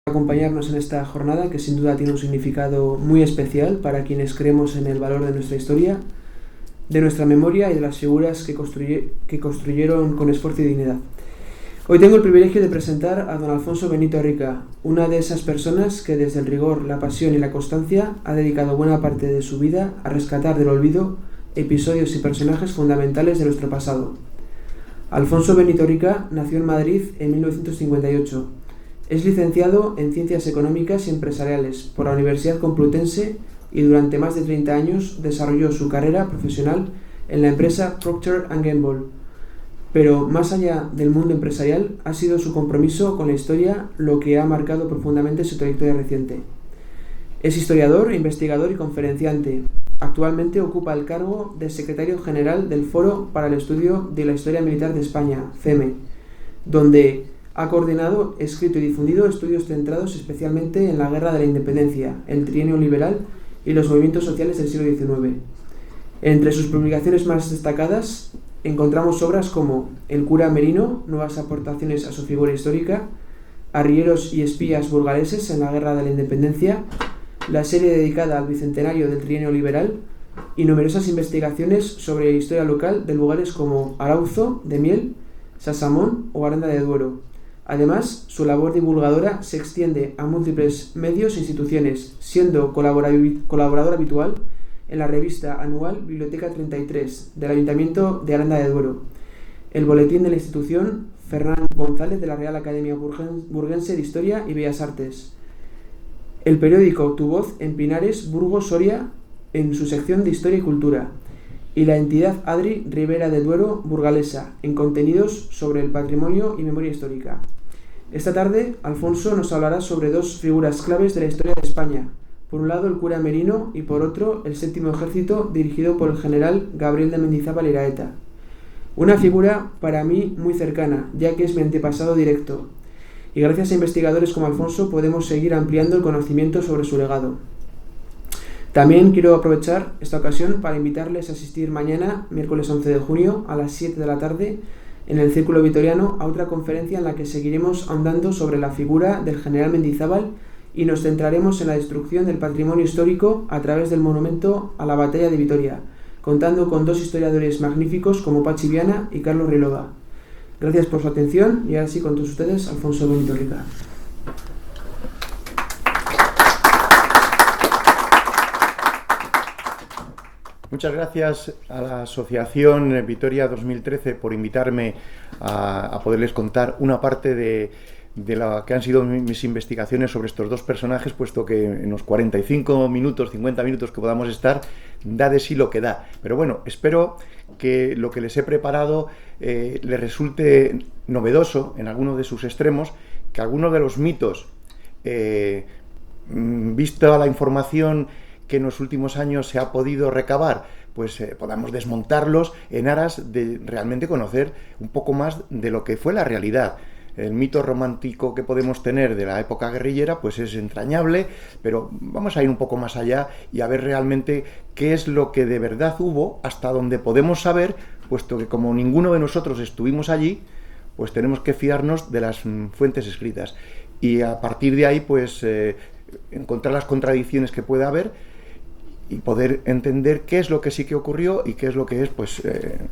Acompañarnos en esta jornada que sin duda tiene un significado muy especial para quienes creemos en el valor de nuestra historia, de nuestra memoria y de las figuras que construyeron con esfuerzo y dignidad. Hoy tengo el privilegio de presentar a don Alfonso Benito Rica, una de esas personas que desde el rigor, la pasión y la constancia ha dedicado buena parte de su vida a rescatar del olvido episodios y personajes fundamentales de nuestro pasado. Alfonso Benito Rica nació en Madrid en 1958. Es licenciado en Ciencias Económicas y Empresariales por la Universidad Complutense y durante más de 30 años desarrolló su carrera profesional en la empresa Procter & Gamble. Pero más allá del mundo empresarial, ha sido su compromiso con la historia lo que ha marcado profundamente su trayectoria reciente. Es historiador, investigador y conferenciante. Actualmente ocupa el cargo de secretario general del Foro para el Estudio de la Historia Militar de España, FEME, donde ha coordinado, escrito y difundido estudios centrados especialmente en la Guerra de la Independencia, el Trienio Liberal y los movimientos sociales del siglo XIX. Entre sus publicaciones más destacadas encontramos obras como El cura Merino, nuevas aportaciones a su figura histórica, Arrieros y espías burgaleses en la Guerra de la Independencia, la serie dedicada al bicentenario del Trienio Liberal y numerosas investigaciones sobre historia local de lugares como Arauzo de Miel, Sasamón o Aranda de Duero. Además, su labor divulgadora se extiende a múltiples medios e instituciones, siendo colaborador habitual en la revista anual Biblioteca 33 del Ayuntamiento de Aranda de Duero, el boletín de la institución Ferran González de la Real Academia Burguense de Historia y Bellas Artes, el periódico Tu Voz en Pinares, Burgos, Soria, en su sección de Historia y Cultura, y la entidad Adri Ribera de Duero Burgalesa, en contenidos sobre el patrimonio y memoria histórica. Esta tarde, Alfonso nos hablará sobre dos figuras claves de la historia de España. Por un lado, el cura Merino y por otro, el Séptimo Ejército dirigido por el general Gabriel de Mendizábal Iraeta. Una figura para mí muy cercana, ya que es mi antepasado directo. Y gracias a investigadores como Alfonso podemos seguir ampliando el conocimiento sobre su legado. También quiero aprovechar esta ocasión para invitarles a asistir mañana, miércoles 11 de junio, a las 7 de la tarde, en el Círculo Vitoriano, a otra conferencia en la que seguiremos ahondando sobre la figura del general Mendizábal y nos centraremos en la destrucción del patrimonio histórico a través del monumento a la Batalla de Vitoria, contando con dos historiadores magníficos como Pachi Viana y Carlos Rilova. Gracias por su atención y ahora sí, con todos ustedes, Alfonso Benito Rica. Muchas gracias a la Asociación Vitoria 2013 por invitarme a poderles contar una parte de lo que han sido mis investigaciones sobre estos dos personajes, puesto que en los 45 minutos, 50 minutos que podamos estar, da de sí lo que da. Pero bueno, espero que lo que les he preparado les resulte novedoso en alguno de sus extremos, que algunos de los mitos, visto la información que en los últimos años se ha podido recabar, pues podamos desmontarlos en aras de realmente conocer un poco más de lo que fue la realidad. El mito romántico que podemos tener de la época guerrillera pues es entrañable, pero vamos a ir un poco más allá y a ver realmente qué es lo que de verdad hubo, hasta donde podemos saber, puesto que como ninguno de nosotros estuvimos allí, pues tenemos que fiarnos de las fuentes escritas y a partir de ahí pues encontrar las contradicciones que pueda haber y poder entender qué es lo que sí que ocurrió y qué es lo que es pues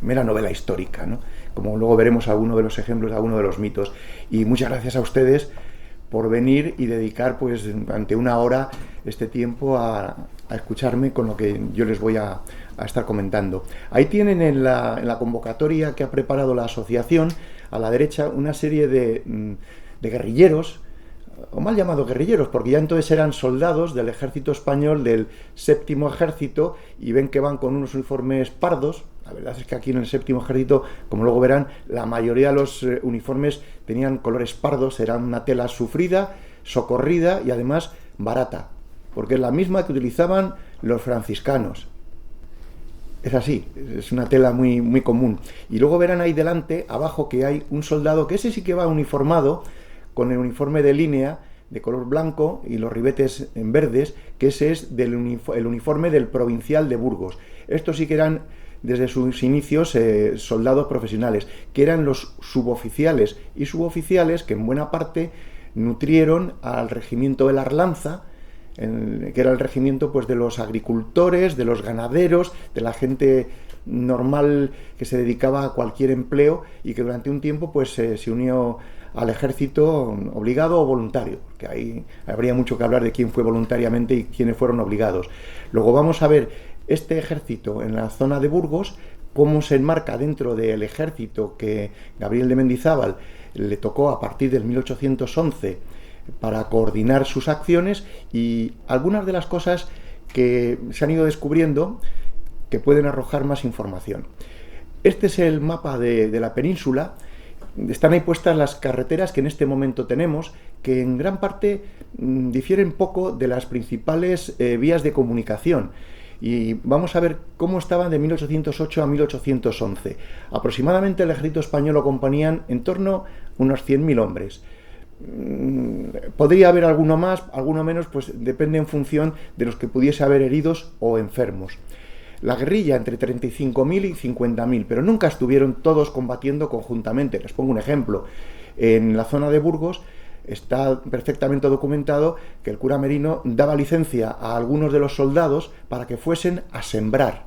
mera novela histórica, ¿no? Como luego veremos alguno de los ejemplos, alguno de los mitos. Y muchas gracias a ustedes por venir y dedicar pues durante una hora este tiempo a escucharme con lo que yo les voy a estar comentando. Ahí tienen en la convocatoria que ha preparado la asociación, a la derecha, una serie de guerrilleros, o mal llamados guerrilleros, porque ya entonces eran soldados del ejército español, del Séptimo Ejército, y ven que van con unos uniformes pardos. La verdad es que aquí en el Séptimo Ejército, como luego verán, la mayoría de los uniformes tenían colores pardos, eran una tela sufrida, socorrida y además barata, porque es la misma que utilizaban los franciscanos. Es así, es una tela muy, muy común. Y luego verán ahí delante, abajo, que hay un soldado, que ese sí que va uniformado, con el uniforme de línea de color blanco y los ribetes en verdes, que ese es el uniforme del provincial de Burgos. Estos sí que eran desde sus inicios soldados profesionales, que eran los suboficiales y suboficiales que en buena parte nutrieron al regimiento de la Arlanza, que era el regimiento pues de los agricultores, de los ganaderos, de la gente normal que se dedicaba a cualquier empleo y que durante un tiempo pues se unió al ejército obligado o voluntario, porque ahí habría mucho que hablar de quién fue voluntariamente y quiénes fueron obligados. Luego vamos a ver este ejército en la zona de Burgos, cómo se enmarca dentro del ejército que Gabriel de Mendizábal le tocó a partir del 1811 para coordinar sus acciones, y algunas de las cosas que se han ido descubriendo que pueden arrojar más información. Este es el mapa de la península. Están ahí puestas las carreteras que en este momento tenemos, que en gran parte difieren poco de las principales vías de comunicación. Y vamos a ver cómo estaban de 1808 a 1811. Aproximadamente el ejército español lo componían en torno a unos 100.000 hombres. Podría haber alguno más, alguno menos, pues depende en función de los que pudiese haber heridos o enfermos. La guerrilla entre 35.000 y 50.000, pero nunca estuvieron todos combatiendo conjuntamente. Les pongo un ejemplo. En la zona de Burgos está perfectamente documentado que el cura Merino daba licencia a algunos de los soldados para que fuesen a sembrar.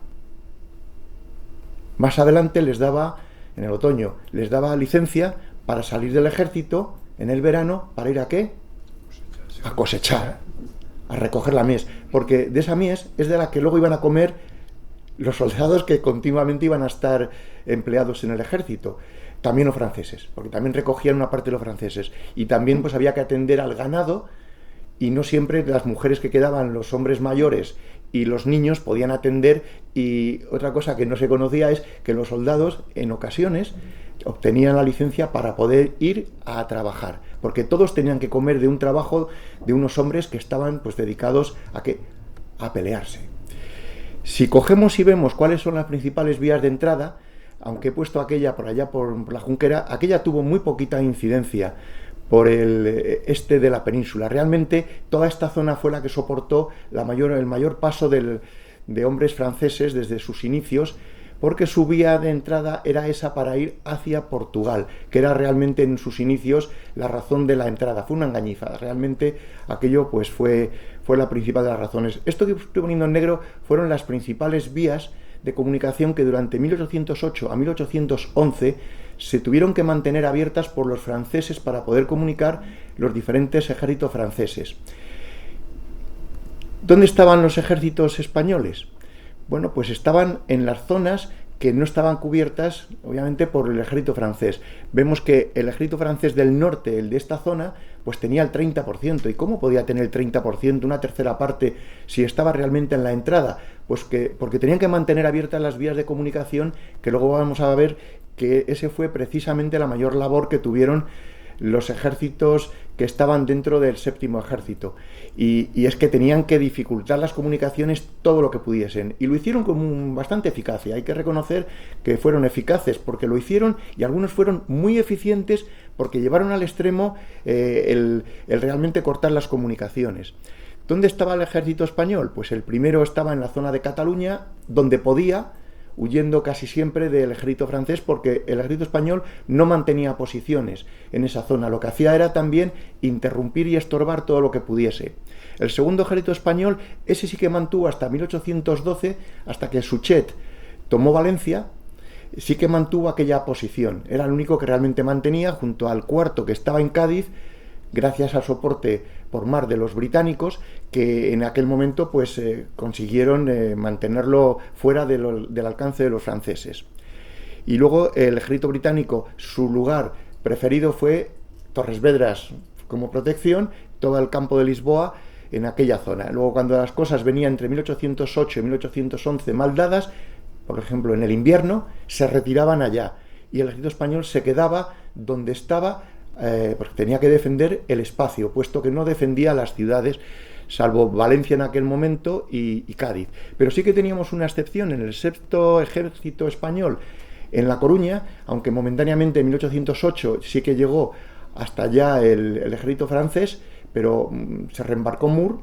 Más adelante les daba, en el otoño, les daba licencia para salir del ejército en el verano para ir ¿a qué? A cosechar, a recoger la mies, porque de esa mies es de la que luego iban a comer los soldados que continuamente iban a estar empleados en el ejército. También los franceses, porque también recogían una parte de los franceses, y también pues había que atender al ganado, y no siempre las mujeres que quedaban, los hombres mayores y los niños podían atender. Y otra cosa que no se conocía es que los soldados en ocasiones obtenían la licencia para poder ir a trabajar, porque todos tenían que comer de un trabajo de unos hombres que estaban pues dedicados a pelearse. Si cogemos y vemos cuáles son las principales vías de entrada, aunque he puesto aquella por allá por la Junquera, aquella tuvo muy poquita incidencia por el este de la península. Realmente toda esta zona fue la que soportó el mayor paso de hombres franceses desde sus inicios, porque su vía de entrada era esa para ir hacia Portugal, que era realmente en sus inicios la razón de la entrada. Fue una engañifa, realmente aquello pues fue la principal de las razones. Esto que estoy poniendo en negro fueron las principales vías de comunicación que durante 1808 a 1811 se tuvieron que mantener abiertas por los franceses para poder comunicar los diferentes ejércitos franceses. ¿Dónde estaban los ejércitos españoles? Bueno, pues estaban en las zonas que no estaban cubiertas, obviamente, por el ejército francés. Vemos que el ejército francés del norte, el de esta zona, pues tenía el 30%. ¿Y cómo podía tener el 30%, una tercera parte, si estaba realmente en la entrada? Pues porque tenían que mantener abiertas las vías de comunicación, que luego vamos a ver que ese fue precisamente la mayor labor que tuvieron los ejércitos que estaban dentro del séptimo ejército, y es que tenían que dificultar las comunicaciones todo lo que pudiesen, y lo hicieron con bastante eficacia. Hay que reconocer que fueron eficaces porque lo hicieron, y algunos fueron muy eficientes porque llevaron al extremo el realmente cortar las comunicaciones. ¿Dónde estaba el ejército español? Pues el primero estaba en la zona de Cataluña, donde podía, huyendo casi siempre del ejército francés, porque el ejército español no mantenía posiciones en esa zona. Lo que hacía era también interrumpir y estorbar todo lo que pudiese. El segundo ejército español, ese sí que mantuvo hasta 1812, hasta que Suchet tomó Valencia, sí que mantuvo aquella posición. Era el único que realmente mantenía, junto al cuarto que estaba en Cádiz, gracias al soporte por mar de los británicos, que en aquel momento pues consiguieron mantenerlo fuera del alcance de los franceses. Y luego el ejército británico, su lugar preferido fue Torres Vedras como protección, todo el campo de Lisboa en aquella zona. Luego, cuando las cosas venían entre 1808 y 1811 mal dadas, por ejemplo en el invierno, se retiraban allá, y el ejército español se quedaba donde estaba, porque tenía que defender el espacio, puesto que no defendía las ciudades, salvo Valencia en aquel momento y Cádiz. Pero sí que teníamos una excepción en el sexto ejército español en La Coruña, aunque momentáneamente en 1808 sí que llegó hasta allá el ejército francés, pero se reembarcó Moore,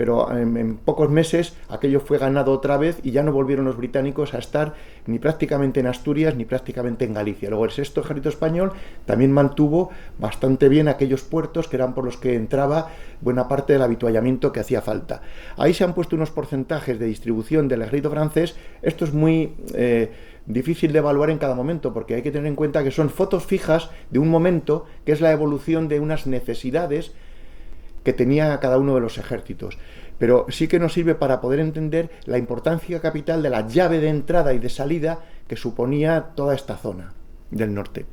pero en pocos meses aquello fue ganado otra vez y ya no volvieron los británicos a estar ni prácticamente en Asturias ni prácticamente en Galicia. Luego el sexto ejército español también mantuvo bastante bien aquellos puertos que eran por los que entraba buena parte del avituallamiento que hacía falta. Ahí se han puesto unos porcentajes de distribución del ejército francés. Esto es muy difícil de evaluar en cada momento, porque hay que tener en cuenta que son fotos fijas de un momento que es la evolución de unas necesidades que tenía cada uno de los ejércitos. Pero sí que nos sirve para poder entender la importancia capital de la llave de entrada y de salida que suponía toda esta zona del norte.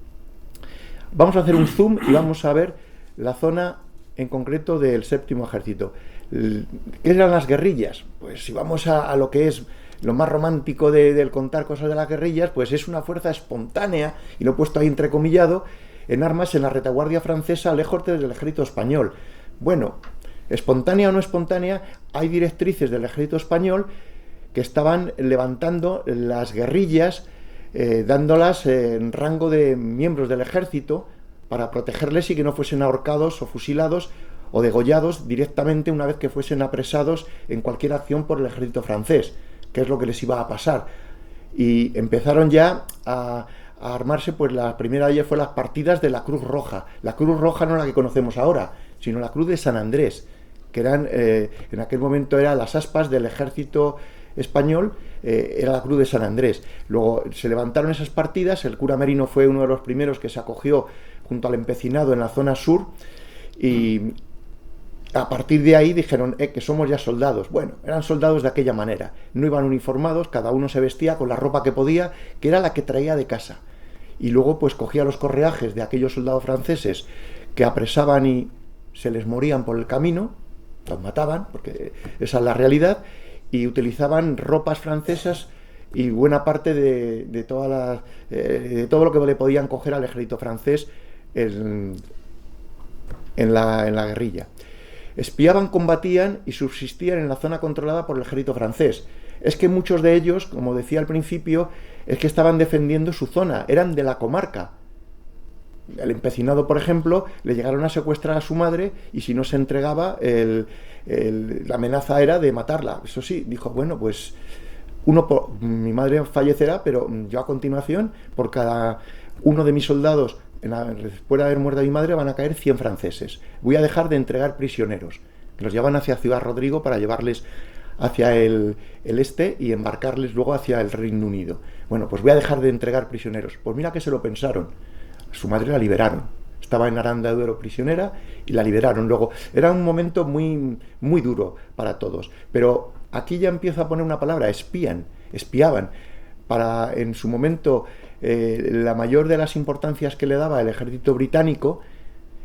Vamos a hacer un zoom y vamos a ver la zona en concreto del séptimo ejército. ¿Qué eran las guerrillas? Pues si vamos a lo que es lo más romántico del contar cosas de las guerrillas, pues es una fuerza espontánea, y lo he puesto ahí entrecomillado, en armas en la retaguardia francesa lejos del ejército español. Bueno, espontánea o no espontánea, hay directrices del ejército español que estaban levantando las guerrillas, dándolas en rango de miembros del ejército para protegerles y que no fuesen ahorcados o fusilados o degollados directamente una vez que fuesen apresados en cualquier acción por el ejército francés, que es lo que les iba a pasar. Y empezaron ya a armarse, pues la primera de ellas fue las partidas de la Cruz Roja. La Cruz Roja no la que conocemos ahora, sino la Cruz de San Andrés, que eran, en aquel momento eran las aspas del ejército español, era la Cruz de San Andrés. Luego se levantaron esas partidas, el cura Merino fue uno de los primeros que se acogió junto al empecinado en la zona sur, y a partir de ahí dijeron que somos ya soldados. Bueno, eran soldados de aquella manera, no iban uniformados, cada uno se vestía con la ropa que podía, que era la que traía de casa, y luego pues cogía los correajes de aquellos soldados franceses que apresaban y se les morían por el camino, los mataban, porque esa es la realidad, y utilizaban ropas francesas y buena parte de todo lo que le podían coger al ejército francés en la guerrilla. Espiaban, combatían y subsistían en la zona controlada por el ejército francés. Es que muchos de ellos, como decía al principio, es que estaban defendiendo su zona, eran de la comarca. El empecinado, por ejemplo, le llegaron a secuestrar a su madre y si no se entregaba, la amenaza era de matarla. Eso sí, dijo, bueno, pues mi madre fallecerá, pero yo a continuación, por cada uno de mis soldados, después de haber muerto a mi madre, van a caer 100 franceses. Voy a dejar de entregar prisioneros. Los llevan hacia Ciudad Rodrigo para llevarles hacia el este y embarcarles luego hacia el Reino Unido. Bueno, pues voy a dejar de entregar prisioneros. Pues mira que se lo pensaron. Su madre la liberaron. Estaba en Aranda de Duero prisionera y la liberaron. Luego, era un momento muy, muy duro para todos. Pero aquí ya empiezo a poner una palabra, espiaban. En su momento, la mayor de las importancias que le daba el ejército británico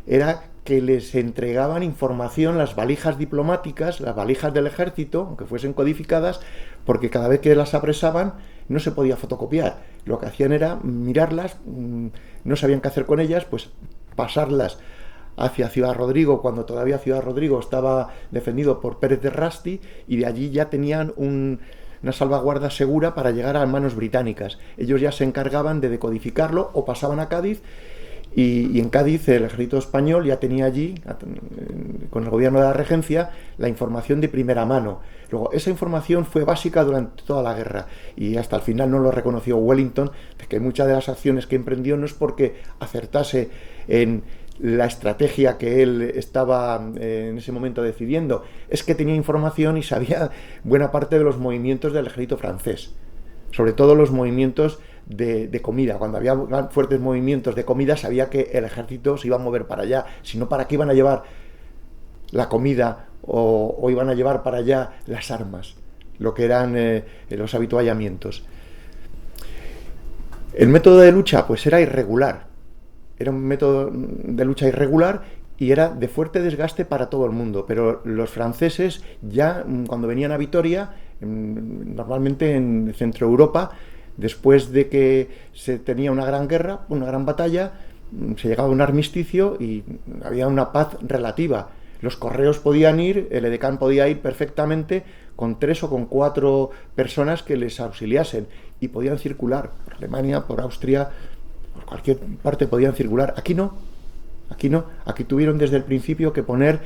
era que les entregaban información, las valijas diplomáticas, las valijas del ejército, aunque fuesen codificadas, porque cada vez que las apresaban no se podía fotocopiar. Lo que hacían era mirarlas, no sabían qué hacer con ellas, pues pasarlas hacia Ciudad Rodrigo, cuando todavía Ciudad Rodrigo estaba defendido por Pérez de Rasti, y de allí ya tenían una salvaguarda segura para llegar a manos británicas. Ellos ya se encargaban de decodificarlo o pasaban a Cádiz, y en Cádiz el ejército español ya tenía allí, con el gobierno de la regencia, la información de primera mano. Luego, esa información fue básica durante toda la guerra y hasta el final no lo reconoció Wellington, que muchas de las acciones que emprendió no es porque acertase en la estrategia que él estaba en ese momento decidiendo, es que tenía información y sabía buena parte de los movimientos del ejército francés, sobre todo los movimientos de comida. Cuando había fuertes movimientos de comida sabía que el ejército se iba a mover para allá, sino para qué iban a llevar la comida o iban a llevar para allá las armas, lo que eran los avituallamientos. El método de lucha pues era irregular, era un método de lucha irregular y era de fuerte desgaste para todo el mundo, pero los franceses ya cuando venían a Vitoria, normalmente en Centro Europa, después de que se tenía una gran guerra, una gran batalla, se llegaba a un armisticio y había una paz relativa. Los correos podían ir, el edecán podía ir perfectamente con 3 o con 4 personas que les auxiliasen y podían circular por Alemania, por Austria, por cualquier parte podían circular. Aquí no. Aquí no, aquí tuvieron desde el principio que poner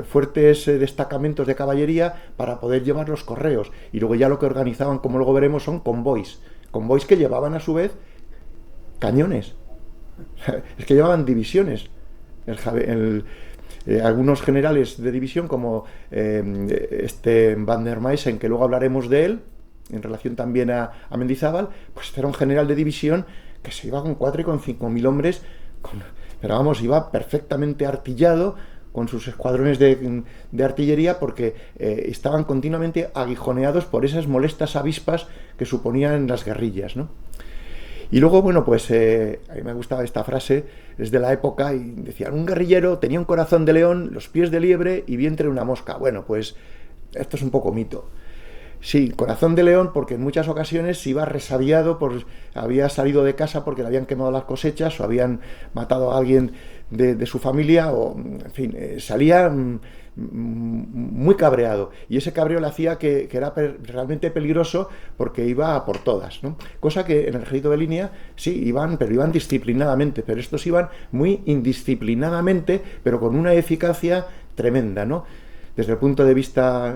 fuertes destacamentos de caballería para poder llevar los correos. Y luego ya lo que organizaban, como luego veremos, son convoys que llevaban a su vez cañones. Es que llevaban divisiones. Algunos generales de división, como Van der Meissen, que luego hablaremos de él, en relación también a Mendizábal, pues era un general de división que se iba con 4 y con 5.000 hombres, pero vamos, iba perfectamente artillado con sus escuadrones de artillería, porque estaban continuamente aguijoneados por esas molestas avispas que suponían las guerrillas, ¿no? Y luego, bueno, pues a mí me gustaba esta frase, es de la época, y decían: un guerrillero tenía un corazón de león, los pies de liebre y vientre de una mosca. Bueno, pues esto es un poco mito. Sí, corazón de león, porque en muchas ocasiones iba resabiado, había salido de casa porque le habían quemado las cosechas o habían matado a alguien de su familia, o en fin, salía muy cabreado, y ese cabreo le hacía que era realmente peligroso, porque iba a por todas, ¿no? Cosa que en el ejército de línea sí iban, pero iban disciplinadamente, pero estos iban muy indisciplinadamente, pero con una eficacia tremenda, ¿no? Desde el punto de vista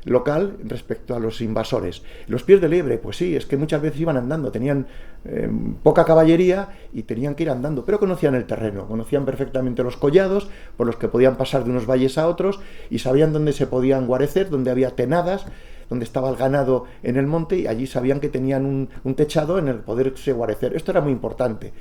local respecto a los invasores. Los pies de liebre, pues sí, es que muchas veces iban andando, tenían poca caballería y tenían que ir andando, pero conocían el terreno, conocían perfectamente los collados por los que podían pasar de unos valles a otros, y sabían dónde se podían guarecer, dónde había tenadas, donde estaba el ganado en el monte, y allí sabían que tenían un techado en el poderse guarecer. Esto era muy importante.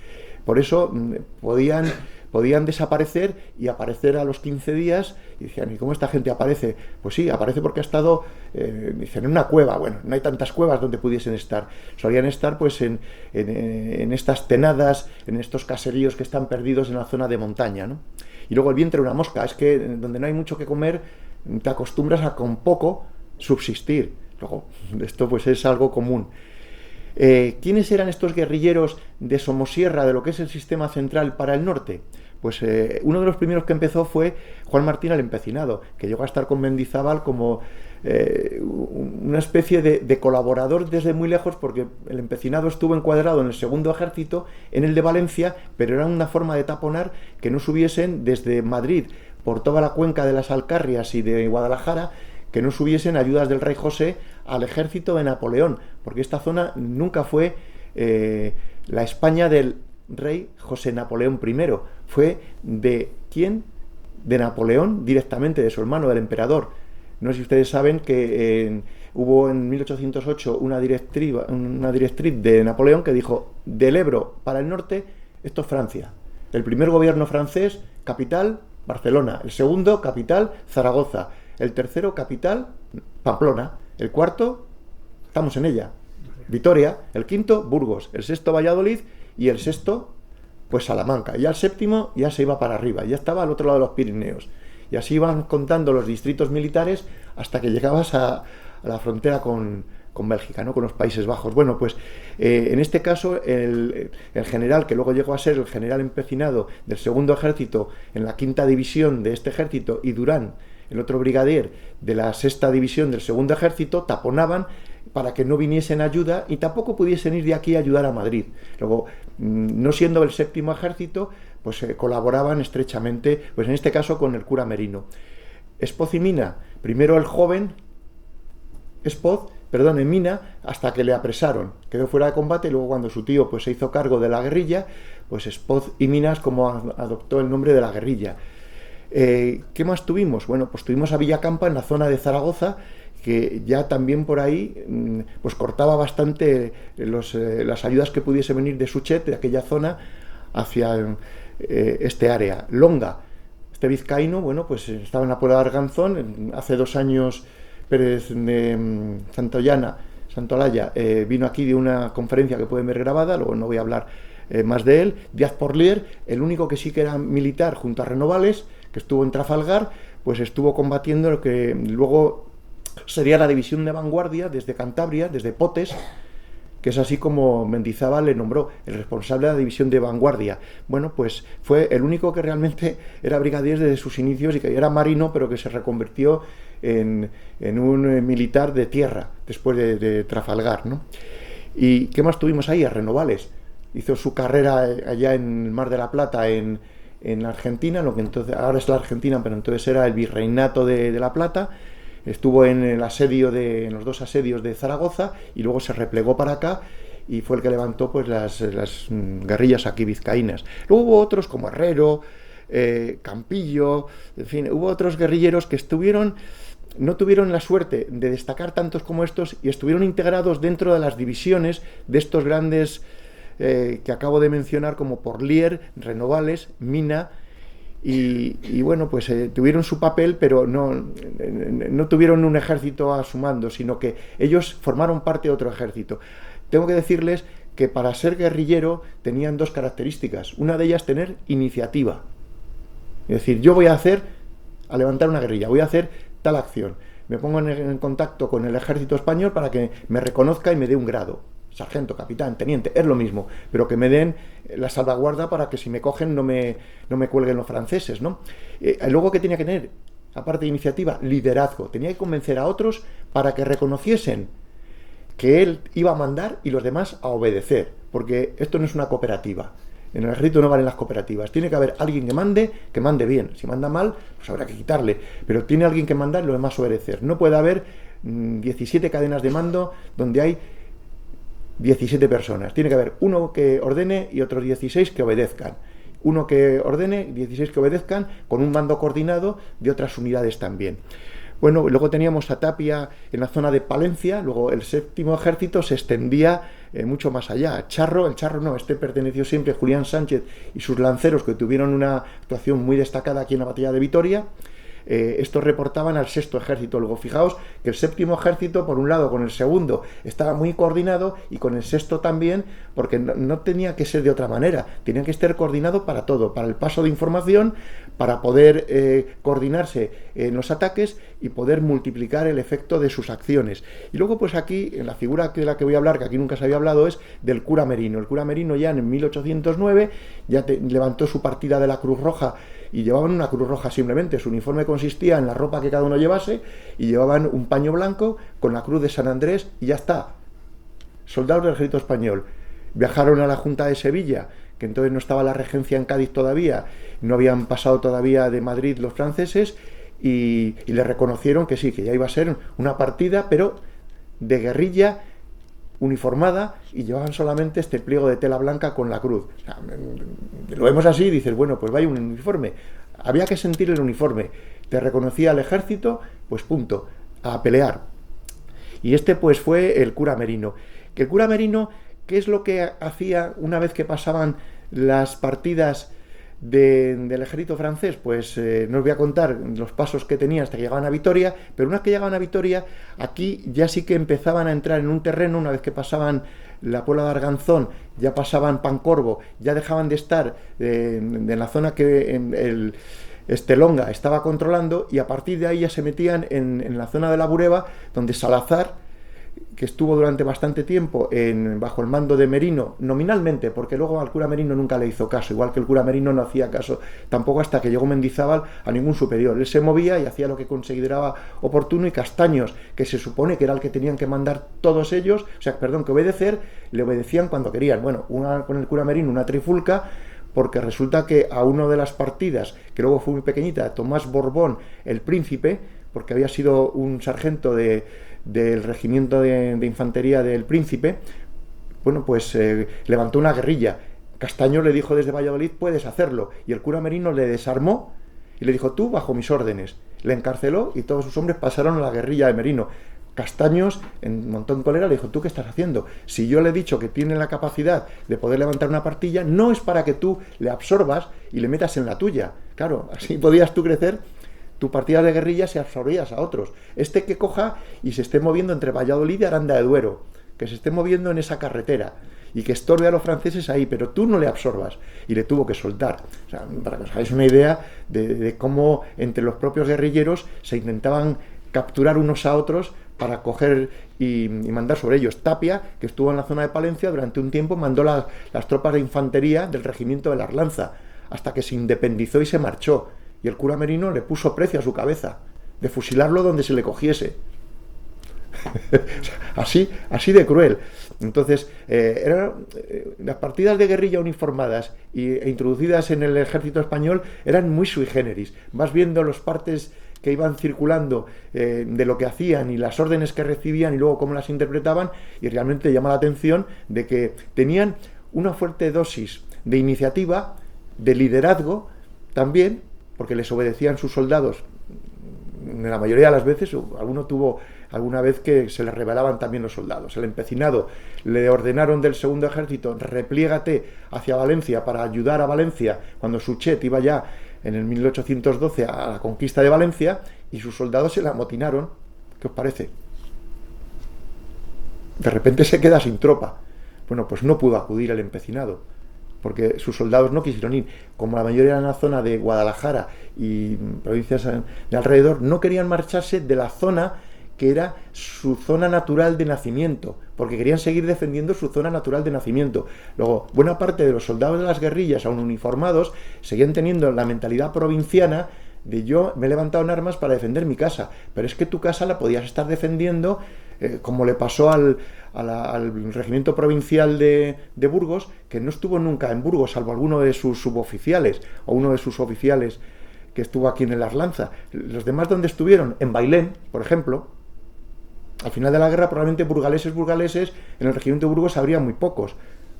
Por eso podían desaparecer y aparecer a los 15 días, y decían: ¿y cómo esta gente aparece? Pues sí, aparece porque ha estado, dicen, en una cueva. Bueno, no hay tantas cuevas donde pudiesen estar. Solían estar pues en estas tenadas, en estos caseríos que están perdidos en la zona de montaña, ¿no? Y luego el vientre de una mosca, es que donde no hay mucho que comer, te acostumbras a con poco subsistir. Luego, esto pues es algo común. ¿Quiénes eran estos guerrilleros de Somosierra, de lo que es el sistema central para el norte? Pues uno de los primeros que empezó fue Juan Martín el Empecinado, que llegó a estar con Mendizábal como una especie de colaborador desde muy lejos, porque el Empecinado estuvo encuadrado en el segundo ejército, en el de Valencia, pero era una forma de taponar que no subiesen desde Madrid por toda la cuenca de las Alcarrias y de Guadalajara, que no subiesen ayudas del rey José al ejército de Napoleón, porque esta zona nunca fue la España del rey José Napoleón I, fue de ¿quién? De Napoleón directamente, de su hermano, del emperador. No sé si ustedes saben que hubo en 1808 una directriz de Napoleón que dijo: del Ebro para el norte, esto es Francia. El primer gobierno francés, capital, Barcelona. El segundo, capital, Zaragoza. El tercero, capital, Pamplona. El cuarto, estamos en ella, Vitoria. El quinto, Burgos. El sexto, Valladolid. Y el sexto, pues Salamanca. Y al séptimo ya se iba para arriba, ya estaba al otro lado de los Pirineos. Y así iban contando los distritos militares hasta que llegabas a la frontera con Bélgica, ¿no? Con los Países Bajos. Bueno, pues en este caso el general, que luego llegó a ser el general Empecinado del segundo ejército en la quinta división de este ejército, y Durán, el otro brigadier de la sexta división del segundo ejército, taponaban para que no viniesen ayuda y tampoco pudiesen ir de aquí a ayudar a Madrid. Luego, no siendo el séptimo ejército, pues colaboraban estrechamente, pues en este caso con el cura Merino. Espoz y Mina, primero el joven en Mina, hasta que le apresaron, quedó fuera de combate, y luego cuando su tío pues se hizo cargo de la guerrilla, pues Espoz y Mina es como adoptó el nombre de la guerrilla. ¿Qué más tuvimos? Bueno, pues tuvimos a Villacampa en la zona de Zaragoza, que ya también por ahí pues cortaba bastante las ayudas que pudiese venir de Suchet, de aquella zona, hacia este área. Longa, este vizcaíno, bueno, pues estaba en la Puebla de Arganzón. Hace 2 años Pérez de Santolaya vino aquí de una conferencia que pueden ver grabada, luego no voy a hablar más de él. Díaz Porlier, el único que sí que era militar junto a Renovales, que estuvo en Trafalgar, pues estuvo combatiendo lo que luego sería la división de vanguardia desde Cantabria, desde Potes, que es así como Mendizábal le nombró el responsable de la división de vanguardia. Bueno, pues fue el único que realmente era brigadier desde sus inicios y que era marino, pero que se reconvirtió en un militar de tierra después de Trafalgar, ¿no? ¿Y qué más tuvimos ahí? A Renovales. Hizo su carrera allá en el Mar de la Plata, en en Argentina, lo que entonces ahora es la Argentina, pero entonces era el Virreinato de La Plata. Estuvo en el asedio en los 2 asedios de Zaragoza y luego se replegó para acá y fue el que levantó pues las guerrillas aquí vizcaínas. Luego hubo otros como Herrero, Campillo, en fin, hubo otros guerrilleros que no tuvieron la suerte de destacar tantos como estos y estuvieron integrados dentro de las divisiones de estos grandes que acabo de mencionar, como Porlier, Renovales, Mina. Y bueno, pues tuvieron su papel, pero no tuvieron un ejército a su mando, sino que ellos formaron parte de otro ejército. Tengo que decirles que para ser guerrillero tenían 2 características. Una de ellas, tener iniciativa. Es decir, yo voy a levantar una guerrilla, voy a hacer tal acción. Me pongo en contacto con el ejército español para que me reconozca y me dé un grado. Sargento, capitán, teniente, es lo mismo, pero que me den la salvaguarda para que si me cogen no me cuelguen los franceses, ¿no? Luego, ¿qué tenía que tener? Aparte de iniciativa, liderazgo. Tenía que convencer a otros para que reconociesen que él iba a mandar y los demás a obedecer, porque esto no es una cooperativa. En el ejército no valen las cooperativas. Tiene que haber alguien que mande bien. Si manda mal, pues habrá que quitarle. Pero tiene alguien que mandar y los demás obedecer. No puede haber 17 cadenas de mando donde hay 17 personas. Tiene que haber uno que ordene y otros 16 que obedezcan. Uno que ordene, 16 que obedezcan, con un mando coordinado de otras unidades también. Bueno, luego teníamos a Tapia en la zona de Palencia, luego el 7º ejército se extendía mucho más allá. Este perteneció siempre a Julián Sánchez y sus lanceros, que tuvieron una actuación muy destacada aquí en la batalla de Vitoria. Estos reportaban al 6º ejército. Luego fijaos que el 7º ejército, por un lado, con el 2º estaba muy coordinado y con el 6º también, porque no tenía que ser de otra manera, tenía que estar coordinado para todo, para el paso de información, para poder coordinarse en los ataques y poder multiplicar el efecto de sus acciones. Y luego, pues aquí, en la figura de la que voy a hablar, que aquí nunca se había hablado, es del cura Merino. El cura Merino ya en 1809 ya levantó su partida de la Cruz Roja, y llevaban una cruz roja simplemente. Su uniforme consistía en la ropa que cada uno llevase y llevaban un paño blanco con la cruz de San Andrés y ya está. Soldados del ejército español. Viajaron a la Junta de Sevilla, que entonces no estaba la regencia en Cádiz todavía, no habían pasado todavía de Madrid los franceses, y le reconocieron que sí, que ya iba a ser una partida, pero de guerrilla uniformada, y llevaban solamente este pliego de tela blanca con la cruz. O sea, lo vemos así y dices, bueno, pues vaya un uniforme. Había que sentir el uniforme. Te reconocía el ejército, pues punto, a pelear. Y este pues fue el cura Merino. Que el cura Merino, ¿qué es lo que hacía una vez que pasaban las partidas del ejército francés? Pues no os voy a contar los pasos que tenía hasta que llegaban a Vitoria, pero una vez que llegaban a Vitoria, aquí ya sí que empezaban a entrar en un terreno. Una vez que pasaban la Puebla de Arganzón, ya pasaban Pancorbo, ya dejaban de estar en la zona que el Estelonga estaba controlando, y a partir de ahí ya se metían en la zona de la Bureba, donde Salazar, que estuvo durante bastante tiempo bajo el mando de Merino, nominalmente, porque luego al cura Merino nunca le hizo caso, igual que el cura Merino no hacía caso tampoco hasta que llegó Mendizábal a ningún superior. Él se movía y hacía lo que consideraba oportuno, y Castaños, que se supone que era el que tenían que mandar todos ellos, que obedecer, le obedecían cuando querían. Bueno, con el cura Merino una trifulca, porque resulta que a una de las partidas, que luego fue muy pequeñita, Tomás Borbón, el príncipe, porque había sido un sargento del regimiento de infantería del Príncipe, bueno, pues levantó una guerrilla. Castaño le dijo desde Valladolid, puedes hacerlo, y el cura Merino le desarmó y le dijo, tú bajo mis órdenes. Le encarceló y todos sus hombres pasaron a la guerrilla de Merino. Castaños, en un montón de cólera, le dijo, ¿tú qué estás haciendo? Si yo le he dicho que tiene la capacidad de poder levantar una partilla, no es para que tú le absorbas y le metas en la tuya. Claro, así podías tú crecer. Tu partida de guerrilla se absorbías a otros. Este que coja y se esté moviendo entre Valladolid y Aranda de Duero, que se esté moviendo en esa carretera y que estorbe a los franceses ahí, pero tú no le absorbas. Y le tuvo que soltar. O sea, para que os hagáis una idea de cómo entre los propios guerrilleros se intentaban capturar unos a otros para coger y mandar sobre ellos. Tapia, que estuvo en la zona de Palencia durante un tiempo, mandó las tropas de infantería del regimiento de la Arlanza, hasta que se independizó y se marchó. Y el cura Merino le puso precio a su cabeza, de fusilarlo donde se le cogiese. Así de cruel. Entonces, las partidas de guerrilla uniformadas e introducidas en el ejército español eran muy sui generis. Vas viendo los partes que iban circulando de lo que hacían y las órdenes que recibían y luego cómo las interpretaban, y realmente llama la atención de que tenían una fuerte dosis de iniciativa, de liderazgo también, porque les obedecían sus soldados en la mayoría de las veces. Alguno tuvo alguna vez que se le rebelaban también los soldados. El empecinado le ordenaron del segundo ejército: repliégate hacia Valencia para ayudar a Valencia, cuando Suchet iba ya en el 1812 a la conquista de Valencia, y sus soldados se la amotinaron. ¿Qué os parece? De repente se queda sin tropa. Bueno, pues no pudo acudir el empecinado, porque sus soldados no quisieron ir. Como la mayoría de la zona de Guadalajara y provincias de alrededor, no querían marcharse de la zona que era su zona natural de nacimiento, porque querían seguir defendiendo su zona natural de nacimiento. Luego, buena parte de los soldados de las guerrillas, aun uniformados, seguían teniendo la mentalidad provinciana de: yo me he levantado en armas para defender mi casa, pero es que tu casa la podías estar defendiendo, como le pasó al regimiento provincial de Burgos, que no estuvo nunca en Burgos, salvo alguno de sus suboficiales o uno de sus oficiales que estuvo aquí en el Arlanza. Los demás, ¿dónde estuvieron? En Bailén, por ejemplo. Al final de la guerra, probablemente burgaleses, en el regimiento de Burgos habría muy pocos,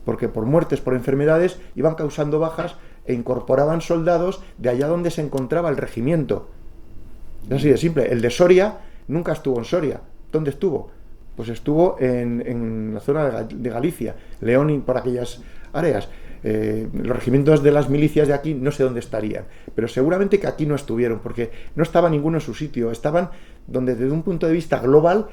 porque por muertes, por enfermedades, iban causando bajas e incorporaban soldados de allá donde se encontraba el regimiento. Es así de simple. El de Soria nunca estuvo en Soria. ¿Dónde estuvo? Pues estuvo en la zona de Galicia, León y por aquellas áreas. Los regimientos de las milicias de aquí no sé dónde estarían, pero seguramente que aquí no estuvieron, porque no estaba ninguno en su sitio. Estaban donde, desde un punto de vista global,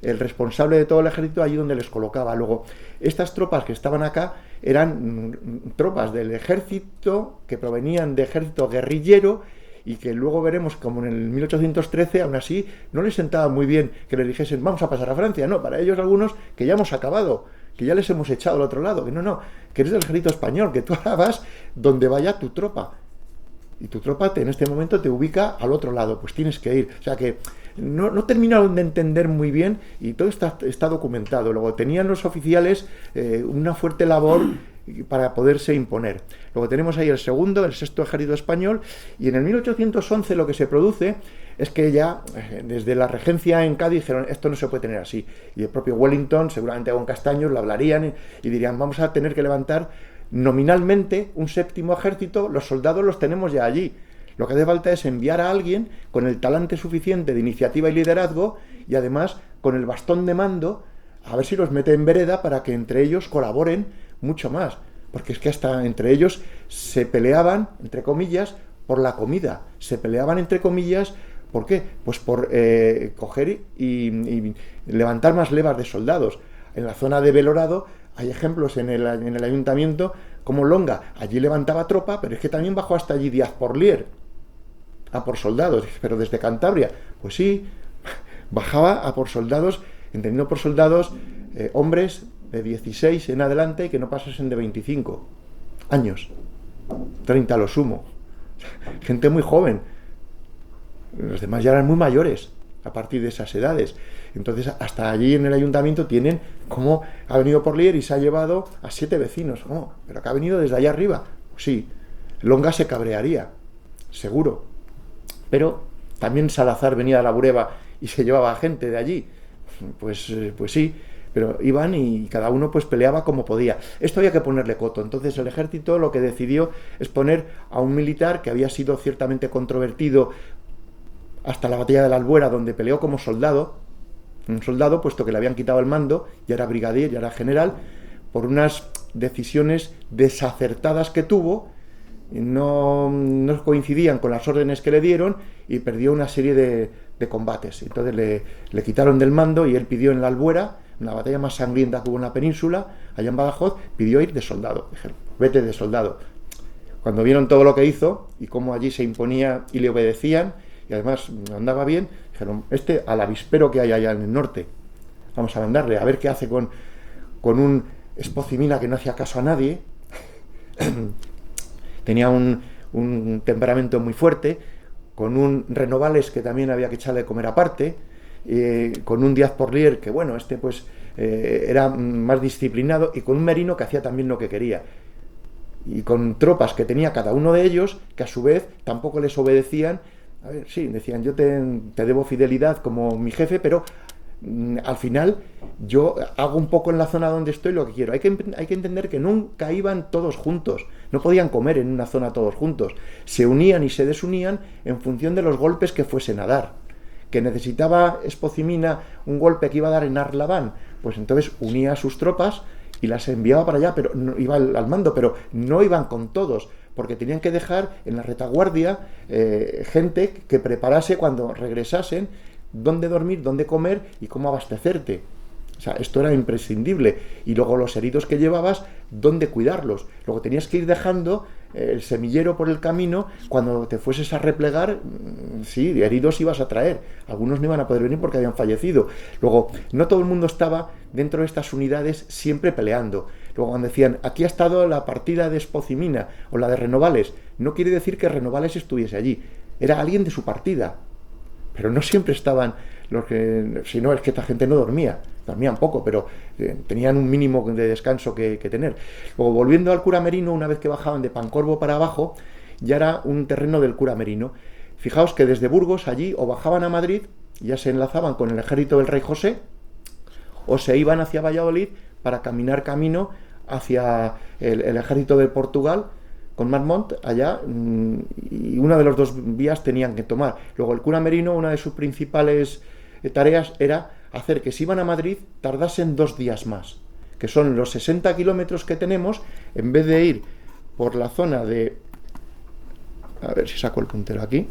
el responsable de todo el ejército allí donde les colocaba. Luego, estas tropas que estaban acá eran tropas del ejército, que provenían de ejército guerrillero, y que luego veremos como en el 1813, aún así, no les sentaba muy bien que les dijesen: vamos a pasar a Francia. No, para ellos algunos, que ya hemos acabado, que ya les hemos echado al otro lado, que no, que eres del ejército español, que tú ahora vas donde vaya tu tropa, y tu tropa en este momento te ubica al otro lado, pues tienes que ir. O sea que no terminaron de entender muy bien, y todo está documentado. Luego tenían los oficiales una fuerte labor para poderse imponer. Luego tenemos ahí el sexto ejército español, y en el 1811 lo que se produce es que ya desde la regencia en Cádiz dijeron: esto no se puede tener así. Y el propio Wellington, seguramente con Castaños, lo hablarían y dirían: vamos a tener que levantar nominalmente un séptimo ejército, los soldados los tenemos ya allí. Lo que hace falta es enviar a alguien con el talante suficiente de iniciativa y liderazgo, y además con el bastón de mando, a ver si los mete en vereda para que entre ellos colaboren mucho más. Porque es que hasta entre ellos se peleaban, entre comillas, por la comida. Se peleaban, entre comillas, ¿por qué? Pues por coger y levantar más levas de soldados. En la zona de Belorado hay ejemplos en el ayuntamiento como Longa. Allí levantaba tropa, pero es que también bajó hasta allí Díaz Porlier a por soldados. Pero desde Cantabria, pues sí, bajaba a por soldados, entendiendo por soldados hombres de 16 en adelante, que no pasasen de 25 años, 30 a lo sumo. Gente muy joven. Los demás ya eran muy mayores a partir de esas edades. Entonces, hasta allí en el ayuntamiento tienen cómo ha venido Porlier y se ha llevado a 7 vecinos. ¿Cómo? ¿Pero que ha venido desde allá arriba? Pues sí. Longa se cabrearía, seguro. Pero también Salazar venía de la Bureba y se llevaba gente de allí. Pues sí. Pero iban y cada uno pues peleaba como podía. Esto había que ponerle coto. Entonces el ejército lo que decidió es poner a un militar que había sido ciertamente controvertido hasta la batalla de la Albuera, donde peleó como soldado, un soldado, puesto que le habían quitado el mando, ya era brigadier, ya era general, por unas decisiones desacertadas que tuvo, no coincidían con las órdenes que le dieron, y perdió una serie de combates. Entonces le quitaron del mando, y él pidió en la Albuera, una batalla más sangrienta que hubo en la península, allá en Badajoz, pidió ir de soldado. Dijeron: vete de soldado. Cuando vieron todo lo que hizo y cómo allí se imponía y le obedecían, y además andaba bien, dijeron: al avispero que hay allá en el norte, vamos a mandarle a ver qué hace con un Espocimina que no hacía caso a nadie. Tenía un temperamento muy fuerte, con un Renovales que también había que echarle de comer aparte, con un Díaz Porlier que, bueno, pues era más disciplinado y con un merino que hacía también lo que quería. Y con tropas que tenía cada uno de ellos, que a su vez tampoco les obedecían. A ver, sí, decían, yo te debo fidelidad como mi jefe, pero al final yo hago un poco en la zona donde estoy lo que quiero. Hay que entender que nunca iban todos juntos, no podían comer en una zona todos juntos. Se unían y se desunían en función de los golpes que fuesen a dar. Que necesitaba Espocimina un golpe que iba a dar en Arlabán, pues entonces unía a sus tropas y las enviaba para allá, pero no, iba al mando, pero no iban con todos, porque tenían que dejar en la retaguardia gente que preparase cuando regresasen dónde dormir, dónde comer y cómo abastecerte. O sea, esto era imprescindible. Y luego los heridos que llevabas, dónde cuidarlos. Luego tenías que ir dejando el semillero por el camino. Cuando te fueses a replegar, sí, heridos ibas a traer. Algunos no iban a poder venir porque habían fallecido. Luego, no todo el mundo estaba dentro de estas unidades siempre peleando. Luego, cuando decían, aquí ha estado la partida de Espocimina o la de Renovales, no quiere decir que Renovales estuviese allí. Era alguien de su partida. Pero no siempre estaban los que... Si no, es que esta gente no dormían poco, pero tenían un mínimo de descanso que tener. Luego, volviendo al cura Merino, una vez que bajaban de Pancorbo para abajo, ya era un terreno del cura Merino. Fijaos que desde Burgos, allí, o bajaban a Madrid, ya se enlazaban con el ejército del rey José, o se iban hacia Valladolid para caminar camino hacia el ejército de Portugal, con Marmont allá, y una de las dos vías tenían que tomar. Luego el cura Merino, una de sus principales tareas era hacer que si iban a Madrid tardasen 2 días más, que son los 60 kilómetros que tenemos, en vez de ir por la zona de... A ver si saco el puntero aquí.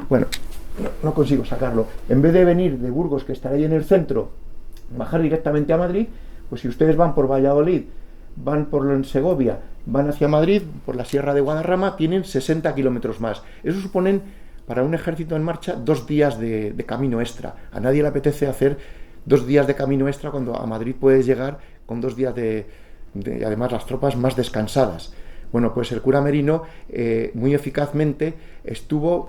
Bueno, no consigo sacarlo. En vez de venir de Burgos, que estará ahí en el centro, bajar directamente a Madrid, pues si ustedes van por Valladolid, van por Segovia, van hacia Madrid, por la Sierra de Guadarrama, tienen 60 kilómetros más. Eso suponen, para un ejército en marcha, 2 días de camino extra. A nadie le apetece hacer 2 días de camino extra cuando a Madrid puedes llegar con 2 días además las tropas más descansadas. Bueno, pues el cura Merino muy eficazmente estuvo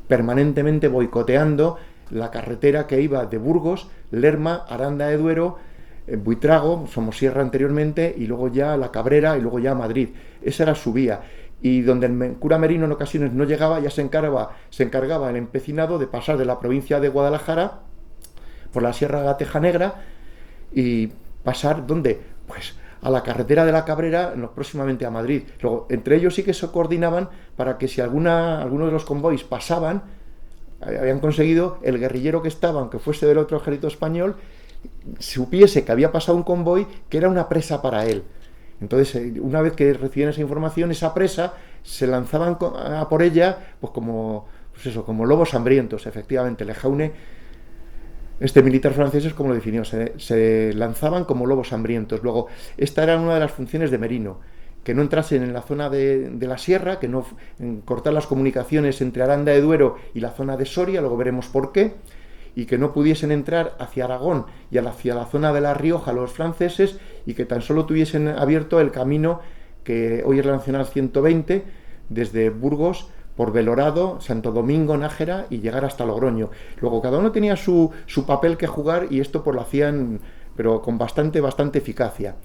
permanentemente boicoteando la carretera que iba de Burgos, Lerma, Aranda de Duero, Buitrago, Somosierra anteriormente, y luego ya La Cabrera, y luego ya Madrid. Esa era su vía. Y donde el cura Merino en ocasiones no llegaba, ya se encargaba el empecinado de pasar de la provincia de Guadalajara por la Sierra Gateja Negra y pasar, ¿dónde? Pues a la carretera de La Cabrera, próximamente a Madrid. Luego, entre ellos sí que se coordinaban para que si alguno de los convoys pasaban, habían conseguido el guerrillero que estaba, aunque fuese del otro ejército español, supiese que había pasado un convoy que era una presa para él. Entonces, una vez que recibían esa información, esa presa, se lanzaban a por ella, pues como lobos hambrientos, efectivamente. Lejeune, este militar francés, es como lo definió, se lanzaban como lobos hambrientos. Luego, esta era una de las funciones de Merino, que no entrasen en la zona de la sierra, que no cortar las comunicaciones entre Aranda de Duero y la zona de Soria, luego veremos por qué, y que no pudiesen entrar hacia Aragón y hacia la zona de La Rioja los franceses, y que tan solo tuviesen abierto el camino que hoy es la Nacional 120, desde Burgos, por Belorado, Santo Domingo, Nájera, y llegar hasta Logroño. Luego cada uno tenía su papel que jugar, y esto pues lo hacían, pero con bastante eficacia.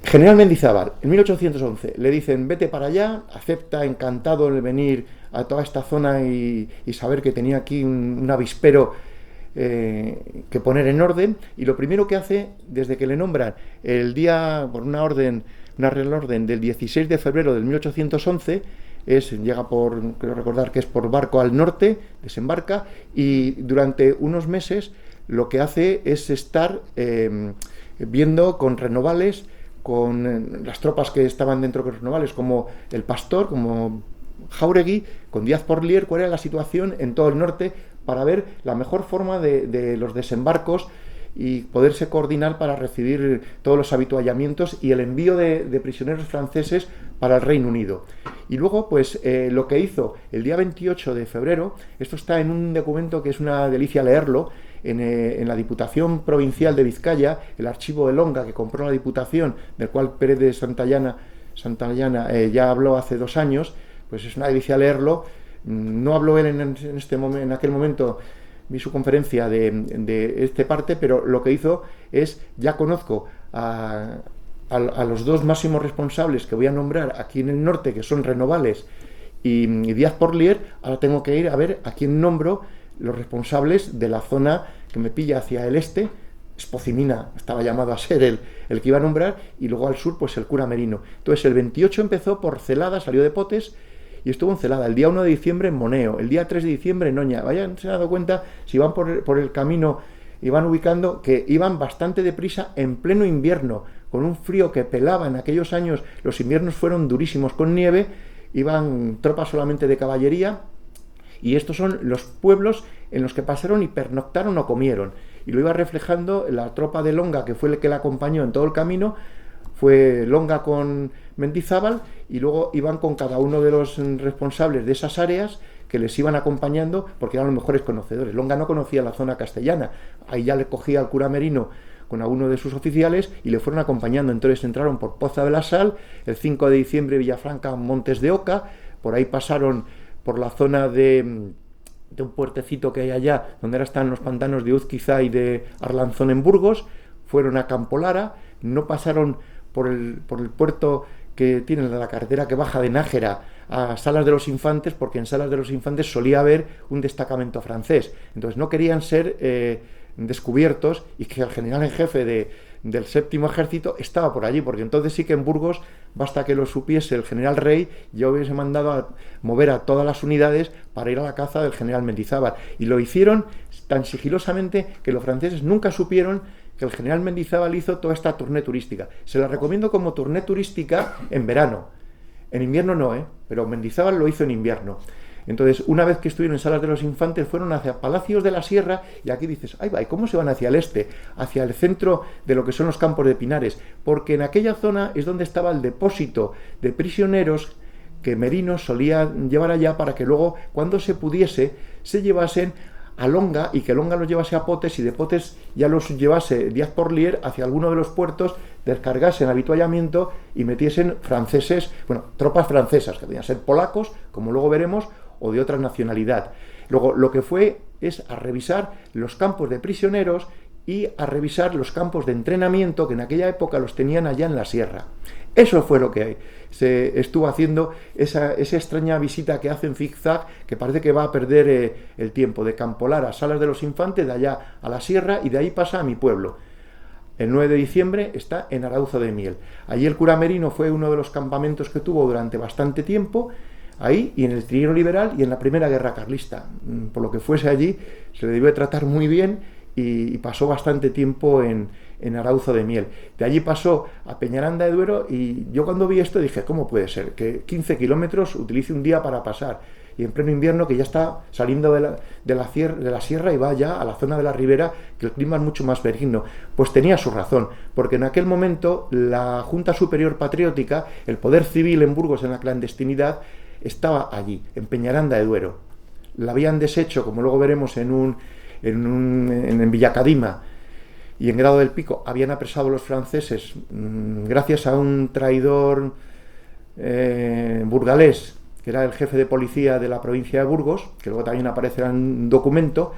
General Mendizábal, en 1811, le dicen, vete para allá, acepta encantado el venir a toda esta zona y saber que tenía aquí un avispero que poner en orden, y lo primero que hace, desde que le nombran el día, por una real orden del 16 de febrero del 1811, llega creo recordar que es por barco al norte, desembarca, y durante unos meses lo que hace es estar viendo con Renovales, con las tropas que estaban dentro de Renovales, como el Pastor, como Jáuregui, con Díaz Porlier, cuál era la situación en todo el norte, para ver la mejor forma de los desembarcos y poderse coordinar para recibir todos los habituallamientos y el envío de prisioneros franceses para el Reino Unido. Y luego, pues, lo que hizo el día 28 de febrero, esto está en un documento que es una delicia leerlo, en la Diputación Provincial de Vizcaya, el archivo de Longa que compró la Diputación, del cual Pérez de Santayana ya habló hace 2 años, pues es una delicia leerlo. No habló él en aquel momento vi su conferencia de esta parte, pero lo que hizo es, ya conozco a los dos máximos responsables que voy a nombrar aquí en el norte, que son Renovales y Díaz Porlier, ahora tengo que ir a ver a quién nombro los responsables de la zona que me pilla hacia el este. Espocimina estaba llamado a ser el que iba a nombrar, y luego al sur pues el cura Merino. Entonces el 28 empezó por Celada, salió de Potes y estuvo en Celada. El día 1 de diciembre en Moneo, el día 3 de diciembre en Oña. Vayan, se han dado cuenta, si van por el camino y van ubicando, que iban bastante deprisa en pleno invierno, con un frío que pelaba. En aquellos años los inviernos fueron durísimos con nieve, iban tropas solamente de caballería, y estos son los pueblos en los que pasaron y pernoctaron o comieron. Y lo iba reflejando la tropa de Longa, que fue el que la acompañó en todo el camino. Fue Longa con Mendizábal, y luego iban con cada uno de los responsables de esas áreas que les iban acompañando, porque eran los mejores conocedores. Longa no conocía la zona castellana, ahí ya le cogía al cura Merino con alguno de sus oficiales y le fueron acompañando. Entonces entraron por Poza de la Sal, el 5 de diciembre Villafranca, Montes de Oca, por ahí pasaron por la zona de un puertecito que hay allá, donde ahora están los pantanos de Uzquiza y de Arlanzón en Burgos, fueron a Campolara, no pasaron por el puerto que tiene la carretera que baja de Nájera a Salas de los Infantes, porque en Salas de los Infantes solía haber un destacamento francés. Entonces no querían ser descubiertos, y que el general en jefe del séptimo ejército estaba por allí, porque entonces sí que en Burgos, basta que lo supiese el general Rey, ya hubiese mandado a mover a todas las unidades para ir a la caza del general Mendizábal. Y lo hicieron tan sigilosamente que los franceses nunca supieron que el general Mendizábal hizo toda esta tournée turística. Se la recomiendo como tournée turística en verano. En invierno no, pero Mendizábal lo hizo en invierno. Entonces, una vez que estuvieron en Salas de los Infantes, fueron hacia Palacios de la Sierra, y aquí dices, ahí va, ¿y cómo se van hacia el este? Hacia el centro de lo que son los Campos de Pinares, porque en aquella zona es donde estaba el depósito de prisioneros que Merino solía llevar allá, para que luego, cuando se pudiese, se llevasen a Longa, y que Longa los llevase a Potes, y de Potes ya los llevase Díaz Porlier hacia alguno de los puertos, descargasen habituallamiento y metiesen franceses, bueno, tropas francesas, que podían ser polacos, como luego veremos, o de otra nacionalidad. Luego lo que fue es a revisar los campos de prisioneros y a revisar los campos de entrenamiento, que en aquella época los tenían allá en la sierra. Eso fue lo que se estuvo haciendo, esa extraña visita que hace en zigzag, que parece que va a perder el tiempo, de Campolara a Salas de los Infantes, de allá a la sierra, y de ahí pasa a mi pueblo. El 9 de diciembre está en Arauzo de Miel. Allí el cura Merino fue uno de los campamentos que tuvo durante bastante tiempo, ahí, y en el Trienio Liberal y en la Primera Guerra Carlista. Por lo que fuese allí, se le debió de tratar muy bien, y pasó bastante tiempo en Arauzo de Miel. De allí pasó a Peñaranda de Duero, y yo cuando vi esto dije, ¿cómo puede ser que 15 kilómetros utilice un día para pasar? Y en pleno invierno, que ya está saliendo de la sierra y va ya a la zona de la ribera, que el clima es mucho más benigno. Pues tenía su razón, porque en aquel momento la Junta Superior Patriótica, el poder civil en Burgos en la clandestinidad, estaba allí, en Peñaranda de Duero. La habían deshecho, como luego veremos, en Villacadima y en Grado del Pico. Habían apresado a los franceses gracias a un traidor burgalés, que era el jefe de policía de la provincia de Burgos, que luego también aparecerá en un documento,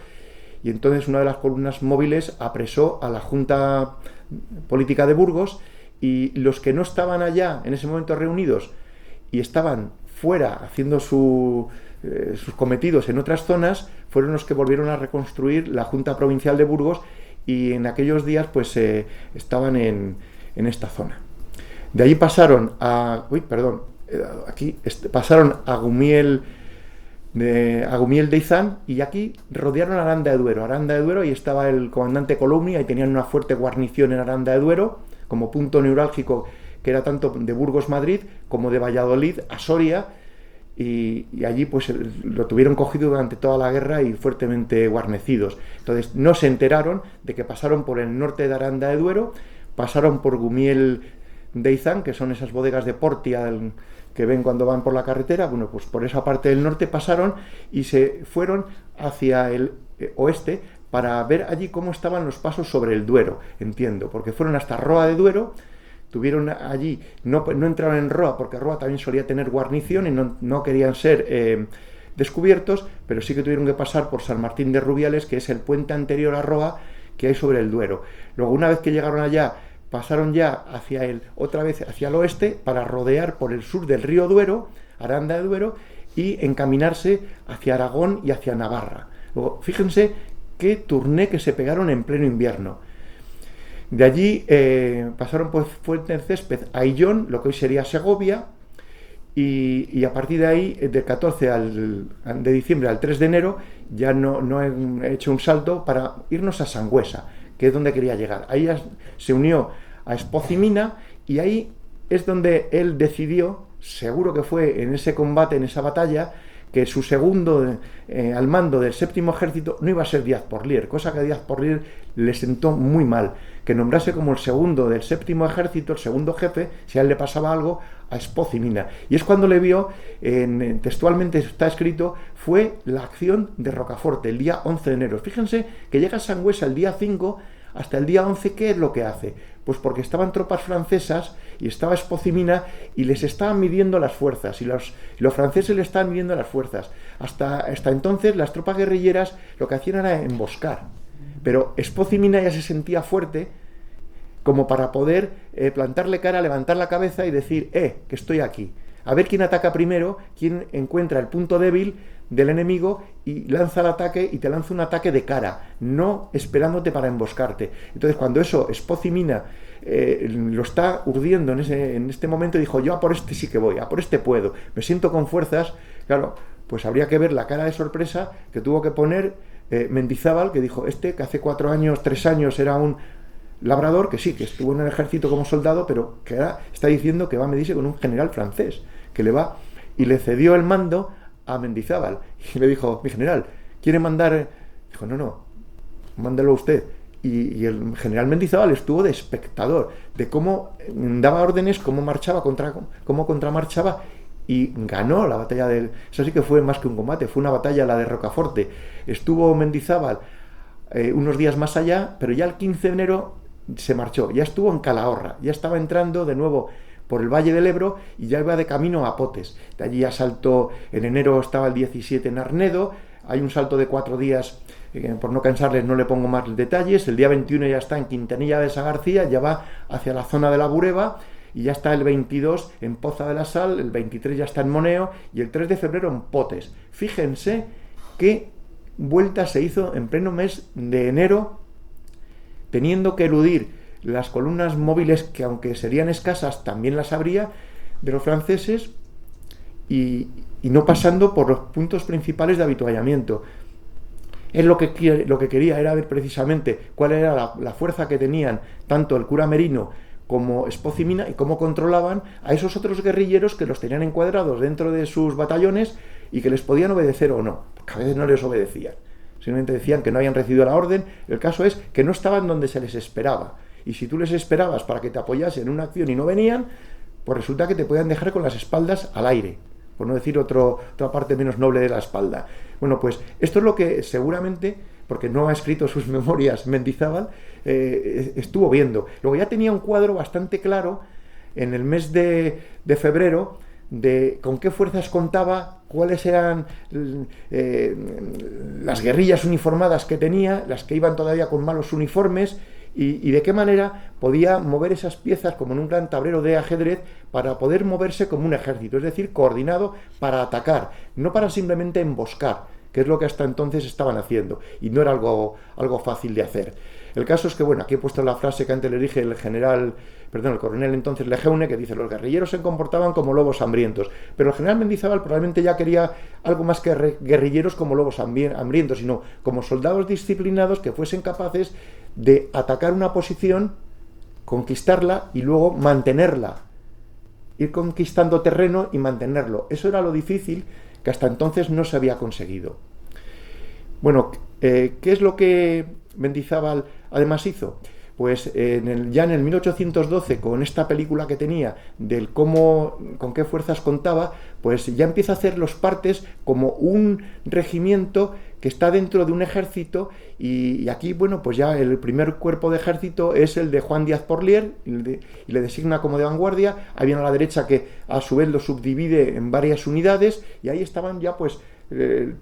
y entonces una de las columnas móviles apresó a la Junta Política de Burgos, y los que no estaban allá en ese momento reunidos y estaban fuera haciendo sus cometidos en otras zonas, fueron los que volvieron a reconstruir la Junta Provincial de Burgos, y en aquellos días pues estaban en esta zona. De allí pasaron a... pasaron a Gumiel de Izán, y aquí rodearon Aranda de Duero. Aranda de Duero, y estaba el comandante Columni, y tenían una fuerte guarnición en Aranda de Duero, como punto neurálgico, que era tanto de Burgos-Madrid como de Valladolid a Soria, y allí pues lo tuvieron cogido durante toda la guerra y fuertemente guarnecidos. Entonces no se enteraron de que pasaron por el norte de Aranda de Duero, pasaron por Gumiel de Izán, que son esas bodegas de Portia que ven cuando van por la carretera. Bueno, pues por esa parte del norte pasaron y se fueron hacia el oeste para ver allí cómo estaban los pasos sobre el Duero, entiendo, porque fueron hasta Roa de Duero. Tuvieron allí, no entraron en Roa, porque Roa también solía tener guarnición y no querían ser descubiertos, pero sí que tuvieron que pasar por San Martín de Rubiales, que es el puente anterior a Roa que hay sobre el Duero. Luego, una vez que llegaron allá, pasaron ya otra vez hacia el oeste para rodear por el sur del río Duero, Aranda de Duero, y encaminarse hacia Aragón y hacia Navarra. Luego, fíjense qué turné que se pegaron en pleno invierno. De allí pasaron por Fuente Césped a Ayllón, lo que hoy sería Segovia, y a partir de ahí, del 14 de diciembre al 3 de enero, ya no he hecho un salto para irnos a Sangüesa, que es donde quería llegar. Ahí se unió a Espozimina y ahí es donde él decidió, seguro que fue en ese combate, en esa batalla, que su segundo al mando del séptimo ejército no iba a ser Díaz Porlier, cosa que a Díaz Porlier le sentó muy mal, que nombrase como el segundo del séptimo ejército, el segundo jefe, si a él le pasaba algo, a Espozimina. Y es cuando le vio, textualmente está escrito, fue la acción de Rocaforte, el día 11 de enero. Fíjense que llega a Sangüesa el día 5, hasta el día 11, ¿qué es lo que hace? Pues porque estaban tropas francesas y estaba Espozimina y les estaban midiendo las fuerzas, y los franceses le estaban midiendo las fuerzas. Hasta entonces las tropas guerrilleras lo que hacían era emboscar, pero Espozimina ya se sentía fuerte como para poder plantarle cara, levantar la cabeza y decir, que estoy aquí. A ver quién ataca primero, quién encuentra el punto débil del enemigo y lanza el ataque, y te lanza un ataque de cara, no esperándote para emboscarte. Entonces, cuando eso Espozimina lo está urdiendo en este momento, dijo, yo a por este sí que voy, a por este puedo, me siento con fuerzas. Claro, pues habría que ver la cara de sorpresa que tuvo que poner Mendizábal, que dijo, que hace 3 años era un labrador, que sí, que estuvo en el ejército como soldado, pero que ahora está diciendo que va a medirse con un general francés, que le va, y le cedió el mando a Mendizábal, y le dijo, mi general, ¿quiere mandar? Dijo, no, mándelo usted. Y el general Mendizábal estuvo de espectador, de cómo daba órdenes, cómo contramarchaba, y ganó la batalla eso sí que fue más que un combate, fue una batalla, la de Rocaforte. Estuvo Mendizábal unos días más allá, pero ya el 15 de enero se marchó, ya estuvo en Calahorra, ya estaba entrando de nuevo por el Valle del Ebro y ya iba de camino a Potes. De allí ya saltó, en enero estaba el 17 en Arnedo, hay un salto de 4 días, por no cansarles no le pongo más detalles, el día 21 ya está en Quintanilla de Sagarcía, ya va hacia la zona de la Bureba, y ya está el 22 en Poza de la Sal, el 23 ya está en Moneo, y el 3 de febrero en Potes. Fíjense qué vuelta se hizo en pleno mes de enero, teniendo que eludir las columnas móviles, que aunque serían escasas también las habría, de los franceses, y no pasando por los puntos principales de avituallamiento. Él lo que quería era ver precisamente cuál era la fuerza que tenían tanto el cura Merino como Espozimina, y cómo controlaban a esos otros guerrilleros que los tenían encuadrados dentro de sus batallones y que les podían obedecer o no, porque a veces no les obedecían, simplemente decían que no habían recibido la orden. El caso es que no estaban donde se les esperaba, y si tú les esperabas para que te apoyasen en una acción y no venían, pues resulta que te podían dejar con las espaldas al aire, por no decir otra parte menos noble de la espalda. Bueno, pues esto es lo que seguramente, porque no ha escrito sus memorias Mendizábal, estuvo viendo. Luego ya tenía un cuadro bastante claro en el mes de febrero de con qué fuerzas contaba, cuáles eran las guerrillas uniformadas que tenía, las que iban todavía con malos uniformes, y de qué manera podía mover esas piezas como en un gran tablero de ajedrez para poder moverse como un ejército, es decir, coordinado para atacar, no para simplemente emboscar, que es lo que hasta entonces estaban haciendo, y no era algo fácil de hacer. El caso es que, bueno, aquí he puesto la frase que antes le dije el coronel entonces Lejeune, que dice, los guerrilleros se comportaban como lobos hambrientos, pero el general Mendizábal probablemente ya quería algo más que guerrilleros como lobos hambrientos, sino como soldados disciplinados que fuesen capaces de atacar una posición, conquistarla y luego mantenerla, ir conquistando terreno y mantenerlo. Eso era lo difícil, que hasta entonces no se había conseguido. Bueno, ¿qué es lo que Mendizábal además hizo? Pues ya en el 1812, con esta película que tenía del con qué fuerzas contaba, pues ya empieza a hacer los partes como un regimiento que está dentro de un ejército, y aquí, bueno, pues ya el primer cuerpo de ejército es el de Juan Díaz Porlier, y le designa como de vanguardia. Hay bien a la derecha que a su vez lo subdivide en varias unidades, y ahí estaban ya pues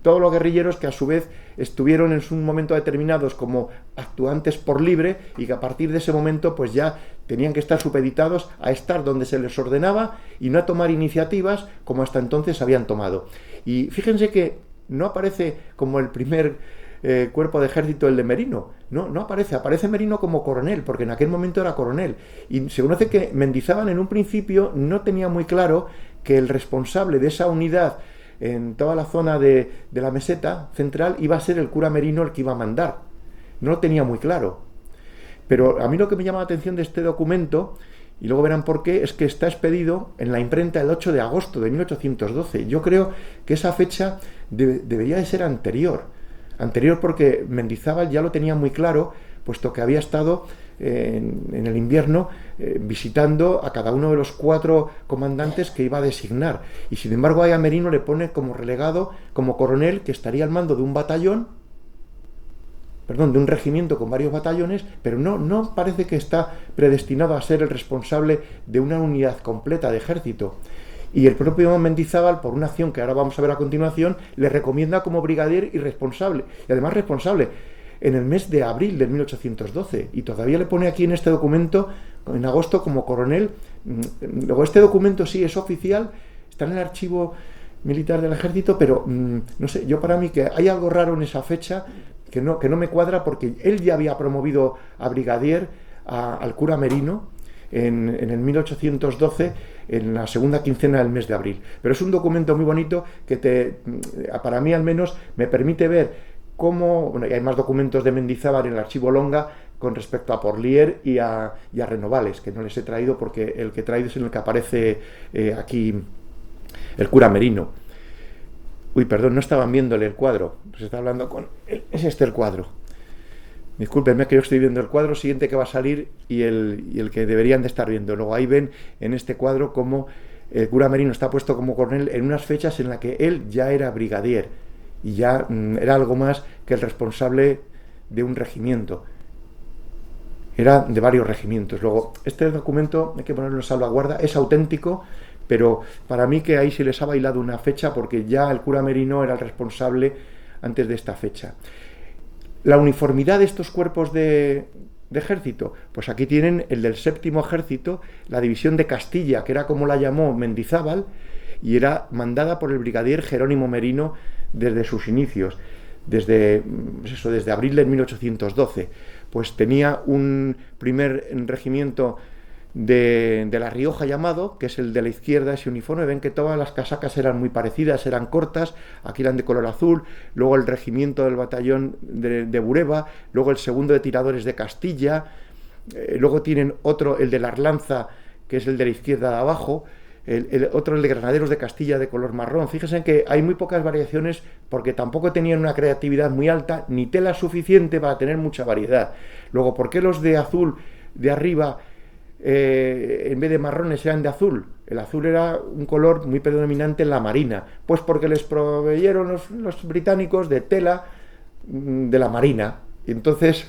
todos los guerrilleros que a su vez estuvieron en un momento determinados como actuantes por libre y que a partir de ese momento pues ya tenían que estar supeditados a estar donde se les ordenaba y no a tomar iniciativas como hasta entonces habían tomado. Y fíjense que no aparece como el primer cuerpo de ejército el de Merino, no aparece Merino como coronel, porque en aquel momento era coronel, y se conoce que Mendizábal en un principio no tenía muy claro que el responsable de esa unidad en toda la zona de la meseta central iba a ser el cura Merino el que iba a mandar. No lo tenía muy claro. Pero a mí lo que me llama la atención de este documento, y luego verán por qué, es que está expedido en la imprenta el 8 de agosto de 1812. Yo creo que esa fecha debería de ser anterior. Anterior porque Mendizábal ya lo tenía muy claro, puesto que había estado en el invierno visitando a cada uno de los 4 comandantes que iba a designar, y sin embargo a Merino le pone como relegado, como coronel, que estaría al mando de un batallón, de un regimiento con varios batallones, pero no parece que está predestinado a ser el responsable de una unidad completa de ejército. Y el propio Mendizábal, por una acción que ahora vamos a ver a continuación, le recomienda como brigadier y responsable, y además responsable en el mes de abril de 1812, y todavía le pone aquí en este documento, en agosto, como coronel. Luego este documento sí es oficial, está en el archivo militar del ejército, pero no sé, yo para mí que hay algo raro en esa fecha que no me cuadra, porque él ya había promovido a brigadier al cura Merino en el 1812, en la segunda quincena del mes de abril. Pero es un documento muy bonito que para mí al menos me permite ver cómo, bueno, y hay más documentos de Mendizábal en el archivo Longa con respecto a Porlier y a Renovales, que no les he traído porque el que he traído es en el que aparece aquí el cura Merino. Uy, perdón, no estaban viéndole el cuadro, se está hablando con... Es este el cuadro. Discúlpenme que yo estoy viendo el cuadro siguiente que va a salir y el que deberían de estar viendo. Luego ahí ven en este cuadro cómo el cura Merino está puesto como coronel en unas fechas en las que él ya era brigadier y ya era algo más que el responsable de un regimiento. Era de varios regimientos. Luego, este documento, hay que ponerlo en salvaguarda, es auténtico, pero para mí que ahí se les ha bailado una fecha, porque ya el cura Merino era el responsable antes de esta fecha. La uniformidad de estos cuerpos de ejército, pues aquí tienen el del 7º ejército, la división de Castilla, que era como la llamó Mendizábal, y era mandada por el brigadier Jerónimo Merino desde sus inicios, desde abril de 1812. Pues tenía un primer regimiento de La Rioja llamado, que es el de la izquierda, ese uniforme. Ven que todas las casacas eran muy parecidas, eran cortas, aquí eran de color azul. Luego el regimiento del batallón de Bureba, luego el segundo de tiradores de Castilla, luego tienen otro, el de la Arlanza, que es el de la izquierda de abajo, otro el de granaderos de Castilla de color marrón. Fíjense que hay muy pocas variaciones porque tampoco tenían una creatividad muy alta ni tela suficiente para tener mucha variedad. Luego, ¿por qué los de azul de arriba en vez de marrones eran de azul? El azul era un color muy predominante en la marina, pues porque les proveyeron los británicos de tela de la marina, y entonces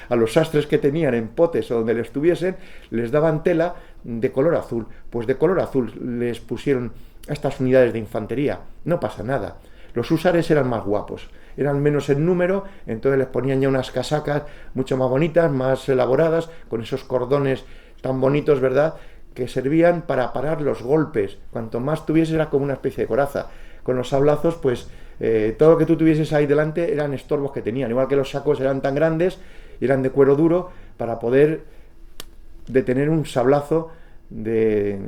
a los sastres que tenían en Potes o donde les tuviesen, les daban tela de color azul. Pues de color azul les pusieron a estas unidades de infantería. No pasa nada. Los húsares eran más guapos, eran menos en número, entonces les ponían ya unas casacas mucho más bonitas, más elaboradas, con esos cordones tan bonitos, ¿verdad?, que servían para parar los golpes. Cuanto más tuviese era como una especie de coraza. Con los sablazos, pues todo lo que tú tuvieses ahí delante eran estorbos que tenían, igual que los sacos eran tan grandes, eran de cuero duro, para poder detener un sablazo de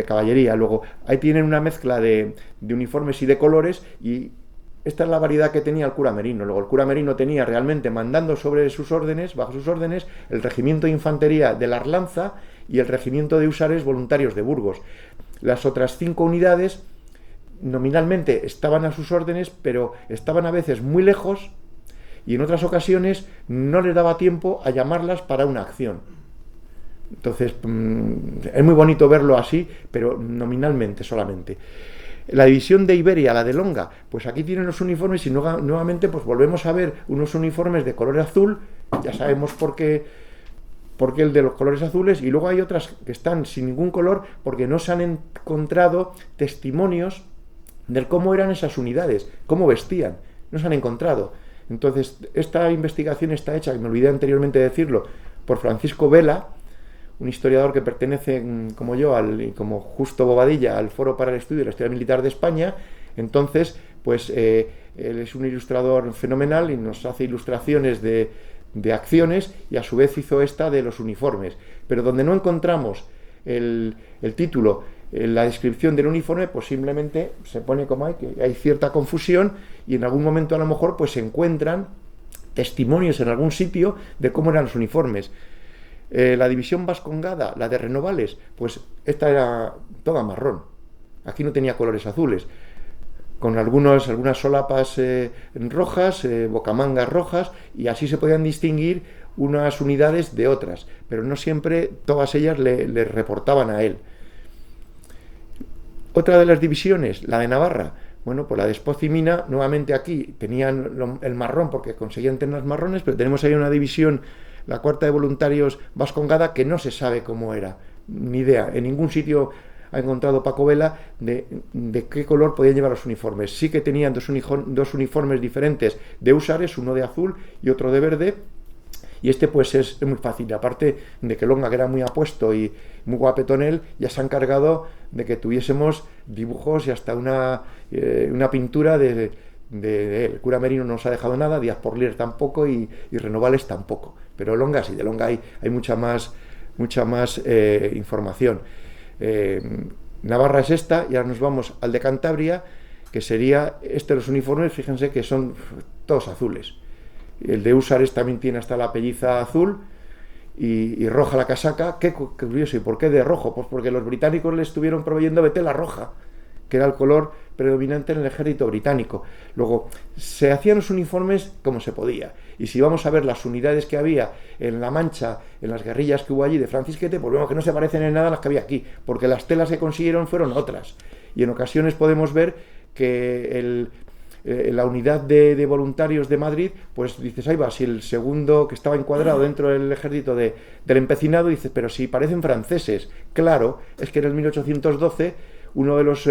caballería. Luego ahí tienen una mezcla de uniformes y de colores, y esta es la variedad que tenía el cura Merino. Luego el cura Merino tenía realmente mandando sobre sus órdenes, bajo sus órdenes, el regimiento de infantería de la Arlanza y el regimiento de húsares voluntarios de Burgos. Las otras 5 unidades nominalmente estaban a sus órdenes, pero estaban a veces muy lejos y en otras ocasiones no les daba tiempo a llamarlas para una acción. Entonces es muy bonito verlo así, pero nominalmente solamente. La división de Iberia, la de Longa, pues aquí tienen los uniformes y nuevamente pues volvemos a ver unos uniformes de color azul. Ya sabemos por qué el de los colores azules, y luego hay otras que están sin ningún color porque no se han encontrado testimonios del cómo eran esas unidades, cómo vestían. No se han encontrado. Entonces, esta investigación está hecha, que me olvidé anteriormente de decirlo, por Francisco Vela, un historiador que pertenece, como yo, como Justo Bobadilla, al Foro para el Estudio de la Historia Militar de España. Entonces, pues él es un ilustrador fenomenal y nos hace ilustraciones de acciones, y a su vez hizo esta de los uniformes. Pero donde no encontramos el título, la descripción del uniforme, pues simplemente se pone como que hay cierta confusión, y en algún momento a lo mejor pues se encuentran testimonios en algún sitio de cómo eran los uniformes. La división vascongada, la de Renovales, pues esta era toda marrón. Aquí no tenía colores azules, con algunas solapas rojas, bocamangas rojas, y así se podían distinguir unas unidades de otras, pero no siempre todas ellas le reportaban a él. Otra de las divisiones, la de Navarra, bueno, pues la de Espoz y Mina, nuevamente aquí tenían el marrón porque conseguían tener los marrones, pero tenemos ahí una división, la cuarta de voluntarios vascongada, que no se sabe cómo era, ni idea. En ningún sitio ha encontrado Paco Vela de qué color podían llevar los uniformes. Sí que tenían dos uniformes diferentes de húsares, uno de azul y otro de verde, y este pues es muy fácil. Aparte de que Longa, que era muy apuesto y muy guapetón él, ya se ha encargado de que tuviésemos dibujos y hasta una pintura de él. El cura Merino no nos ha dejado nada, Díaz Porlier tampoco, y Renovales tampoco. Pero Longa sí, de Longa hay mucha más información. Navarra es esta, y ahora nos vamos al de Cantabria, que sería los uniformes, fíjense que son todos azules. El de húsares también tiene hasta la pelliza azul y roja la casaca. Qué curioso. ¿Y por qué de rojo? Pues porque los británicos le estuvieron proveyendo de tela roja, que era el color predominante en el ejército británico. Luego, se hacían los uniformes como se podía. Y si vamos a ver las unidades que había en La Mancha, en las guerrillas que hubo allí de Francisquete, pues vemos que no se parecen en nada a las que había aquí, porque las telas que consiguieron fueron otras. Y en ocasiones podemos ver que la unidad de voluntarios de Madrid, pues dices, ahí va, si el segundo que estaba encuadrado dentro del ejército del empecinado, dices, pero si parecen franceses. Claro, es que en el 1812 uno de los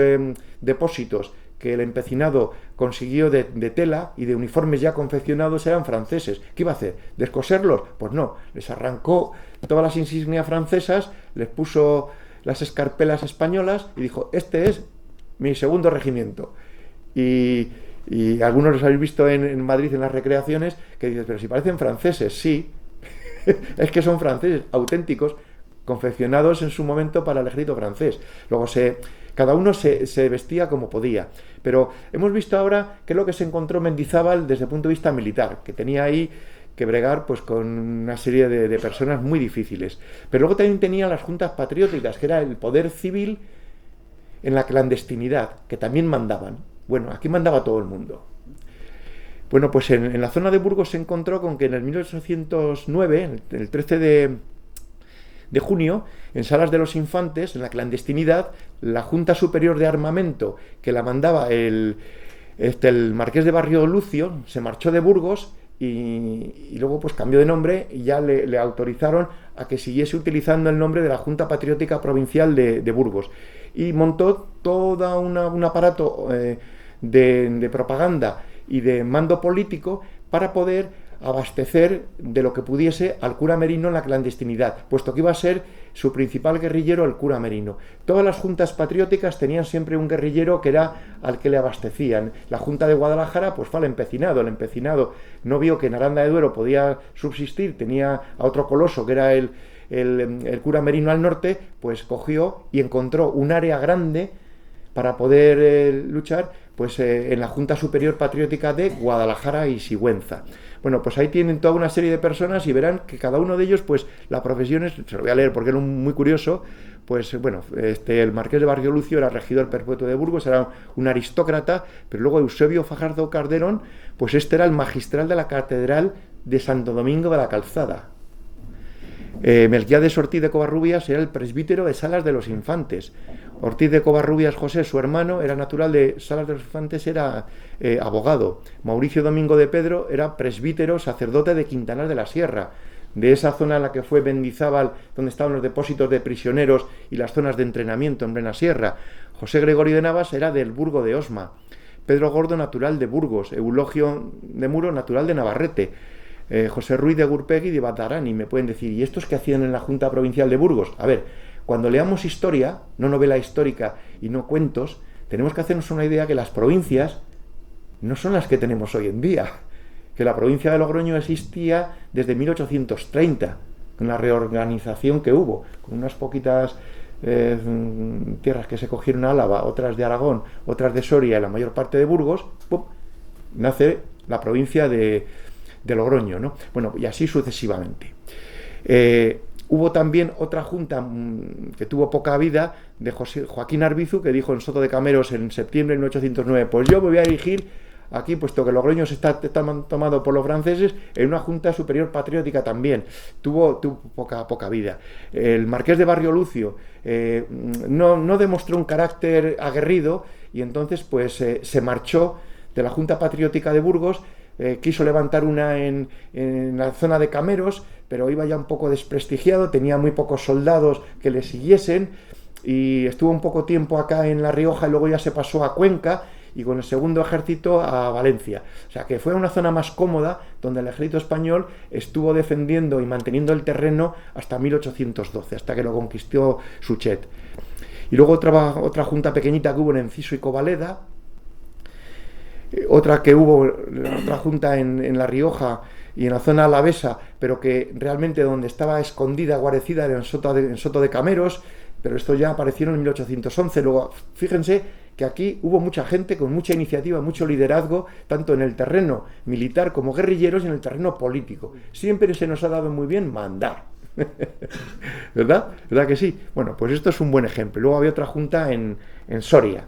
depósitos que el empecinado consiguió de tela y de uniformes ya confeccionados eran franceses. ¿Qué iba a hacer? ¿Descoserlos? Pues no, les arrancó todas las insignias francesas, les puso las escarpelas españolas y dijo, este es mi segundo regimiento. Y algunos los habéis visto en Madrid en las recreaciones, que dices, pero si parecen franceses. Sí, es que son franceses auténticos, confeccionados en su momento para el ejército francés. Luego cada uno se vestía como podía. Pero hemos visto ahora qué es lo que se encontró Mendizábal desde el punto de vista militar, que tenía ahí que bregar pues con una serie de personas muy difíciles. Pero luego también tenía las juntas patrióticas, que era el poder civil en la clandestinidad, que también mandaban. Bueno, aquí mandaba todo el mundo. Bueno, pues en la zona de Burgos se encontró con que en el 1809, el 13 de junio, en Salas de los Infantes, en la clandestinidad, la Junta Superior de Armamento, que la mandaba el marqués de Barrio Lucio, se marchó de Burgos y luego pues cambió de nombre y ya le autorizaron a que siguiese utilizando el nombre de la Junta Patriótica Provincial de Burgos. Y montó todo un aparato de propaganda y de mando político para poder abastecer de lo que pudiese al cura Merino en la clandestinidad, puesto que iba a ser su principal guerrillero el cura Merino. Todas las juntas patrióticas tenían siempre un guerrillero que era al que le abastecían. La Junta de Guadalajara pues fue al empecinado. El empecinado no vio que en Aranda de Duero podía subsistir, tenía a otro coloso que era el cura Merino al norte, pues cogió y encontró un área grande para poder luchar pues en la Junta Superior Patriótica de Guadalajara y Sigüenza. Bueno, pues ahí tienen toda una serie de personas y verán que cada uno de ellos, pues la profesión es, se lo voy a leer porque era muy curioso, pues bueno, el marqués de Barrio Lucio era regidor perpetuo de Burgos, era un aristócrata, pero luego Eusebio Fajardo Calderón, pues era el magistral de la Catedral de Santo Domingo de la Calzada. Melquiades Ortiz de Covarrubias era el presbítero de Salas de los Infantes. Ortiz de Covarrubias José, su hermano, era natural de Salas de los Infantes, era abogado. Mauricio Domingo de Pedro era presbítero, sacerdote de Quintanar de la Sierra. de esa zona en la que fue Mendizábal, donde estaban los depósitos de prisioneros y las zonas de entrenamiento en plena sierra. José Gregorio de Navas era del Burgo de Osma, Pedro Gordo, natural de Burgos, Eulogio de Muro, natural de Navarrete, José Ruiz de Gurpegui y de Batarani. Me pueden decir, ¿y estos qué hacían en la Junta Provincial de Burgos? A ver, cuando leamos historia, no novela histórica y no cuentos, tenemos que hacernos una idea que las provincias no son las que tenemos hoy en día, que la provincia de Logroño existía desde 1830, con la reorganización que hubo, con unas poquitas tierras que se cogieron a Álava, otras de Aragón, otras de Soria y la mayor parte de Burgos, ¡pum!, nace la provincia de Logroño, ¿no? Bueno, y así sucesivamente. Hubo también otra junta que tuvo poca vida, de Joaquín Arbizu, que dijo en Soto de Cameros en septiembre de 1809, pues yo me voy a erigir aquí, puesto que Logroño está tomado por los franceses, en una junta superior patriótica también. Tuvo poca vida. El marqués de Barriolucio no demostró un carácter aguerrido y entonces pues se marchó de la Junta Patriótica de Burgos. Quiso levantar una en la zona de Cameros, pero iba ya un poco desprestigiado, tenía muy pocos soldados que le siguiesen y estuvo un poco tiempo acá en La Rioja y luego ya se pasó a Cuenca y con el segundo ejército a Valencia. O sea que fue una zona más cómoda donde el ejército español estuvo defendiendo y manteniendo el terreno hasta 1812, hasta que lo conquistó Suchet. Y luego otra junta pequeñita que hubo en Enciso y Covaleda, otra junta en La Rioja y en la zona alavesa, pero que realmente donde estaba escondida, guarecida, era en Soto de Cameros, pero esto ya aparecieron en 1811. Luego, fíjense que aquí hubo mucha gente con mucha iniciativa, mucho liderazgo, tanto en el terreno militar como guerrilleros y en el terreno político. Siempre se nos ha dado muy bien mandar. ¿Verdad? ¿Verdad que sí? Bueno, pues esto es un buen ejemplo. Luego había otra junta en Soria,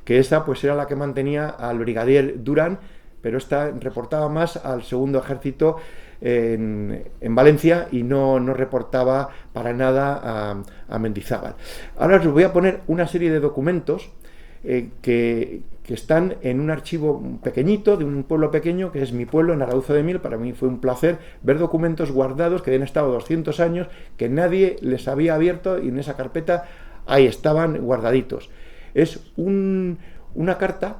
que esa pues era la que mantenía al brigadier Durán, pero esta reportaba más al segundo ejército en Valencia y no reportaba para nada a Mendizábal. Ahora os voy a poner una serie de documentos que están en un archivo pequeñito de un pueblo pequeño que es mi pueblo, en Arauzo de Miel. Para mí fue un placer ver documentos guardados que habían estado 200 años, que nadie les había abierto y en esa carpeta ahí estaban guardaditos. Es una carta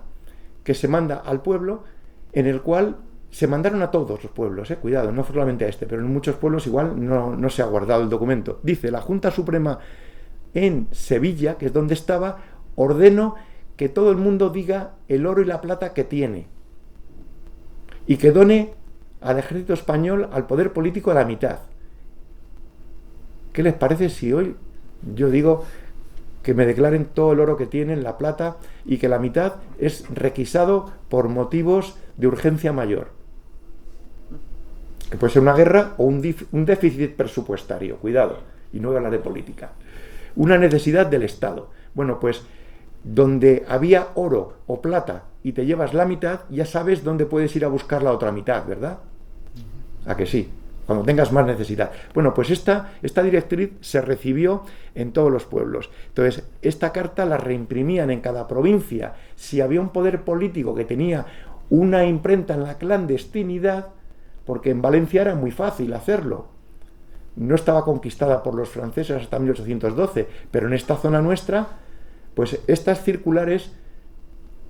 que se manda al pueblo, en el cual se mandaron a todos los pueblos, cuidado, no solamente a este, pero en muchos pueblos igual no se ha guardado el documento. Dice: la Junta Suprema en Sevilla, que es donde estaba, ordeno que todo el mundo diga el oro y la plata que tiene y que done al ejército español, al poder político, a la mitad. ¿Qué les parece si hoy yo digo que me declaren todo el oro que tienen, la plata, y que la mitad es requisado por motivos de urgencia mayor? Que puede ser una guerra o un déficit presupuestario, cuidado, y no voy a hablar de política. Una necesidad del Estado. Bueno, pues donde había oro o plata y te llevas la mitad, ya sabes dónde puedes ir a buscar la otra mitad, ¿verdad? ¿A que sí? Cuando tengas más necesidad. Bueno, pues esta directriz se recibió en todos los pueblos. Entonces, esta carta la reimprimían en cada provincia. Si había un poder político que tenía una imprenta en la clandestinidad, porque en Valencia era muy fácil hacerlo. No estaba conquistada por los franceses hasta 1812, pero en esta zona nuestra, pues estas circulares,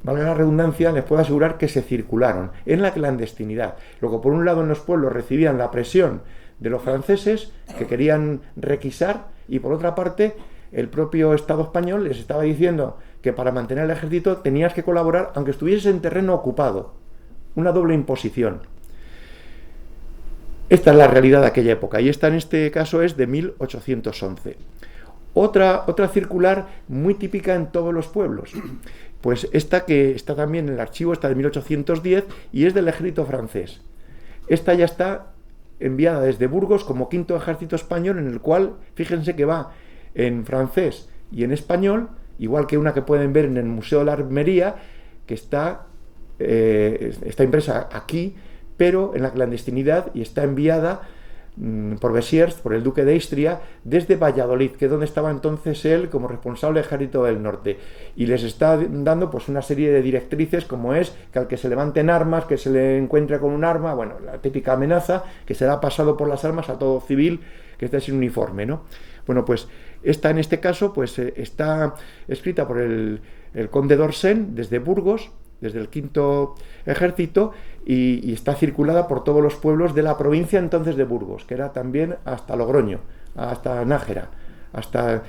valga la redundancia, les puedo asegurar que se circularon en la clandestinidad. Luego, por un lado, en los pueblos recibían la presión de los franceses que querían requisar, y por otra parte, el propio Estado español les estaba diciendo que para mantener el ejército tenías que colaborar aunque estuvieses en terreno ocupado. Una doble imposición. Esta es la realidad de aquella época, y esta en este caso es de 1811. Otra circular muy típica en todos los pueblos, pues esta que está también en el archivo, está de 1810 y es del ejército francés. Esta ya está enviada desde Burgos como quinto ejército español, en el cual, fíjense que va en francés y en español, igual que una que pueden ver en el Museo de la Armería, que está impresa aquí, pero en la clandestinidad, y está enviada por Besiers, por el duque de Istria, desde Valladolid, que es donde estaba entonces él como responsable del ejército del norte, y les está dando pues una serie de directrices, como es que al que se levanten armas, que se le encuentre con un arma, bueno, la típica amenaza, que será pasado por las armas a todo civil que esté sin uniforme, ¿no? Bueno, pues esta en este caso pues está escrita por el conde d'Orsén desde Burgos, desde el quinto ejército, y está circulada por todos los pueblos de la provincia entonces de Burgos, que era también hasta Logroño, hasta Nájera, hasta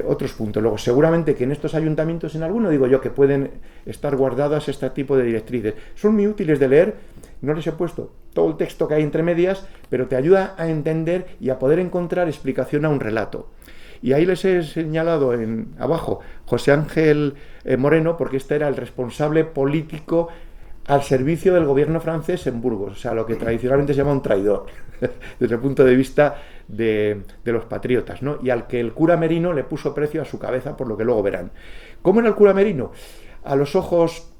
otros puntos. Luego, seguramente que en estos ayuntamientos, en alguno, digo yo, que pueden estar guardadas este tipo de directrices. Son muy útiles de leer, no les he puesto todo el texto que hay entre medias, pero te ayuda a entender y a poder encontrar explicación a un relato. Y ahí les he señalado abajo José Ángel Moreno, porque este era el responsable político al servicio del gobierno francés en Burgos, o sea, lo que tradicionalmente se llama un traidor, desde el punto de vista de los patriotas, ¿no? Y al que el cura Merino le puso precio a su cabeza, por lo que luego verán. ¿Cómo era el cura Merino? A los ojos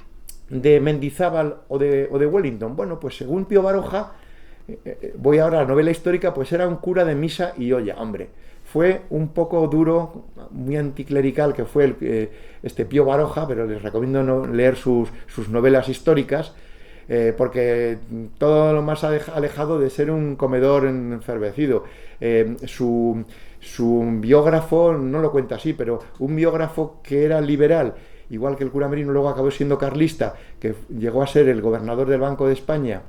de Mendizábal o de Wellington. Bueno, pues según Pío Baroja, voy ahora a la novela histórica, pues era un cura de misa y olla, hombre. Fue un poco duro, muy anticlerical, que fue este Pío Baroja, pero les recomiendo leer sus novelas históricas, porque todo lo más alejado de ser un comedor enfervecido. Su biógrafo no lo cuenta así, pero un biógrafo que era liberal, igual que el cura Merino luego acabó siendo carlista, que llegó a ser el gobernador del Banco de España.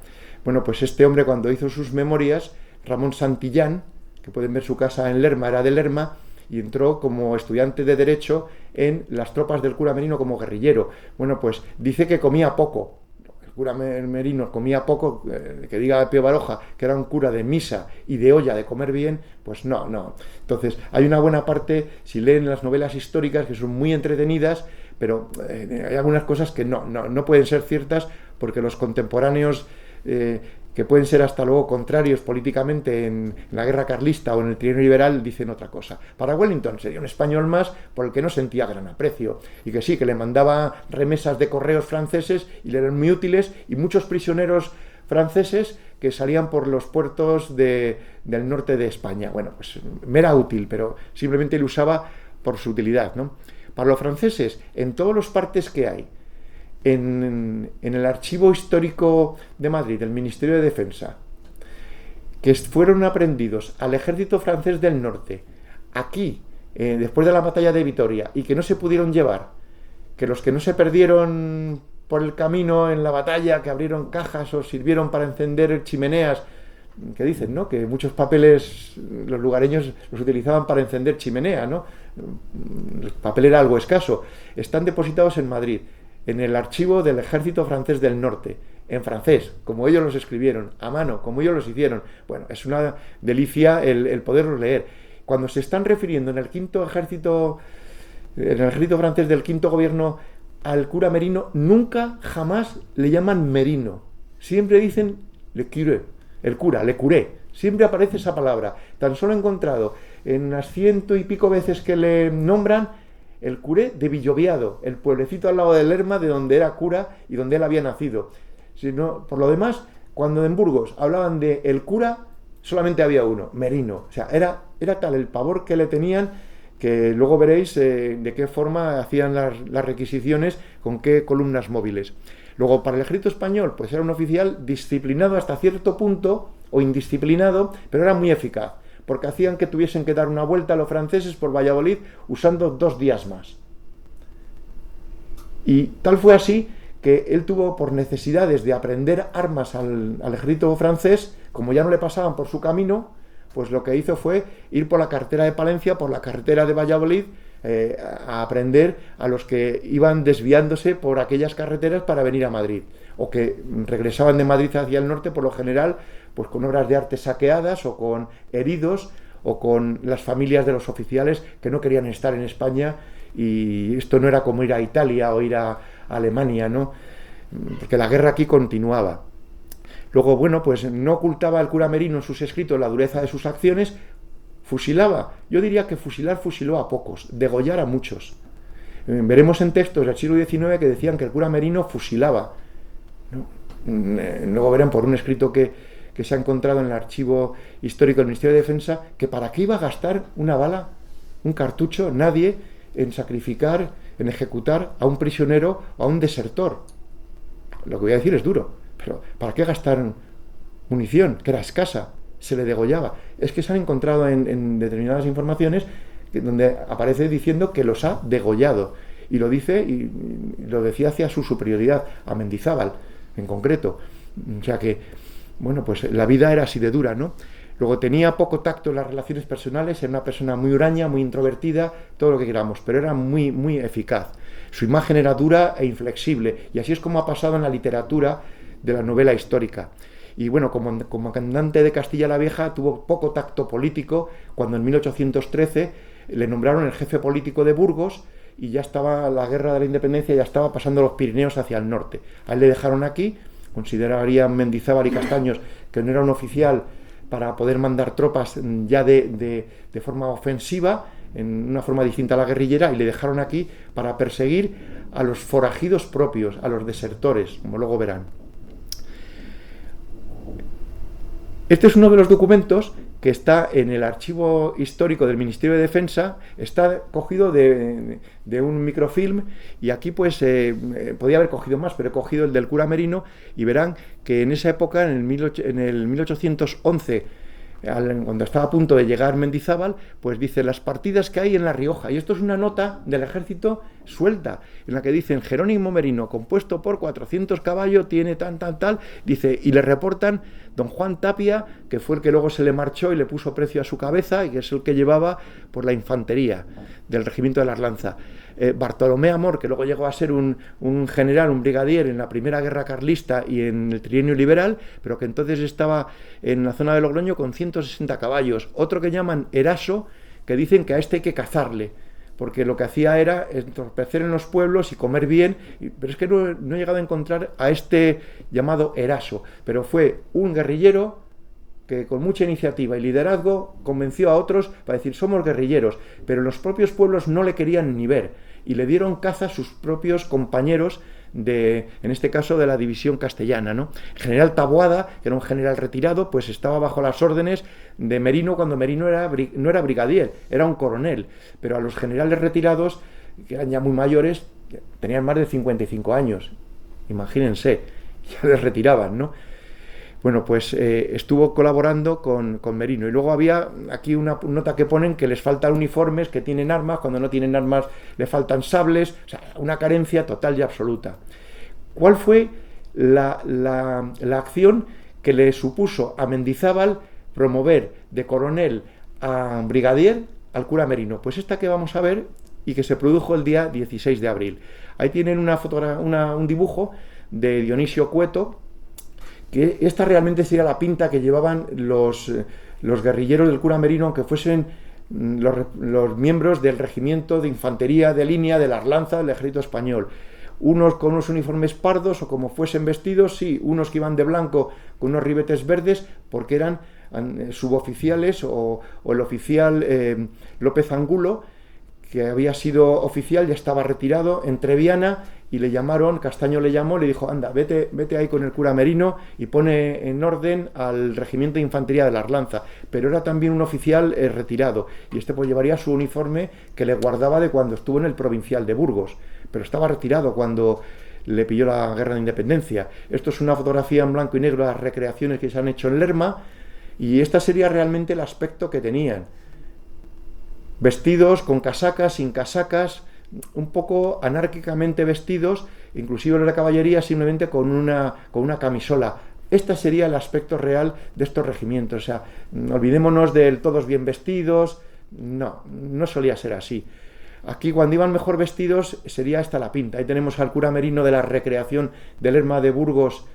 Bueno, pues este hombre, cuando hizo sus memorias, Ramón Santillán, que pueden ver su casa en Lerma, era de Lerma, y entró como estudiante de Derecho en las tropas del cura Merino como guerrillero. Bueno, pues dice que comía poco. El cura Merino comía poco, que diga Pío Baroja que era un cura de misa y de olla, de comer bien, pues no. Entonces, hay una buena parte, si leen las novelas históricas, que son muy entretenidas, pero hay algunas cosas que no pueden ser ciertas, porque los contemporáneos que pueden ser hasta luego contrarios políticamente en la guerra carlista o en el trienio liberal, dicen otra cosa. Para Wellington sería un español más por el que no sentía gran aprecio, y que sí, que le mandaba remesas de correos franceses y le eran muy útiles, y muchos prisioneros franceses que salían por los puertos del norte de España. Bueno, pues me era útil, pero simplemente lo usaba por su utilidad, ¿no? Para los franceses, en todos los partes que hay, en el archivo histórico de Madrid, del Ministerio de Defensa, que fueron aprendidos al ejército francés del norte, aquí, después de la batalla de Vitoria, y que no se pudieron llevar, que los que no se perdieron por el camino en la batalla, que abrieron cajas o sirvieron para encender chimeneas, que dicen, ¿no?, que muchos papeles los lugareños los utilizaban para encender chimenea, ¿no? El papel era algo escaso. Están depositados en Madrid, en el archivo del ejército francés del norte, en francés, como ellos los escribieron, a mano, como ellos los hicieron. Bueno, es una delicia el poderlos leer. Cuando se están refiriendo en el ejército francés del quinto gobierno al cura Merino, nunca, jamás le llaman Merino. Siempre dicen le curé, el cura, le curé. Siempre aparece esa palabra. Tan solo he encontrado en las 100 y pico veces que le nombran el curé de Villoviado, el pueblecito al lado de Lerma, de donde era cura y donde él había nacido. Sino, por lo demás, cuando en Burgos hablaban de el cura, solamente había uno, Merino. O sea, era tal el pavor que le tenían, que luego veréis de qué forma hacían las requisiciones, con qué columnas móviles. Luego, para el ejército español, pues era un oficial disciplinado hasta cierto punto, o indisciplinado, pero era muy eficaz, porque hacían que tuviesen que dar una vuelta a los franceses por Valladolid usando 2 días más. Y tal fue así que él tuvo, por necesidades de aprender armas al ejército francés, como ya no le pasaban por su camino, pues lo que hizo fue ir por la carretera de Palencia, por la carretera de Valladolid, a aprender a los que iban desviándose por aquellas carreteras para venir a Madrid, o que regresaban de Madrid hacia el norte, por lo general, pues con obras de arte saqueadas, o con heridos, o con las familias de los oficiales que no querían estar en España, y esto no era como ir a Italia o ir a Alemania, ¿no?, porque la guerra aquí continuaba. Luego, bueno, pues no ocultaba el cura Merino en sus escritos la dureza de sus acciones, fusilaba. Yo diría que fusiló a pocos, degollar a muchos. Veremos en textos del siglo XIX que decían que el cura Merino fusilaba, ¿no? Luego verán por un escrito que que se ha encontrado en el archivo histórico del Ministerio de Defensa, que para qué iba a gastar una bala, un cartucho, nadie, en sacrificar, en ejecutar a un prisionero o a un desertor. Lo que voy a decir es duro, pero ¿para qué gastar munición, que era escasa? Se le degollaba. Es que se han encontrado en determinadas informaciones donde aparece diciendo que los ha degollado. Y lo dice, y lo decía hacia su superioridad, a Mendizábal, en concreto. O sea que, bueno, pues la vida era así de dura, ¿no? Luego tenía poco tacto en las relaciones personales, era una persona muy huraña, muy introvertida, todo lo que queramos, pero era muy, muy eficaz. Su imagen era dura e inflexible, y así es como ha pasado en la literatura de la novela histórica. Y bueno, como comandante de Castilla la Vieja tuvo poco tacto político cuando en 1813 le nombraron el jefe político de Burgos y ya estaba la guerra de la independencia, ya estaba pasando los Pirineos hacia el norte. A él le dejaron aquí, considerarían Mendizábal y Castaños que no era un oficial para poder mandar tropas ya de forma ofensiva, en una forma distinta a la guerrillera, y le dejaron aquí para perseguir a los forajidos propios, a los desertores, como luego verán. Este es uno de los documentos que está en el archivo histórico del Ministerio de Defensa, está cogido de un microfilm, y aquí pues podía haber cogido más, pero he cogido el del cura Merino, y verán que en esa época, en el 1811, cuando estaba a punto de llegar Mendizábal, pues dice las partidas que hay en La Rioja, y esto es una nota del ejército suelta, en la que dicen Jerónimo Merino, compuesto por 400 caballos, tiene tal, dice, y le reportan don Juan Tapia, que fue el que luego se le marchó y le puso precio a su cabeza, y que es el que llevaba por la infantería del regimiento de la Arlanza. Bartolomé Amor, que luego llegó a ser un general, un brigadier en la primera guerra carlista y en el trienio liberal, pero que entonces estaba en la zona de Logroño con 160 caballos. Otro que llaman Eraso, que dicen que a este hay que cazarle, porque lo que hacía era entorpecer en los pueblos y comer bien, pero es que no he llegado a encontrar a este llamado Eraso, pero fue un guerrillero que con mucha iniciativa y liderazgo convenció a otros para decir somos guerrilleros, pero los propios pueblos no le querían ni ver y le dieron caza a sus propios compañeros en este caso de la división castellana, ¿no? General Taboada, que era un general retirado, pues estaba bajo las órdenes de Merino cuando Merino no era brigadier, era un coronel, pero a los generales retirados, que eran ya muy mayores, tenían más de 55 años, imagínense, ya les retiraban, ¿no? Bueno, pues estuvo colaborando con Merino. Y luego había aquí una nota que ponen que les faltan uniformes, que tienen armas, cuando no tienen armas le faltan sables, o sea, una carencia total y absoluta. ¿Cuál fue la acción que le supuso a Mendizábal promover de coronel a brigadier al cura Merino? Pues esta que vamos a ver y que se produjo el día 16 de abril. Ahí tienen un dibujo de Dionisio Cueto, que esta realmente sería la pinta que llevaban los guerrilleros del cura Merino, aunque fuesen los miembros del regimiento de infantería de línea de la Arlanza del ejército español. Unos con unos uniformes pardos o como fuesen vestidos, sí, unos que iban de blanco con unos ribetes verdes porque eran suboficiales o el oficial López Angulo, que había sido oficial, ya estaba retirado en Treviana, y le llamaron, Castaño le llamó, le dijo, anda, vete ahí con el cura Merino y pone en orden al regimiento de infantería de la Arlanza. Pero era también un oficial retirado, y este pues llevaría su uniforme que le guardaba de cuando estuvo en el provincial de Burgos, pero estaba retirado cuando le pilló la guerra de independencia. Esto es una fotografía en blanco y negro de las recreaciones que se han hecho en Lerma, y esta sería realmente el aspecto que tenían. Vestidos con casacas, sin casacas, un poco anárquicamente vestidos, inclusive los de caballería simplemente con una camisola. Este sería el aspecto real de estos regimientos. O sea, olvidémonos del todos bien vestidos, no solía ser así. Aquí cuando iban mejor vestidos sería esta la pinta. Ahí tenemos al cura Merino de la recreación del Lerma de Burgos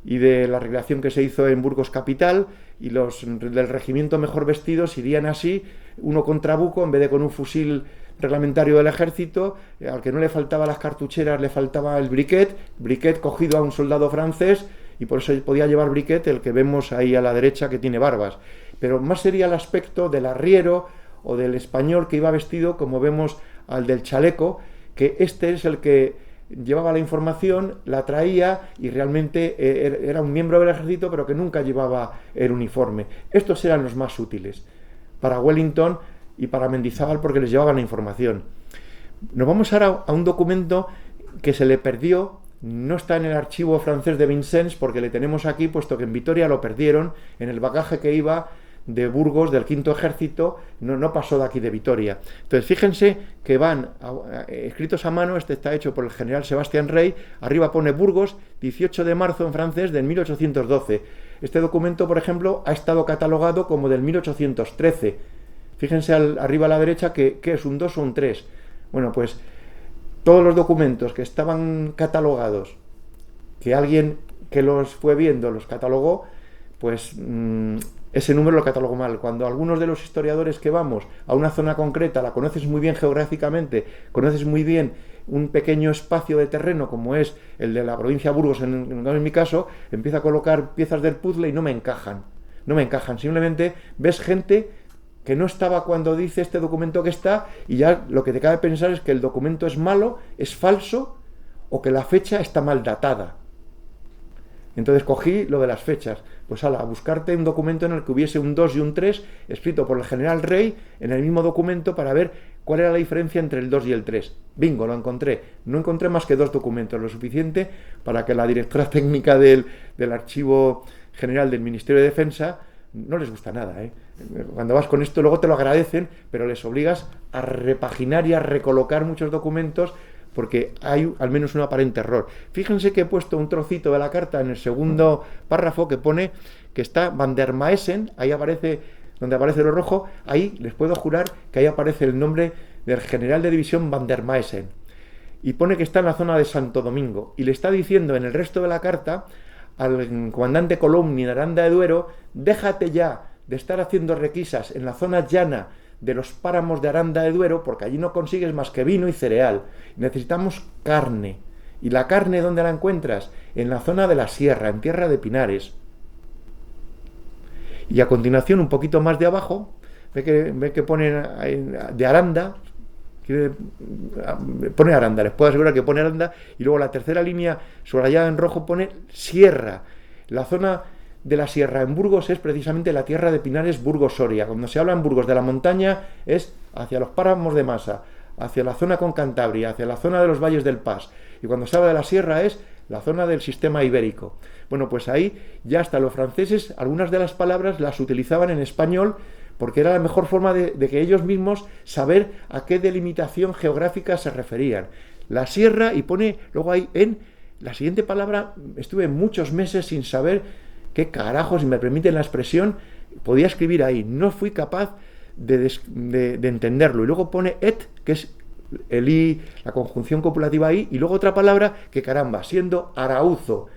y de la recreación que se hizo en Burgos capital, y los del regimiento mejor vestidos irían así, uno con trabuco en vez de con un fusil reglamentario del ejército, al que no le faltaba las cartucheras le faltaba el briquet cogido a un soldado francés, y por eso podía llevar briquet el que vemos ahí a la derecha que tiene barbas. Pero más sería el aspecto del arriero o del español que iba vestido como vemos al del chaleco, que este es el que llevaba la información, la traía y realmente era un miembro del ejército, pero que nunca llevaba el uniforme. Estos eran los más útiles para Wellington y para Mendizábal, porque les llevaban la información. Nos vamos ahora a un documento que se le perdió. No está en el archivo francés de Vincennes, porque le tenemos aquí, puesto que en Vitoria lo perdieron en el bagaje que iba de Burgos, del Quinto Ejército, no pasó de aquí de Vitoria. Entonces, fíjense que van escritos a mano. Este está hecho por el general Sebastián Rey. Arriba pone Burgos, 18 de marzo en francés del 1812. Este documento, por ejemplo, ha estado catalogado como del 1813. Fíjense arriba a la derecha que es un 2 o un 3. Bueno, pues todos los documentos que estaban catalogados, que alguien que los fue viendo los catalogó, pues ese número lo catalogó mal. Cuando algunos de los historiadores que vamos a una zona concreta, la conoces muy bien geográficamente, conoces muy bien un pequeño espacio de terreno como es el de la provincia de Burgos, en mi caso, empiezo a colocar piezas del puzzle y no me encajan. Simplemente ves gente que no estaba cuando dice este documento que está, y ya lo que te cabe pensar es que el documento es malo, es falso, o que la fecha está mal datada. Entonces cogí lo de las fechas. Pues a buscarte un documento en el que hubiese un 2 y un 3 escrito por el general Rey en el mismo documento para ver cuál era la diferencia entre el 2 y el 3. Bingo, lo encontré. No encontré más que 2 documentos, lo suficiente para que la directora técnica del Archivo General del Ministerio de Defensa no les gusta nada, ¿eh? Cuando vas con esto luego te lo agradecen, pero les obligas a repaginar y a recolocar muchos documentos porque hay al menos un aparente error. Fíjense que he puesto un trocito de la carta en el segundo párrafo que pone que está Van der Maessen, ahí aparece, donde aparece lo rojo, ahí les puedo jurar que ahí aparece el nombre del general de división Van der Maessen. Y pone que está en la zona de Santo Domingo. Y le está diciendo en el resto de la carta al comandante Coulomb de Aranda de Duero: déjate ya de estar haciendo requisas en la zona llana de los páramos de Aranda de Duero, porque allí no consigues más que vino y cereal. Necesitamos carne. ¿Y la carne dónde la encuentras? En la zona de la sierra, en tierra de pinares. Y a continuación, un poquito más de abajo, ve que pone de Aranda, pone Aranda, les puedo asegurar que pone Aranda, y luego la tercera línea subrayada en rojo pone sierra. La zona de la sierra en Burgos es precisamente la tierra de pinares Burgos-Soria. Cuando se habla en Burgos de la montaña es hacia los páramos de Masa, hacia la zona con Cantabria, hacia la zona de los valles del Pas. Y cuando se habla de la sierra es la zona del sistema ibérico. Bueno, pues ahí ya hasta los franceses algunas de las palabras las utilizaban en español porque era la mejor forma de que ellos mismos saber a qué delimitación geográfica se referían. La sierra, y pone luego ahí en la siguiente palabra, estuve muchos meses sin saber qué carajos, si me permiten la expresión, podía escribir ahí. No fui capaz de entenderlo. Y luego pone et, que es el i, la conjunción copulativa i, y luego otra palabra que caramba, siendo Arauzo,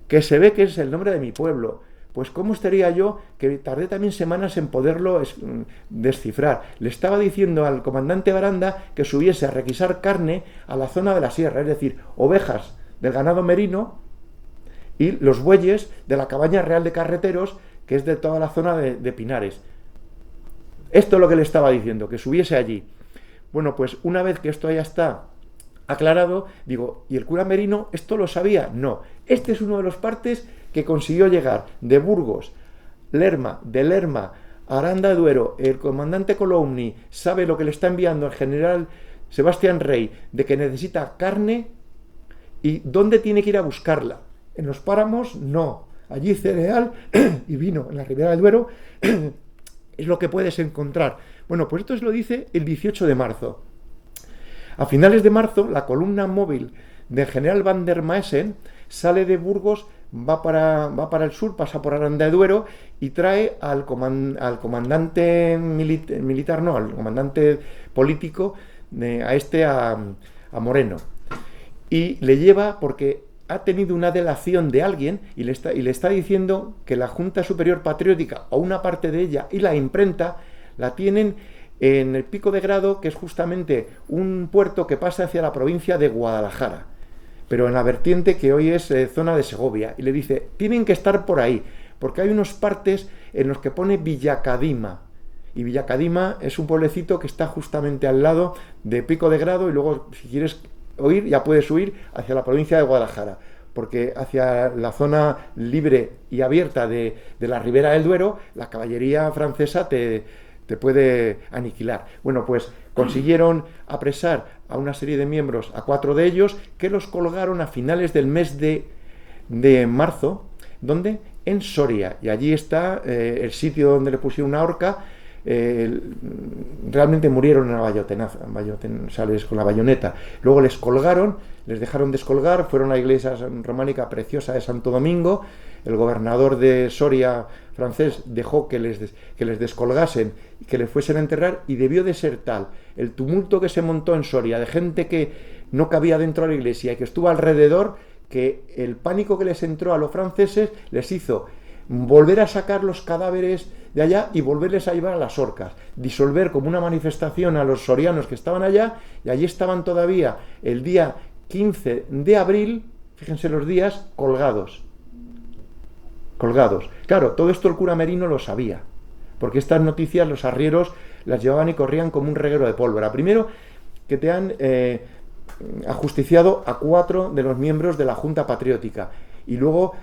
que se ve que es el nombre de mi pueblo. Pues cómo estaría yo, que tardé también semanas en poderlo descifrar. Le estaba diciendo al comandante Baranda que subiese a requisar carne a la zona de la sierra, es decir, ovejas del ganado merino y los bueyes de la cabaña real de carreteros, que es de toda la zona de Pinares. Esto es lo que le estaba diciendo, que subiese allí. Bueno, pues una vez que esto ya está aclarado, digo, ¿y el cura Merino esto lo sabía? No. Este es uno de los partes que consiguió llegar de Burgos, de Lerma, a Aranda de Duero. El comandante Coulomb sabe lo que le está enviando el general Sebastián Rey, de que necesita carne y dónde tiene que ir a buscarla. En los páramos, no. Allí cereal y vino en la Ribera del Duero es lo que puedes encontrar. Bueno, pues esto se lo dice el 18 de marzo. A finales de marzo, la columna móvil del general Van der Maessen sale de Burgos, va para el sur, pasa por Aranda de Duero y trae al comandante militar, no, al comandante político, a Moreno. Y le lleva porque ha tenido una delación de alguien y le está diciendo que la Junta Superior Patriótica, o una parte de ella, y la imprenta, la tienen en el Pico de Grado, que es justamente un puerto que pasa hacia la provincia de Guadalajara, pero en la vertiente que hoy es zona de Segovia. Y le dice, tienen que estar por ahí, porque hay unos partes en los que pone Villacadima. Y Villacadima es un pueblecito que está justamente al lado de Pico de Grado, y luego, si quieres, oír, ya puedes huir hacia la provincia de Guadalajara, porque hacia la zona libre y abierta de la ribera del Duero, la caballería francesa te puede aniquilar. Bueno, pues consiguieron apresar a una serie de miembros, a 4 de ellos, que los colgaron a finales del mes de marzo. ¿Dónde? En Soria. Y allí está el sitio donde le pusieron una horca. Realmente murieron en con la bayoneta. Luego les colgaron, les dejaron descolgar, fueron a la iglesia románica preciosa de Santo Domingo. El gobernador de Soria francés dejó que les descolgasen y que les fuesen a enterrar, y debió de ser tal el tumulto que se montó en Soria de gente que no cabía dentro de la iglesia y que estuvo alrededor, que el pánico que les entró a los franceses les hizo volver a sacar los cadáveres de allá y volverles a llevar a las horcas, disolver como una manifestación a los sorianos que estaban allá, y allí estaban todavía el día 15 de abril, fíjense los días, colgados. Claro, todo esto el cura Merino lo sabía, porque estas noticias los arrieros las llevaban y corrían como un reguero de pólvora. Primero, que te han ajusticiado a 4 de los miembros de la Junta Patriótica, y luego,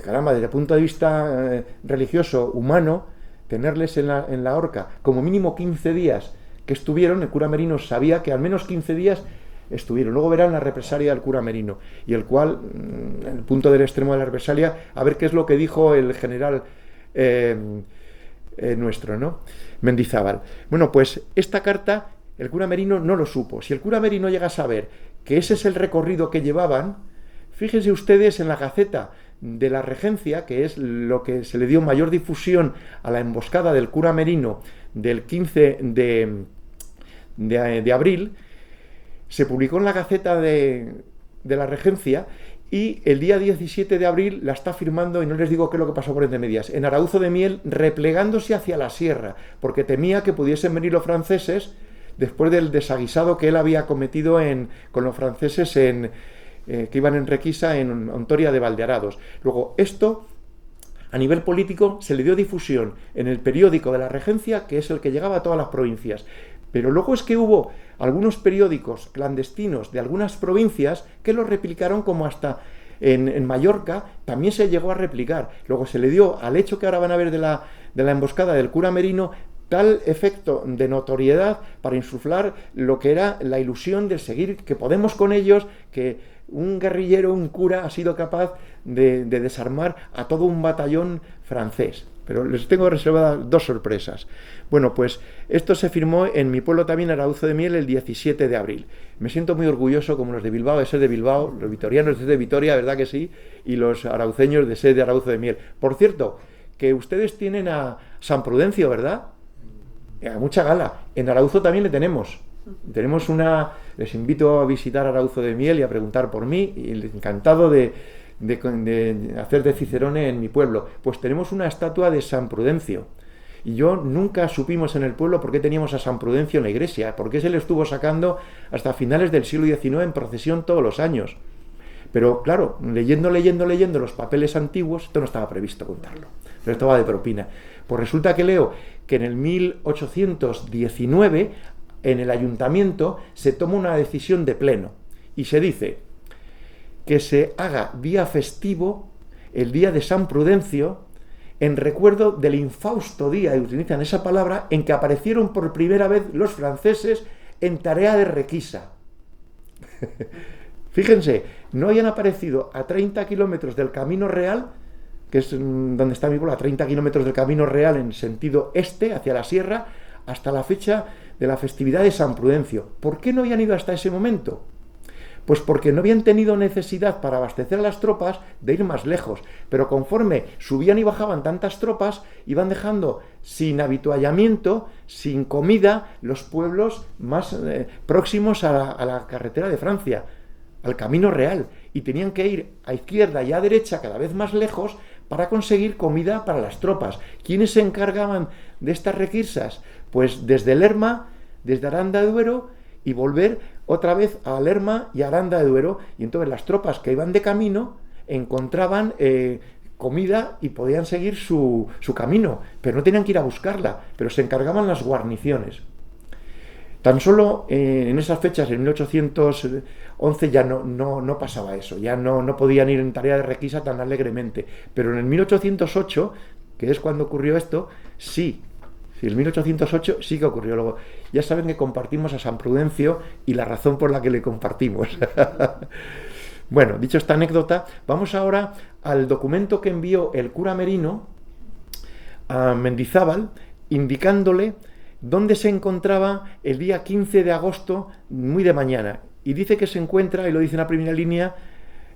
caramba, desde el punto de vista religioso, humano, tenerles en la horca como mínimo 15 días que estuvieron. El cura Merino sabía que al menos 15 días estuvieron. Luego verán la represalia del cura Merino, y el cual, en el punto del extremo de la represalia, a ver qué es lo que dijo el general nuestro, ¿no? Mendizábal. Bueno, pues esta carta el cura Merino no lo supo. Si el cura Merino llega a saber que ese es el recorrido que llevaban, fíjense ustedes en la Gaceta de la Regencia, que es lo que se le dio mayor difusión a la emboscada del cura Merino del 15 de abril, se publicó en la Gaceta de la Regencia, y el día 17 de abril la está firmando, y no les digo qué es lo que pasó por entre medias, en Arauzo de Miel, replegándose hacia la sierra, porque temía que pudiesen venir los franceses después del desaguisado que él había cometido con los franceses que iban en requisa en Ontoria de Valdearados. Luego, esto, a nivel político, se le dio difusión en el periódico de la Regencia, que es el que llegaba a todas las provincias. Pero luego es que hubo algunos periódicos clandestinos de algunas provincias que lo replicaron, como hasta en Mallorca también se llegó a replicar. Luego se le dio al hecho que ahora van a ver de la emboscada del cura Merino tal efecto de notoriedad para insuflar lo que era la ilusión de seguir, que podemos con ellos, que un guerrillero, un cura, ha sido capaz de desarmar a todo un batallón francés. Pero les tengo reservadas 2 sorpresas. Bueno, pues esto se firmó en mi pueblo también, Arauzo de Miel, el 17 de abril. Me siento muy orgulloso, como los de Bilbao, de ser de Bilbao, los vitorianos de ser de Vitoria, ¿verdad que sí? Y los arauceños de ser de Arauzo de Miel. Por cierto, que ustedes tienen a San Prudencio, ¿verdad? A mucha gala. En Arauzo también le tenemos. Tenemos les invito a visitar Arauzo de Miel y a preguntar por mí, y encantado de hacer de cicerone en mi pueblo. Pues tenemos una estatua de San Prudencio, y nunca supimos en el pueblo por qué teníamos a San Prudencio en la iglesia, por qué se le estuvo sacando hasta finales del siglo XIX en procesión todos los años. Pero claro, leyendo los papeles antiguos, esto no estaba previsto contarlo, pero esto va de propina. Pues resulta que leo que en el 1819 en el ayuntamiento se toma una decisión de pleno y se dice que se haga día festivo el día de San Prudencio, en recuerdo del infausto día, y utilizan esa palabra, en que aparecieron por primera vez los franceses en tarea de requisa. Fíjense, no hayan aparecido a 30 kilómetros del Camino Real, que es donde está mi pueblo, a 30 kilómetros del Camino Real en sentido este, hacia la sierra, hasta la fecha de la festividad de San Prudencio. ¿Por qué no habían ido hasta ese momento? Pues porque no habían tenido necesidad para abastecer a las tropas de ir más lejos, pero conforme subían y bajaban tantas tropas, iban dejando sin habituallamiento, sin comida, los pueblos más próximos a la carretera de Francia, al Camino Real, y tenían que ir a izquierda y a derecha cada vez más lejos para conseguir comida para las tropas. ¿Quiénes se encargaban de estas requisas? Pues desde Lerma, desde Aranda de Duero, y volver otra vez a Lerma y Aranda de Duero, y entonces las tropas que iban de camino encontraban comida y podían seguir su camino, pero no tenían que ir a buscarla, pero se encargaban las guarniciones. Tan solo en esas fechas, en 1811, ya no pasaba eso, ya no podían ir en tarea de requisa tan alegremente. Pero en el 1808, que es cuando ocurrió esto, sí, en el 1808 sí que ocurrió. Luego, ya saben que compartimos a San Prudencio y la razón por la que le compartimos. Bueno, dicho esta anécdota, vamos ahora al documento que envió el cura Merino a Mendizábal, indicándole dónde se encontraba el día 15 de agosto, muy de mañana. Y dice que se encuentra, y lo dice en la primera línea,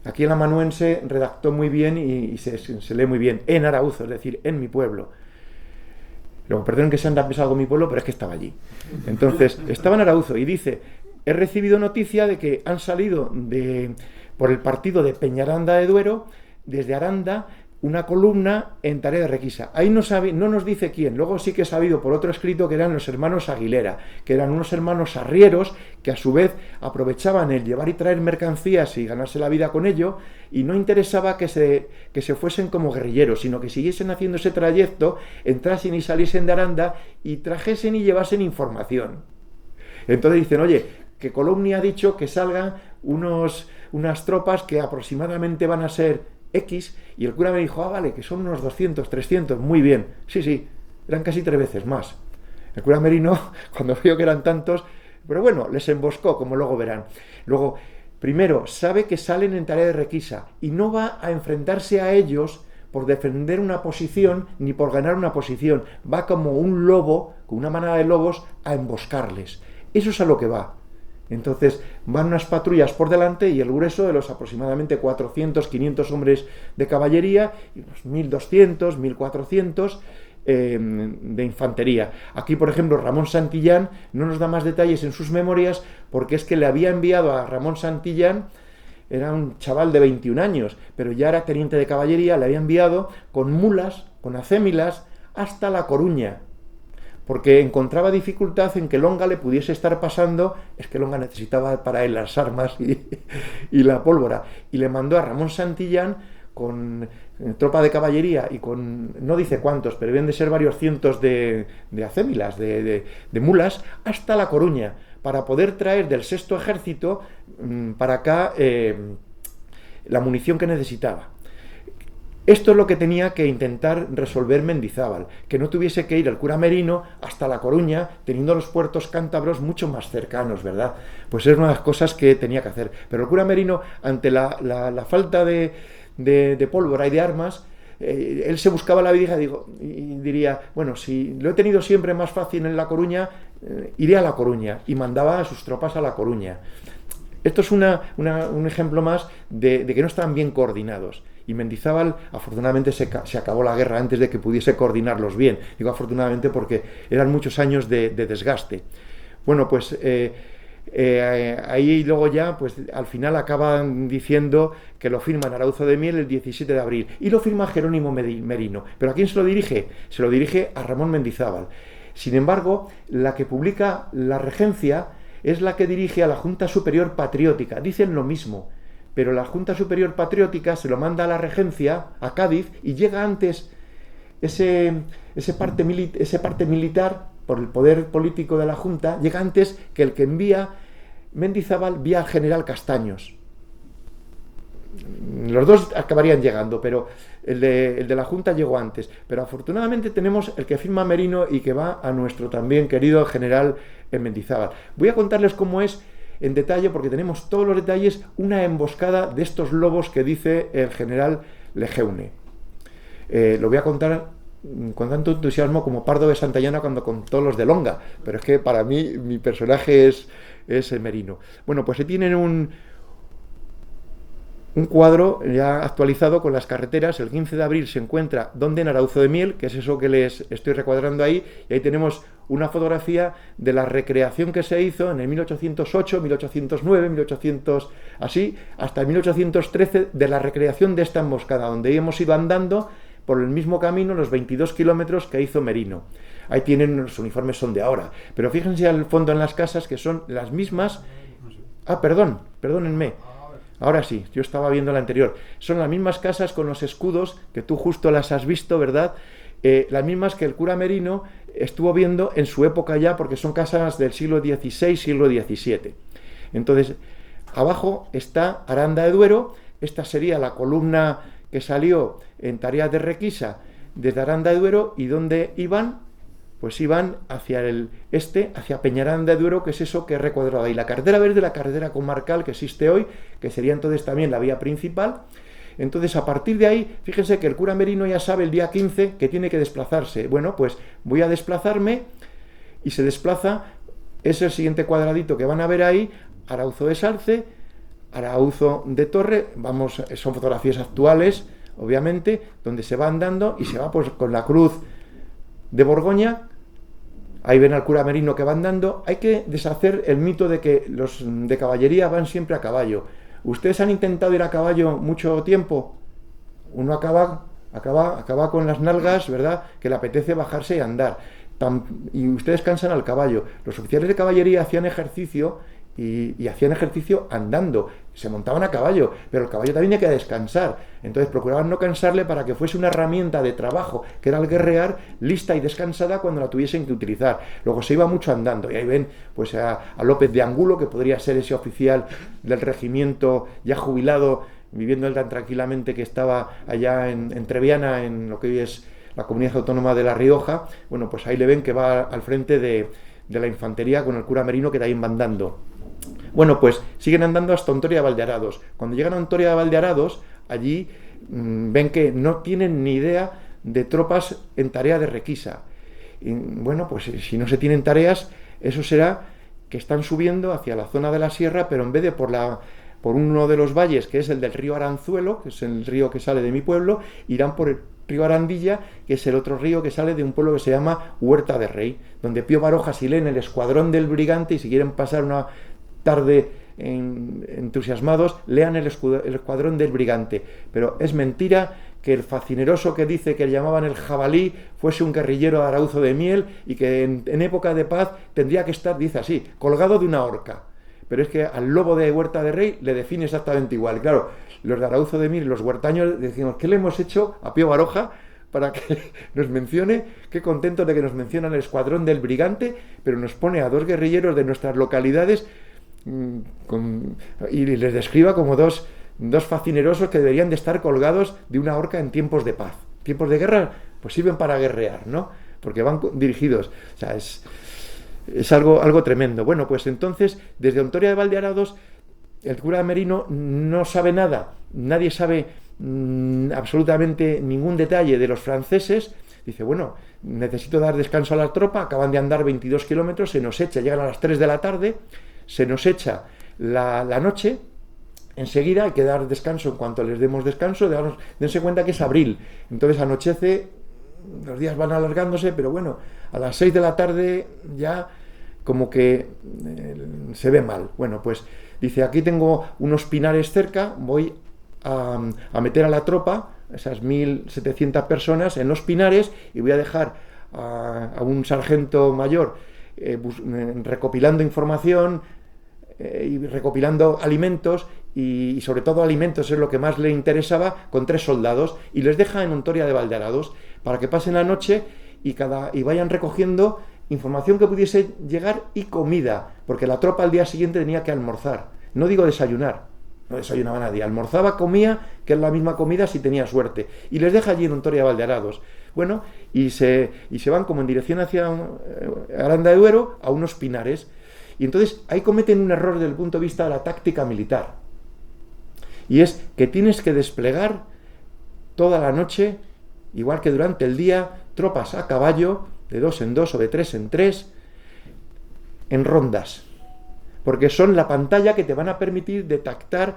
aquí el amanuense redactó muy bien y se lee muy bien, en Arauzo, es decir, en mi pueblo. Luego, perdonen que se anda pesado con mi pueblo, pero es que estaba allí. Entonces, estaba en Arauzo y dice, he recibido noticia de que han salido por el partido de Peñaranda de Duero, desde Aranda, una columna en tarea de requisa. Ahí no nos dice quién. Luego sí que he sabido por otro escrito que eran los hermanos Aguilera, que eran unos hermanos arrieros que a su vez aprovechaban el llevar y traer mercancías y ganarse la vida con ello, y no interesaba que se fuesen como guerrilleros, sino que siguiesen haciendo ese trayecto, entrasen y saliesen de Aranda y trajesen y llevasen información. Entonces dicen, oye, que Colomni ha dicho que salgan unas tropas que aproximadamente van a ser X, y el cura me dijo, vale, que son unos 200, 300, muy bien. Sí, eran casi 3 veces más. El cura Merino, cuando vio que eran tantos, pero bueno, les emboscó, como luego verán. Luego, primero, sabe que salen en tarea de requisa y no va a enfrentarse a ellos por defender una posición ni por ganar una posición. Va como un lobo, con una manada de lobos, a emboscarles. Eso es a lo que va. Entonces van unas patrullas por delante y el grueso de los aproximadamente 400, 500 hombres de caballería y unos 1200, 1400 de infantería. Aquí, por ejemplo, Ramón Santillán no nos da más detalles en sus memorias porque es que le había enviado a Ramón Santillán, era un chaval de 21 años, pero ya era teniente de caballería, le había enviado con mulas, con acémilas, hasta La Coruña, porque encontraba dificultad en que Longa le pudiese estar pasando, es que Longa necesitaba para él las armas y la pólvora, y le mandó a Ramón Santillán con tropa de caballería y con, no dice cuántos, pero deben de ser varios cientos de acémilas, de mulas, hasta La Coruña, para poder traer del Sexto Ejército para acá la munición que necesitaba. Esto es lo que tenía que intentar resolver Mendizábal, que no tuviese que ir el cura Merino hasta La Coruña, teniendo los puertos cántabros mucho más cercanos, ¿verdad? Pues es una de las cosas que tenía que hacer. Pero el cura Merino, ante la falta de pólvora y de armas, él se buscaba la vida y diría, bueno, si lo he tenido siempre más fácil en La Coruña, iré a La Coruña, y mandaba a sus tropas a La Coruña. Esto es un ejemplo más de que no estaban bien coordinados. Y Mendizábal, afortunadamente, se acabó la guerra antes de que pudiese coordinarlos bien. Digo afortunadamente porque eran muchos años de desgaste. Bueno, pues ahí luego ya, pues al final acaban diciendo que lo firman Arauzo de Miel el 17 de abril. Y lo firma Jerónimo Merino. ¿Pero a quién se lo dirige? Se lo dirige a Ramón Mendizábal. Sin embargo, la que publica la regencia es la que dirige a la Junta Superior Patriótica. Dicen lo mismo, pero la Junta Superior Patriótica se lo manda a la regencia, a Cádiz, y llega antes ese parte militar, por el poder político de la Junta, llega antes que el que envía Mendizábal vía al general Castaños. Los dos acabarían llegando, pero el de la Junta llegó antes. Pero afortunadamente tenemos el que firma Merino y que va a nuestro también querido general Mendizábal. Voy a contarles cómo es en detalle, porque tenemos todos los detalles, una emboscada de estos lobos que dice el general Lejeune. Lo voy a contar con tanto entusiasmo como Pardo de Santillana cuando contó los de Longa, pero es que para mí mi personaje es el Merino. Bueno, pues se tienen un cuadro ya actualizado con las carreteras. El 15 de abril se encuentra donde en Arauzo de Miel, que es eso que les estoy recuadrando ahí, y ahí tenemos una fotografía de la recreación que se hizo en el 1808, 1809, 1800, así, hasta el 1813, de la recreación de esta emboscada, donde hemos ido andando por el mismo camino los 22 kilómetros que hizo Merino. Ahí tienen, los uniformes son de ahora, pero fíjense al fondo en las casas que son las mismas. Perdónenme. Ahora sí, yo estaba viendo la anterior. Son las mismas casas con los escudos, que tú justo las has visto, ¿verdad? las mismas que el cura Merino estuvo viendo en su época ya, porque son casas del siglo XVI, siglo XVII. Entonces, abajo está Aranda de Duero. Esta sería la columna que salió en Tareas de Requisa desde Aranda de Duero. ¿Y dónde iban? Pues iban hacia el este, hacia Peñaranda de Duero, que es eso que he recuadrado ahí. La carretera verde, la carretera comarcal que existe hoy, que sería entonces también la vía principal. Entonces, a partir de ahí, fíjense que el cura Merino ya sabe el día 15 que tiene que desplazarse. Bueno, pues voy a desplazarme, y se desplaza, es el siguiente cuadradito que van a ver ahí, Arauzo de Salce, Arauzo de Torre, vamos, son fotografías actuales, obviamente, donde se va andando y se va pues con la cruz de Borgoña. Ahí ven al cura Merino que va andando. Hay que deshacer el mito de que los de caballería van siempre a caballo. ¿Ustedes han intentado ir a caballo mucho tiempo? Uno acaba con las nalgas, ¿verdad?, que le apetece bajarse y andar. Y ustedes cansan al caballo. Los oficiales de caballería hacían ejercicio y hacían ejercicio andando, se montaban a caballo, pero el caballo también tenía que descansar. Entonces procuraban no cansarle para que fuese una herramienta de trabajo, que era el guerrear, lista y descansada cuando la tuviesen que utilizar. Luego se iba mucho andando, y ahí ven pues a López de Angulo, que podría ser ese oficial del regimiento ya jubilado, viviendo él tan tranquilamente, que estaba allá en Treviana, en lo que hoy es la comunidad autónoma de La Rioja. Bueno, pues ahí le ven que va al frente de la infantería con el cura Merino, que también va andando. Bueno, pues siguen andando hasta Ontoria de Valdearados. Cuando llegan a Ontoria de Valdearados, allí ven que no tienen ni idea de tropas en tarea de requisa. Y, bueno, pues si no se tienen tareas, eso será que están subiendo hacia la zona de la sierra, pero en vez de por uno de los valles, que es el del río Aranzuelo, que es el río que sale de mi pueblo, irán por el río Arandilla, que es el otro río que sale de un pueblo que se llama Huerta de Rey, donde Pío Baroja, y leen el escuadrón del Brigante, y si quieren pasar una tarde entusiasmados, lean el escuadrón del Brigante. Pero es mentira que el facineroso que dice que le llamaban el jabalí fuese un guerrillero de Arauzo de Miel, y que en época de paz tendría que estar, dice así, colgado de una horca. Pero es que al lobo de Huerta de Rey le define exactamente igual. Claro, los de Arauzo de Miel y los huertaños decimos, ¿qué le hemos hecho a Pío Baroja para que nos mencione? Qué contentos de que nos mencionan el escuadrón del Brigante, pero nos pone a dos guerrilleros de nuestras localidades y les describa como dos facinerosos que deberían de estar colgados de una horca en tiempos de paz. Tiempos de guerra, pues sirven para guerrear, ¿no? Porque van dirigidos. O sea, es algo tremendo. Bueno, pues entonces, desde Ontoria de Valdearados, el cura Merino no sabe nada. Nadie sabe absolutamente ningún detalle de los franceses. Dice, bueno, necesito dar descanso a la tropa. Acaban de andar 22 kilómetros, se nos echa, llegan a las 3 de la tarde, se nos echa la noche. Enseguida hay que dar descanso. En cuanto les demos descanso, dense cuenta que es abril. Entonces anochece, los días van alargándose, pero bueno, a las 6 de la tarde ya como que se ve mal. Bueno, pues dice, aquí tengo unos pinares cerca, voy a meter a la tropa, esas 1.700 personas, en los pinares, y voy a dejar a un sargento mayor recopilando información y recopilando alimentos, y sobre todo alimentos es lo que más le interesaba, con 3 soldados, y les deja en Ontoria de Valdearados para que pasen la noche y vayan recogiendo información que pudiese llegar y comida, porque la tropa al día siguiente tenía que almorzar. No digo desayunar, no desayunaba nadie, almorzaba, comía, que es la misma comida si tenía suerte, y les deja allí en Ontoria de Valdearados. Bueno, y se van como en dirección hacia Aranda de Duero, a unos pinares, y entonces ahí cometen un error desde el punto de vista de la táctica militar, y es que tienes que desplegar toda la noche, igual que durante el día, tropas a caballo, de 2 en 2 o de 3 en 3, en rondas, porque son la pantalla que te van a permitir detectar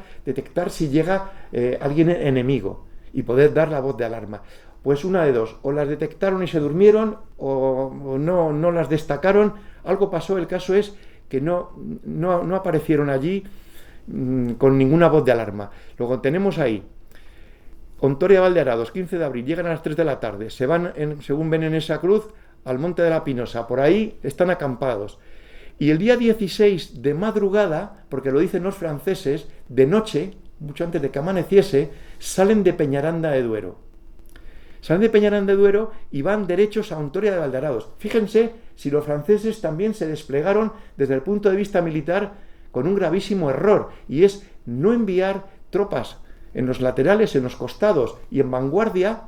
si llega alguien enemigo y poder dar la voz de alarma. Pues una de dos, o las detectaron y se durmieron, o no las destacaron. Algo pasó. El caso es que no aparecieron allí con ninguna voz de alarma. Luego tenemos ahí Ontoria de Valdearados, 15 de abril, llegan a las 3 de la tarde, se van, según ven en esa cruz, al Monte de la Pinosa, por ahí están acampados. Y el día 16 de madrugada, porque lo dicen los franceses, de noche, mucho antes de que amaneciese, salen de Peñaranda de Duero. Salen de Peñaranda de Duero y van derechos a Ontoria de Valdearados. Fíjense si los franceses también se desplegaron desde el punto de vista militar con un gravísimo error, y es no enviar tropas en los laterales, en los costados y en vanguardia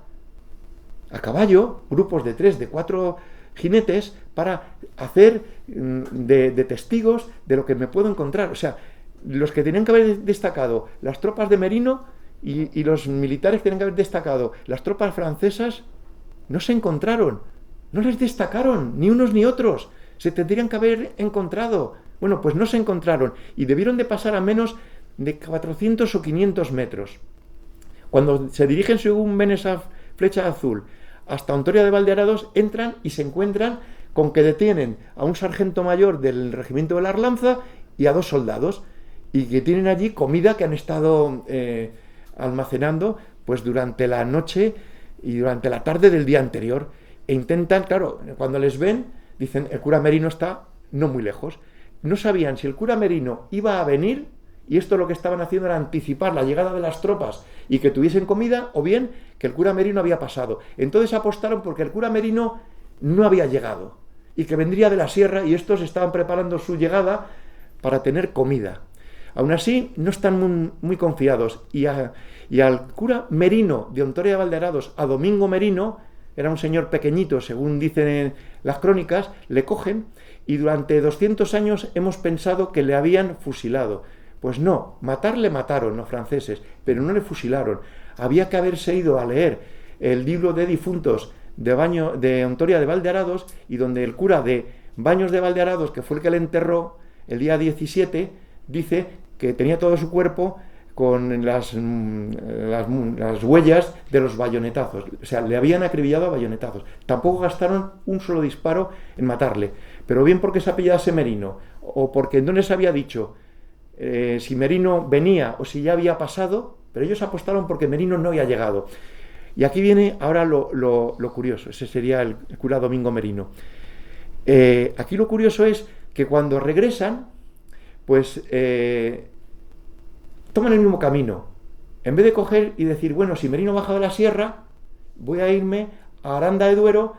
a caballo, grupos de 3, de 4 jinetes, para hacer de testigos de lo que me puedo encontrar. O sea, los que tenían que haber destacado las tropas de Merino y los militares que tenían que haber destacado las tropas francesas, no se encontraron, no les destacaron, ni unos ni otros. Se tendrían que haber encontrado. Bueno, pues no se encontraron y debieron de pasar a menos de 400 o 500 metros. Cuando se dirigen según ven esa flecha azul hasta Ontoria de Valdearados, entran y se encuentran con que detienen a un sargento mayor del regimiento de la Arlanza y a 2 soldados, y que tienen allí comida que han estado almacenando pues durante la noche y durante la tarde del día anterior, e intentan, claro, cuando les ven, dicen, el cura Merino está no muy lejos. No sabían si el cura Merino iba a venir, y esto lo que estaban haciendo era anticipar la llegada de las tropas y que tuviesen comida, o bien que el cura Merino había pasado. Entonces apostaron porque el cura Merino no había llegado y que vendría de la sierra, y estos estaban preparando su llegada para tener comida. Aún así, no están muy confiados, y al cura Merino de Ontoria de Valdearados, a Domingo Merino, era un señor pequeñito, según dicen las crónicas, le cogen, y durante 200 años hemos pensado que le habían fusilado. Pues no, matarle mataron los franceses, pero no le fusilaron. Había que haberse ido a leer el libro de difuntos de Ontoria de Valdearados, y donde el cura de Baños de Valdearados, que fue el que le enterró el día 17, dice que tenía todo su cuerpo con las huellas de los bayonetazos. O sea, le habían acribillado a bayonetazos. Tampoco gastaron un solo disparo en matarle. Pero bien porque se apellidase Merino, o porque no les había dicho si Merino venía o si ya había pasado, pero ellos apostaron porque Merino no había llegado. Y aquí viene ahora lo curioso. Ese sería el cura Domingo Merino. Aquí lo curioso es que cuando regresan, pues toman el mismo camino. En vez de coger y decir, bueno, si Merino baja de la sierra, voy a irme a Aranda de Duero,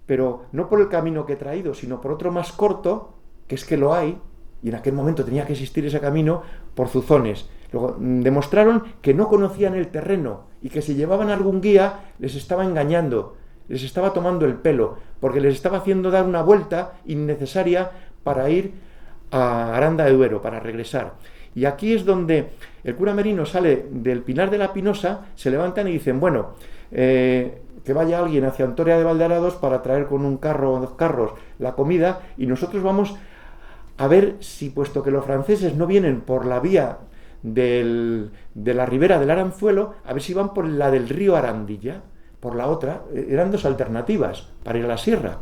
pero no por el camino que he traído, sino por otro más corto, que es que lo hay, y en aquel momento tenía que existir ese camino, por Zuzones. Luego demostraron que no conocían el terreno y que si llevaban algún guía les estaba engañando, les estaba tomando el pelo, porque les estaba haciendo dar una vuelta innecesaria para ir a Aranda de Duero, para regresar. Y aquí es donde el cura Merino sale del Pinar de la Pinosa, se levantan y dicen, bueno, que vaya alguien hacia Ontoria de Valdearados para traer con un carro o 2 carros la comida, y nosotros vamos a ver si, puesto que los franceses no vienen por la vía de la ribera del Aranzuelo, a ver si van por la del río Arandilla, por la otra. Eran 2 alternativas para ir a la sierra.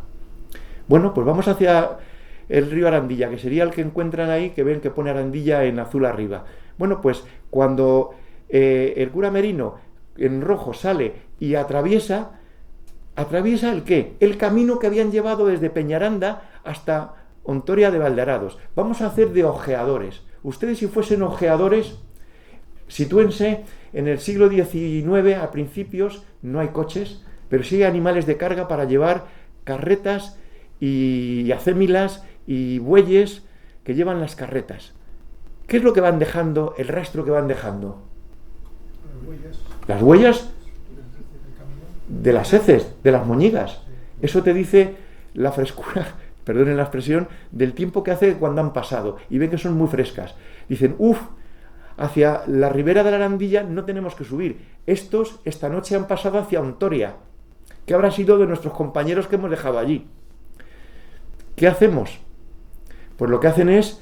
Bueno, pues vamos hacia el río Arandilla, que sería el que encuentran ahí, que ven que pone Arandilla en azul arriba. Bueno, pues cuando el cura Merino en rojo sale y atraviesa ¿el qué? El camino que habían llevado desde Peñaranda hasta Ontoria de Valdearados. Vamos a hacer de ojeadores. Ustedes, si fuesen ojeadores, sitúense en el siglo XIX, a principios, no hay coches, pero sí hay animales de carga para llevar carretas y acémilas y bueyes que llevan las carretas. ¿Qué es lo que van dejando, el rastro que van dejando? Las huellas de las heces, de las moñigas. Eso te dice la frescura, perdonen la expresión, del tiempo que hace cuando han pasado, y ven que son muy frescas. Dicen, hacia la ribera de la Arandilla no tenemos que subir. Estos esta noche han pasado hacia Ontoria. ¿Qué habrá sido de nuestros compañeros que hemos dejado allí? ¿Qué hacemos? Pues lo que hacen es,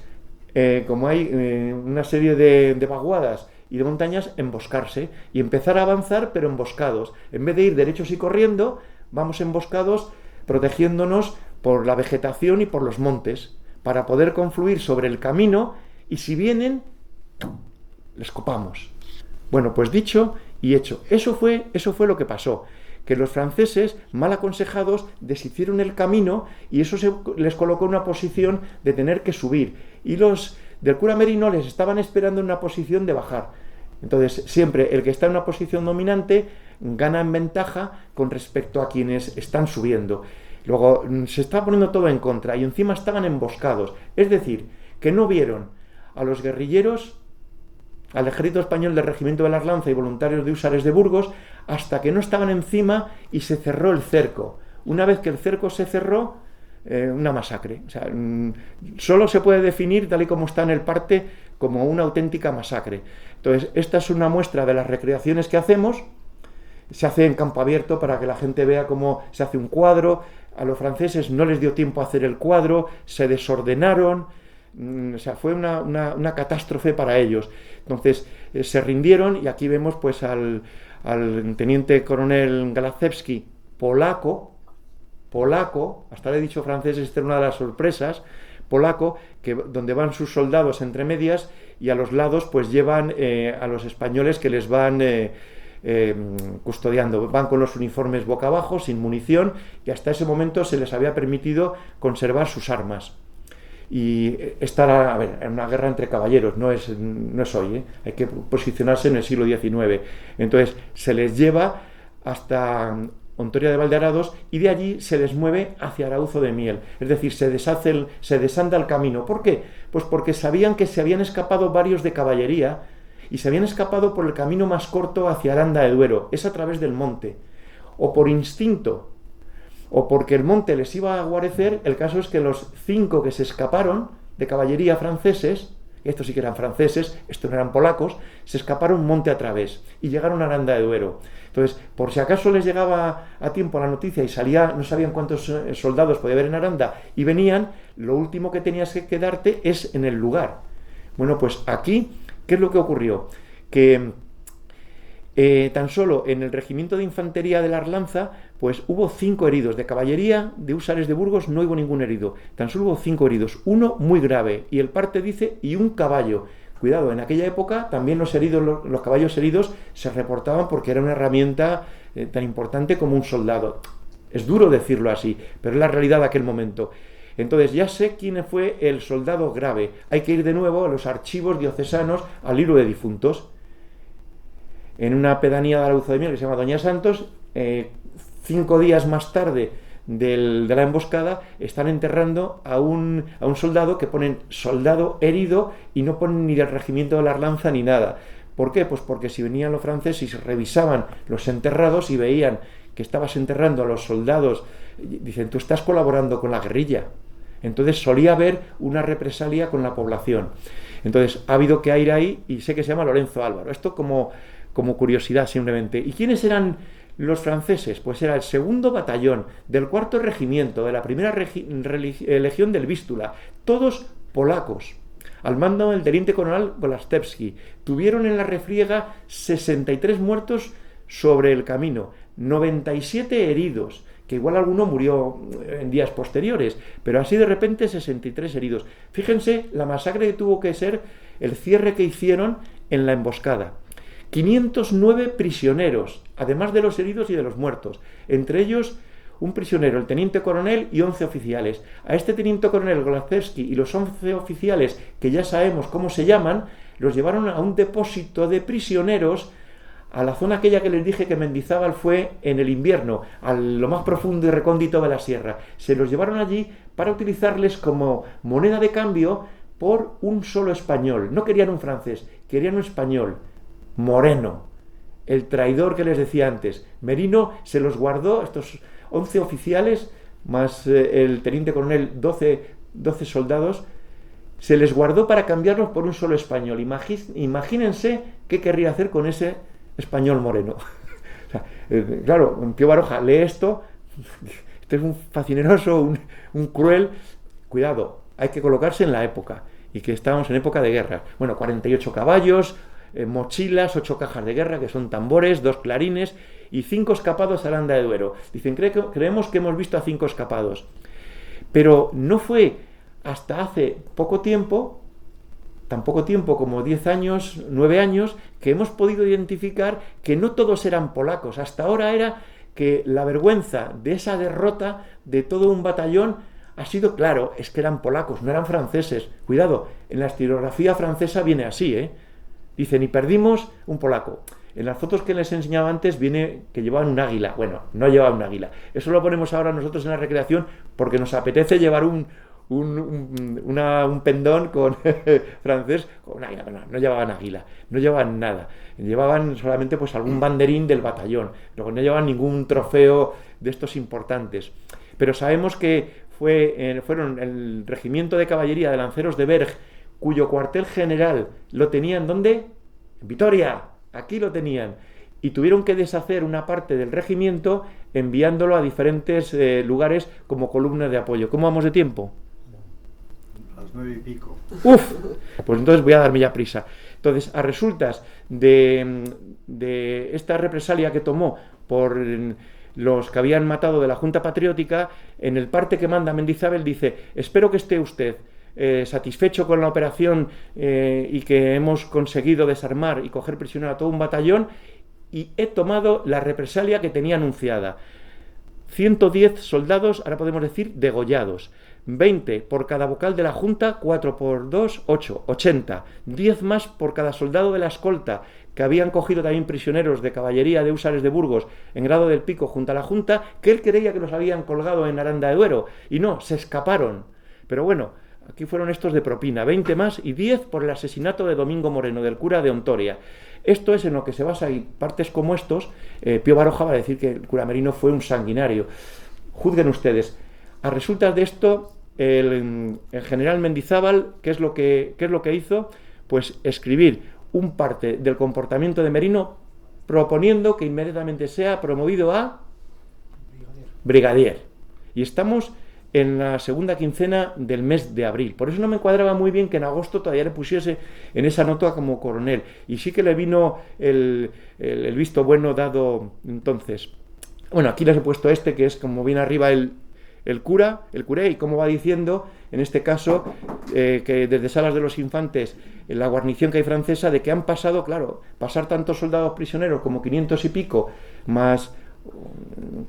como hay una serie de vaguadas y de montañas, emboscarse y empezar a avanzar, pero emboscados. En vez de ir derechos y corriendo, vamos emboscados, protegiéndonos por la vegetación y por los montes, para poder confluir sobre el camino, y si vienen, les copamos. Bueno, pues dicho y hecho. Eso fue lo que pasó, que los franceses, mal aconsejados, deshicieron el camino, y eso les colocó en una posición de tener que subir, y los del cura Merino les estaban esperando en una posición de bajar. Entonces, siempre el que está en una posición dominante ganan ventaja con respecto a quienes están subiendo. Luego se está poniendo todo en contra y encima estaban emboscados. Es decir, que no vieron a los guerrilleros, al ejército español del Regimiento de las Lanzas y voluntarios de húsares de Burgos, hasta que no estaban encima y se cerró el cerco. Una vez que el cerco se cerró, una masacre. O sea, solo se puede definir, tal y como está en el parte, como una auténtica masacre. Entonces, esta es una muestra de las recreaciones que hacemos. Se hace en campo abierto para que la gente vea cómo se hace un cuadro. A los franceses no les dio tiempo a hacer el cuadro, se desordenaron. O sea, fue una catástrofe para ellos. Entonces, se rindieron y aquí vemos pues al teniente coronel Galacewski, polaco, hasta le he dicho francés, esta es una de las sorpresas, polaco, donde van sus soldados entre medias y a los lados pues llevan a los españoles que les van custodiando. Van con los uniformes boca abajo, sin munición, y hasta ese momento se les había permitido conservar sus armas. Y esta era, a ver, una guerra entre caballeros, no es hoy, hay que posicionarse en el siglo XIX. Entonces se les lleva hasta Hontoria de Valdearados y de allí se les mueve hacia Arauzo de Miel, es decir, se desanda el camino. ¿Por qué? Pues porque sabían que se habían escapado varios de caballería y se habían escapado por el camino más corto hacia Aranda de Duero, es a través del monte, o por instinto, o porque el monte les iba a guarecer. El caso es que los 5 que se escaparon de caballería franceses, estos sí que eran franceses, estos no eran polacos, se escaparon monte a través y llegaron a Aranda de Duero. Entonces, por si acaso les llegaba a tiempo la noticia y no sabían cuántos soldados podía haber en Aranda y venían, lo último que tenías que quedarte es en el lugar. Bueno, pues aquí, ¿qué es lo que ocurrió? Que tan solo en el regimiento de infantería de la Arlanza, pues hubo 5 heridos. De caballería, de húsares de Burgos, no hubo ningún herido. Tan solo hubo 5 heridos, uno muy grave. Y el parte dice, y un caballo. Cuidado, en aquella época también los caballos heridos se reportaban porque era una herramienta tan importante como un soldado. Es duro decirlo así, pero es la realidad de aquel momento. Entonces ya sé quién fue el soldado grave. Hay que ir de nuevo a los archivos diocesanos, al libro de difuntos. En una pedanía de Arauzo de Miel que se llama Doña Santos, 5 días más tarde de la emboscada, están enterrando a un soldado que ponen soldado herido y no ponen ni del regimiento de la Arlanza ni nada. ¿Por qué? Pues porque si venían los franceses y revisaban los enterrados y veían que estabas enterrando a los soldados, dicen, tú estás colaborando con la guerrilla. Entonces solía haber una represalia con la población. Entonces ha habido que ir ahí, y sé que se llama Lorenzo Álvaro. Esto como curiosidad simplemente. ¿Y quiénes eran los franceses? Pues era el 2º batallón del 4º regimiento de la 1ª legión del Vístula, todos polacos, al mando del teniente coronel Golastewski. Tuvieron en la refriega 63 muertos sobre el camino, 97 heridos, que igual alguno murió en días posteriores, pero así de repente 63 heridos. Fíjense la masacre que tuvo que ser el cierre que hicieron en la emboscada. 509 prisioneros, además de los heridos y de los muertos, entre ellos un prisionero, el teniente coronel, y 11 oficiales. A este teniente coronel Golastewski y los 11 oficiales, que ya sabemos cómo se llaman, los llevaron a un depósito de prisioneros, a la zona aquella que les dije que Mendizábal fue en el invierno, a lo más profundo y recóndito de la sierra. Se los llevaron allí para utilizarles como moneda de cambio por un solo español. No querían un francés, querían un español, Moreno, el traidor que les decía antes. Merino se los guardó, estos 11 oficiales, más el teniente coronel, 12 soldados, se les guardó para cambiarlos por un solo español. Imagínense qué querría hacer con ese español Moreno. O sea, claro, Pío Baroja lee esto, este es un facineroso, un cruel. Cuidado, hay que colocarse en la época, y que estábamos en época de guerra. Bueno, 48 caballos, mochilas, 8 cajas de guerra, que son tambores, 2 clarines y 5 escapados a Aranda de Duero. Dicen, creemos que hemos visto a 5 escapados. Pero no fue hasta hace poco tiempo, tan poco tiempo como 10 años, 9 años, que hemos podido identificar que no todos eran polacos. Hasta ahora era que la vergüenza de esa derrota de todo un batallón ha sido, claro, es que eran polacos, no eran franceses. Cuidado, en la historiografía francesa viene así, Dicen, y perdimos un polaco. En las fotos que les enseñaba antes viene que llevaban un águila. Bueno, no llevaban un águila. Eso lo ponemos ahora nosotros en la recreación porque nos apetece llevar un pendón con francés con águila. No llevaban águila, no llevaban nada. Llevaban solamente pues algún banderín del batallón. Luego no llevaban ningún trofeo de estos importantes. Pero sabemos que fueron el regimiento de caballería de lanceros de Berg, cuyo cuartel general lo tenían, ¿dónde? En Vitoria, aquí lo tenían. Y tuvieron que deshacer una parte del regimiento enviándolo a diferentes lugares como columna de apoyo. ¿Cómo vamos de tiempo? A las 9:00. ¡Uf! Pues entonces voy a darme ya prisa. Entonces, a resultas de esta represalia que tomó por los que habían matado de la Junta Patriótica, en el parte que manda Mendizábal dice: espero que esté usted satisfecho con la operación y que hemos conseguido desarmar y coger prisionero a todo un batallón, y he tomado la represalia que tenía anunciada. 110 soldados, ahora podemos decir, degollados. 20 por cada vocal de la Junta, 4 por 2, 8, 80. 10 más por cada soldado de la escolta, que habían cogido también prisioneros de caballería de húsares de Burgos en Grado del Pico junto a la Junta, que él creía que los habían colgado en Aranda de Duero. Y no, se escaparon. Pero bueno, aquí fueron estos de propina, 20 más y 10 por el asesinato de Domingo Moreno, del cura de Ontoria. Esto es en lo que se basa, y partes como estos, Pío Baroja va a decir que el cura Merino fue un sanguinario. Juzguen ustedes. A resultas de esto, el general Mendizábal, ¿qué es lo que hizo? Pues escribir un parte del comportamiento de Merino, proponiendo que inmediatamente sea promovido a brigadier. Y estamos en la segunda quincena del mes de abril. Por eso no me cuadraba muy bien que en agosto todavía le pusiese en esa nota como coronel. Y sí que le vino el visto bueno dado entonces. Bueno, aquí les he puesto que es como viene arriba el curé, y como va diciendo, en este caso, que desde Salas de los Infantes, en la guarnición que hay francesa, de que han pasado, claro, pasar tantos soldados prisioneros como 500 y pico, más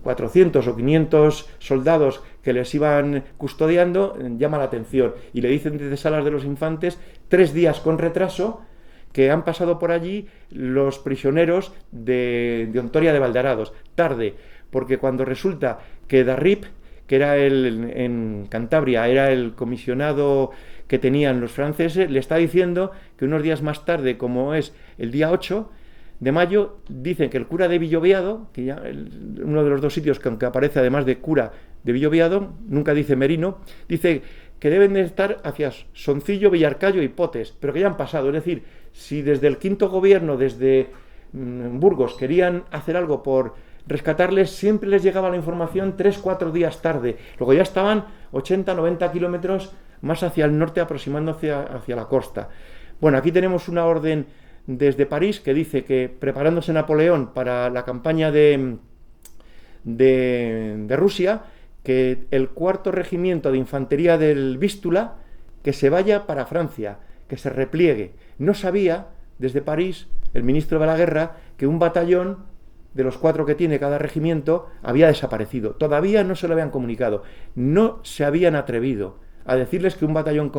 400 o 500 soldados que les iban custodiando, llama la atención. Y le dicen desde Salas de los Infantes, 3 días con retraso, que han pasado por allí los prisioneros de Ontoria de Valdarados. Tarde, porque cuando resulta que Darrip, que era en Cantabria, era el comisionado que tenían los franceses, le está diciendo que unos días más tarde, como es el día 8 de mayo, dicen que el cura de Villoviado, que ya uno de los dos sitios que aparece además de cura de Villoviado, nunca dice Merino, dice que deben de estar hacia Soncillo, Villarcayo y Potes, pero que ya han pasado. Es decir, si desde el quinto gobierno, desde Burgos, querían hacer algo por rescatarles, siempre les llegaba la información 3-4 días tarde. Luego ya estaban 80-90 kilómetros más hacia el norte, aproximándose hacia la costa. Bueno, aquí tenemos una orden desde París que dice que, preparándose Napoleón para la campaña de Rusia, que el 4º regimiento de infantería del Vístula que se vaya para Francia, que se repliegue. No sabía, desde París, el ministro de la Guerra, que un batallón de los 4 que tiene cada regimiento había desaparecido. Todavía no se lo habían comunicado. No se habían atrevido a decirles que un batallón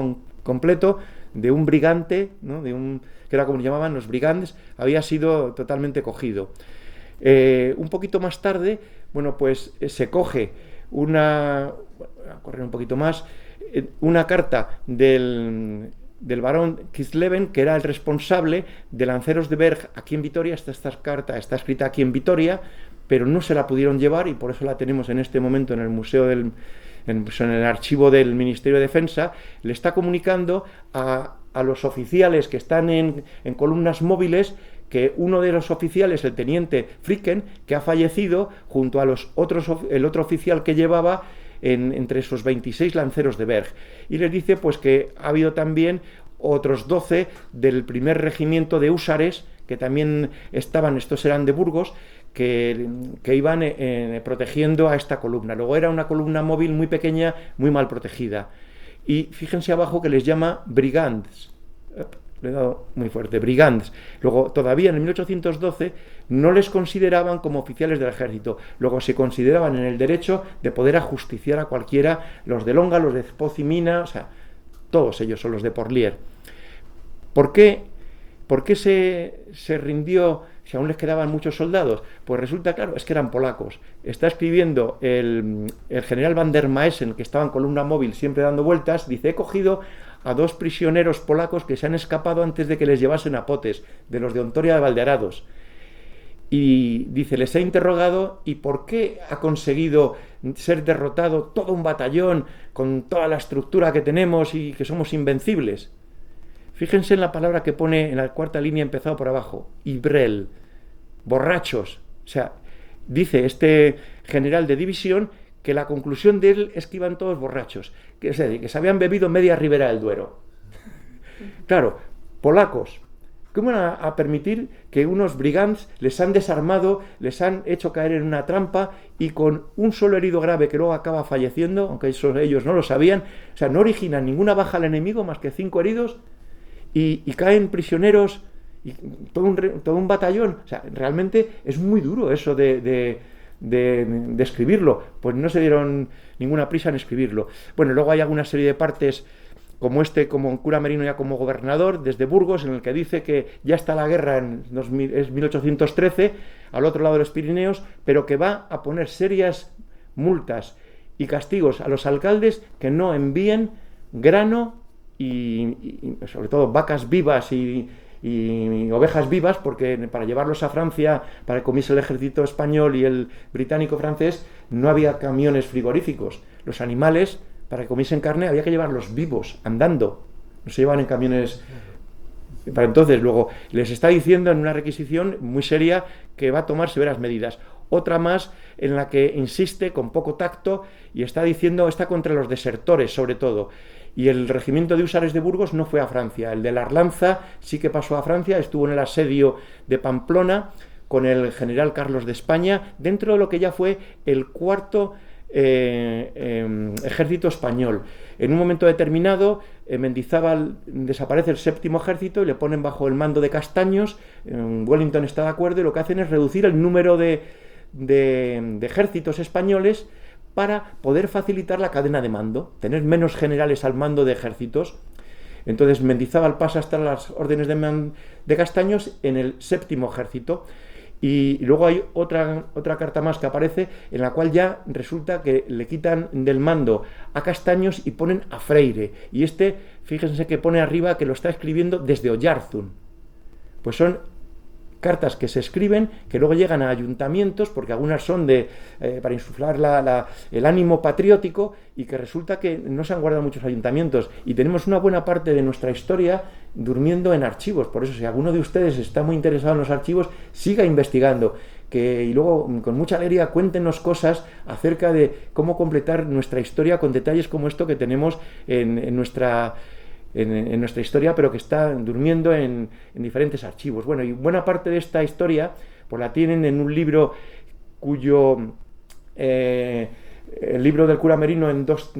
completo de un brigante, ¿no? Que era como llamaban los brigandes, había sido totalmente cogido. Un poquito más tarde, bueno, pues se coge voy a correr un poquito más, una carta del barón Kisleven, que era el responsable de lanceros de Berg aquí en Vitoria. Esta carta está escrita aquí en Vitoria, pero no se la pudieron llevar, y por eso la tenemos en este momento en el museo en el archivo del Ministerio de Defensa. Le está comunicando a los oficiales que están en columnas móviles que uno de los oficiales, el teniente Fricken, que ha fallecido, junto a el otro oficial que llevaba entre esos 26 lanceros de Berg. Y les dice pues que ha habido también otros 12 del primer regimiento de húsares, que también estaban, estos eran de Burgos, que iban protegiendo a esta columna. Luego era una columna móvil muy pequeña, muy mal protegida. Y fíjense abajo que les llama brigands. Le he dado muy fuerte, brigands. Luego, todavía en el 1812 no les consideraban como oficiales del ejército. Luego se consideraban en el derecho de poder ajusticiar a cualquiera, los de Longa, los de Spoz y Mina, o sea, todos ellos son los de Porlier. ¿Por qué ¿Por qué se rindió si aún les quedaban muchos soldados? Pues resulta, claro, es que eran polacos. Está escribiendo el general Van der Maesen, que estaba en columna móvil siempre dando vueltas, dice: he cogido a 2 prisioneros polacos que se han escapado antes de que les llevasen a Potes, de los de Ontoria de Valdearados. Y dice, les he interrogado, ¿y por qué ha conseguido ser derrotado todo un batallón con toda la estructura que tenemos y que somos invencibles? Fíjense en la palabra que pone en la 4ª línea empezado por abajo, ibrel, borrachos. O sea, dice este general de división que la conclusión de él es que iban todos borrachos, que se habían bebido media ribera del Duero. Claro, polacos, ¿cómo van a permitir que unos brigands les han desarmado, les han hecho caer en una trampa y con un solo herido grave que luego acaba falleciendo, aunque ellos no lo sabían, o sea, no originan ninguna baja al enemigo más que 5 heridos y caen prisioneros y todo un batallón? O sea, realmente es muy duro eso de escribirlo, pues no se dieron ninguna prisa en escribirlo. Bueno, luego hay alguna serie de partes como como cura Merino ya como gobernador, desde Burgos, en el que dice que ya está la guerra, es 1813, al otro lado de los Pirineos, pero que va a poner serias multas y castigos a los alcaldes que no envíen grano y sobre todo vacas vivas y ovejas vivas, porque para llevarlos a Francia, para que comiese el ejército español y el británico francés, no había camiones frigoríficos. Los animales, para que comiesen carne, había que llevarlos vivos, andando. No se llevaban en camiones. Para entonces, luego, les está diciendo en una requisición muy seria que va a tomar severas medidas. Otra más en la que insiste con poco tacto y está contra los desertores, sobre todo. Y el regimiento de húsares de Burgos no fue a Francia. El de la Arlanza sí que pasó a Francia, estuvo en el asedio de Pamplona con el general Carlos de España, dentro de lo que ya fue el 4º ejército español. En un momento determinado, Mendizábal desaparece el 7º ejército y le ponen bajo el mando de Castaños. Wellington está de acuerdo y lo que hacen es reducir el número de ejércitos españoles para poder facilitar la cadena de mando, tener menos generales al mando de ejércitos. Entonces Mendizábal pasa hasta las órdenes de Castaños en el 7º ejército. Y luego hay otra carta más que aparece, en la cual ya resulta que le quitan del mando a Castaños y ponen a Freire. Y fíjense que pone arriba que lo está escribiendo desde Oyarzun. Pues son cartas que se escriben, que luego llegan a ayuntamientos, porque algunas son para insuflar el ánimo patriótico, y que resulta que no se han guardado muchos ayuntamientos, y tenemos una buena parte de nuestra historia durmiendo en archivos. Por eso, si alguno de ustedes está muy interesado en los archivos, siga investigando, y luego con mucha alegría cuéntenos cosas acerca de cómo completar nuestra historia con detalles como esto que tenemos en nuestra historia, pero que está durmiendo en diferentes archivos. Bueno, y buena parte de esta historia pues la tienen en un libro cuyo el libro del cura Merino en 2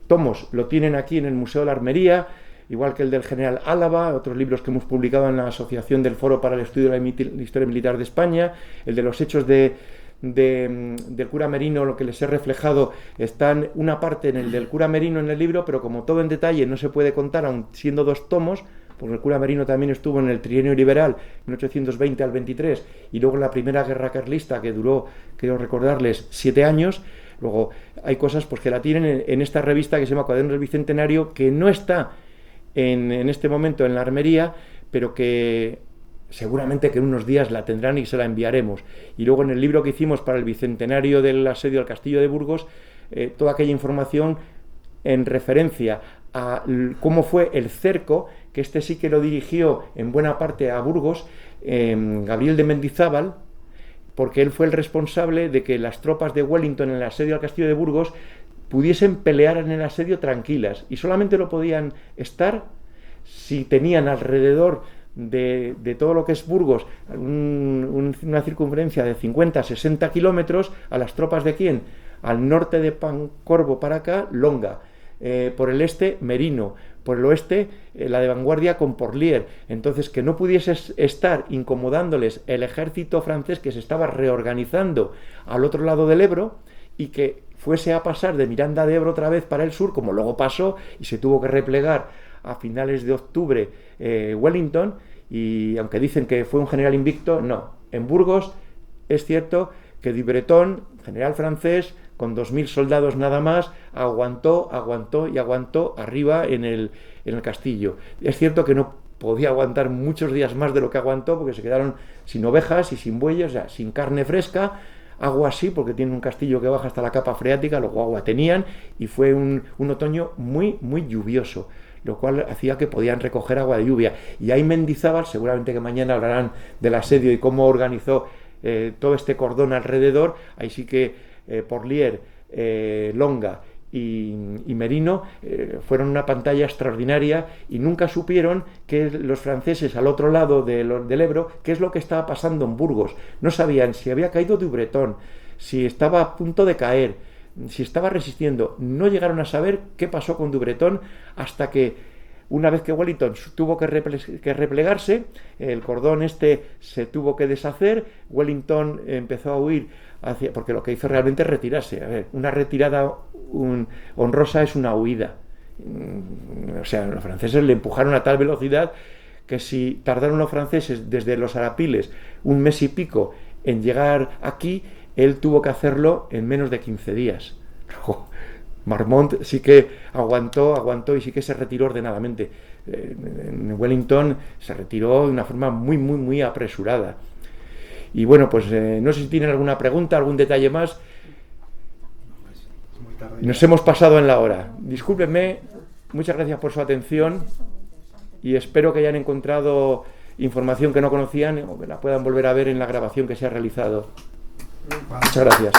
tomos lo tienen aquí en el Museo de la Armería, igual que el del general Álava, otros libros que hemos publicado en la Asociación del Foro para el Estudio de la Historia Militar de España, el de los hechos del cura Merino, lo que les he reflejado, están una parte en el del cura Merino en el libro, pero como todo en detalle no se puede contar, aun siendo 2 tomos, porque el cura Merino también estuvo en el trienio liberal, 1820 al 23, y luego en la primera guerra carlista, que duró, quiero recordarles, 7 años. Luego hay cosas pues que la tienen en esta revista que se llama Cuadernos del Bicentenario, que no está en este momento en la armería, pero que seguramente que en unos días la tendrán y se la enviaremos. Y luego en el libro que hicimos para el bicentenario del asedio al castillo de Burgos, toda aquella información en referencia a cómo fue el cerco, que sí que lo dirigió en buena parte a Burgos, Gabriel de Mendizábal, porque él fue el responsable de que las tropas de Wellington en el asedio al castillo de Burgos pudiesen pelear en el asedio tranquilas, y solamente lo podían estar si tenían alrededor de todo lo que es Burgos una circunferencia de 50-60 kilómetros a las tropas de ¿quién? Al norte de Pancorbo para acá, Longa, por el este Merino, por el oeste la de vanguardia con Porlier. Entonces, que no pudiese estar incomodándoles el ejército francés que se estaba reorganizando al otro lado del Ebro, y que fuese a pasar de Miranda de Ebro otra vez para el sur, como luego pasó y se tuvo que replegar a finales de octubre Wellington, y aunque dicen que fue un general invicto, no. En Burgos es cierto que Du Breton, general francés, con 2.000 soldados nada más, aguantó arriba en el castillo. Es cierto que no podía aguantar muchos días más de lo que aguantó, porque se quedaron sin ovejas y sin bueyes, o sea, sin carne fresca. Agua sí, porque tienen un castillo que baja hasta la capa freática, luego agua tenían, y fue un otoño muy, muy lluvioso, lo cual hacía que podían recoger agua de lluvia. Y ahí Mendizábal, seguramente que mañana hablarán del asedio y cómo organizó todo este cordón alrededor. Ahí sí que Porlier, Longa y Merino fueron una pantalla extraordinaria, y nunca supieron que los franceses al otro lado del Ebro, qué es lo que estaba pasando en Burgos. No sabían si había caído Du Breton, si estaba a punto de caer, si estaba resistiendo. No llegaron a saber qué pasó con Du Breton hasta que, una vez que Wellington tuvo que replegarse, el cordón se tuvo que deshacer. Wellington empezó a huir porque lo que hizo realmente es retirarse. A ver, una retirada honrosa es una huida. O sea, los franceses le empujaron a tal velocidad que si tardaron los franceses desde los Arapiles un mes y pico en llegar aquí, él tuvo que hacerlo en menos de 15 días. Marmont sí que aguantó y sí que se retiró ordenadamente. En Wellington se retiró de una forma muy, muy, muy apresurada. Y bueno, pues no sé si tienen alguna pregunta, algún detalle más. Nos hemos pasado en la hora. Discúlpenme, muchas gracias por su atención y espero que hayan encontrado información que no conocían o que la puedan volver a ver en la grabación que se ha realizado. Muchas gracias.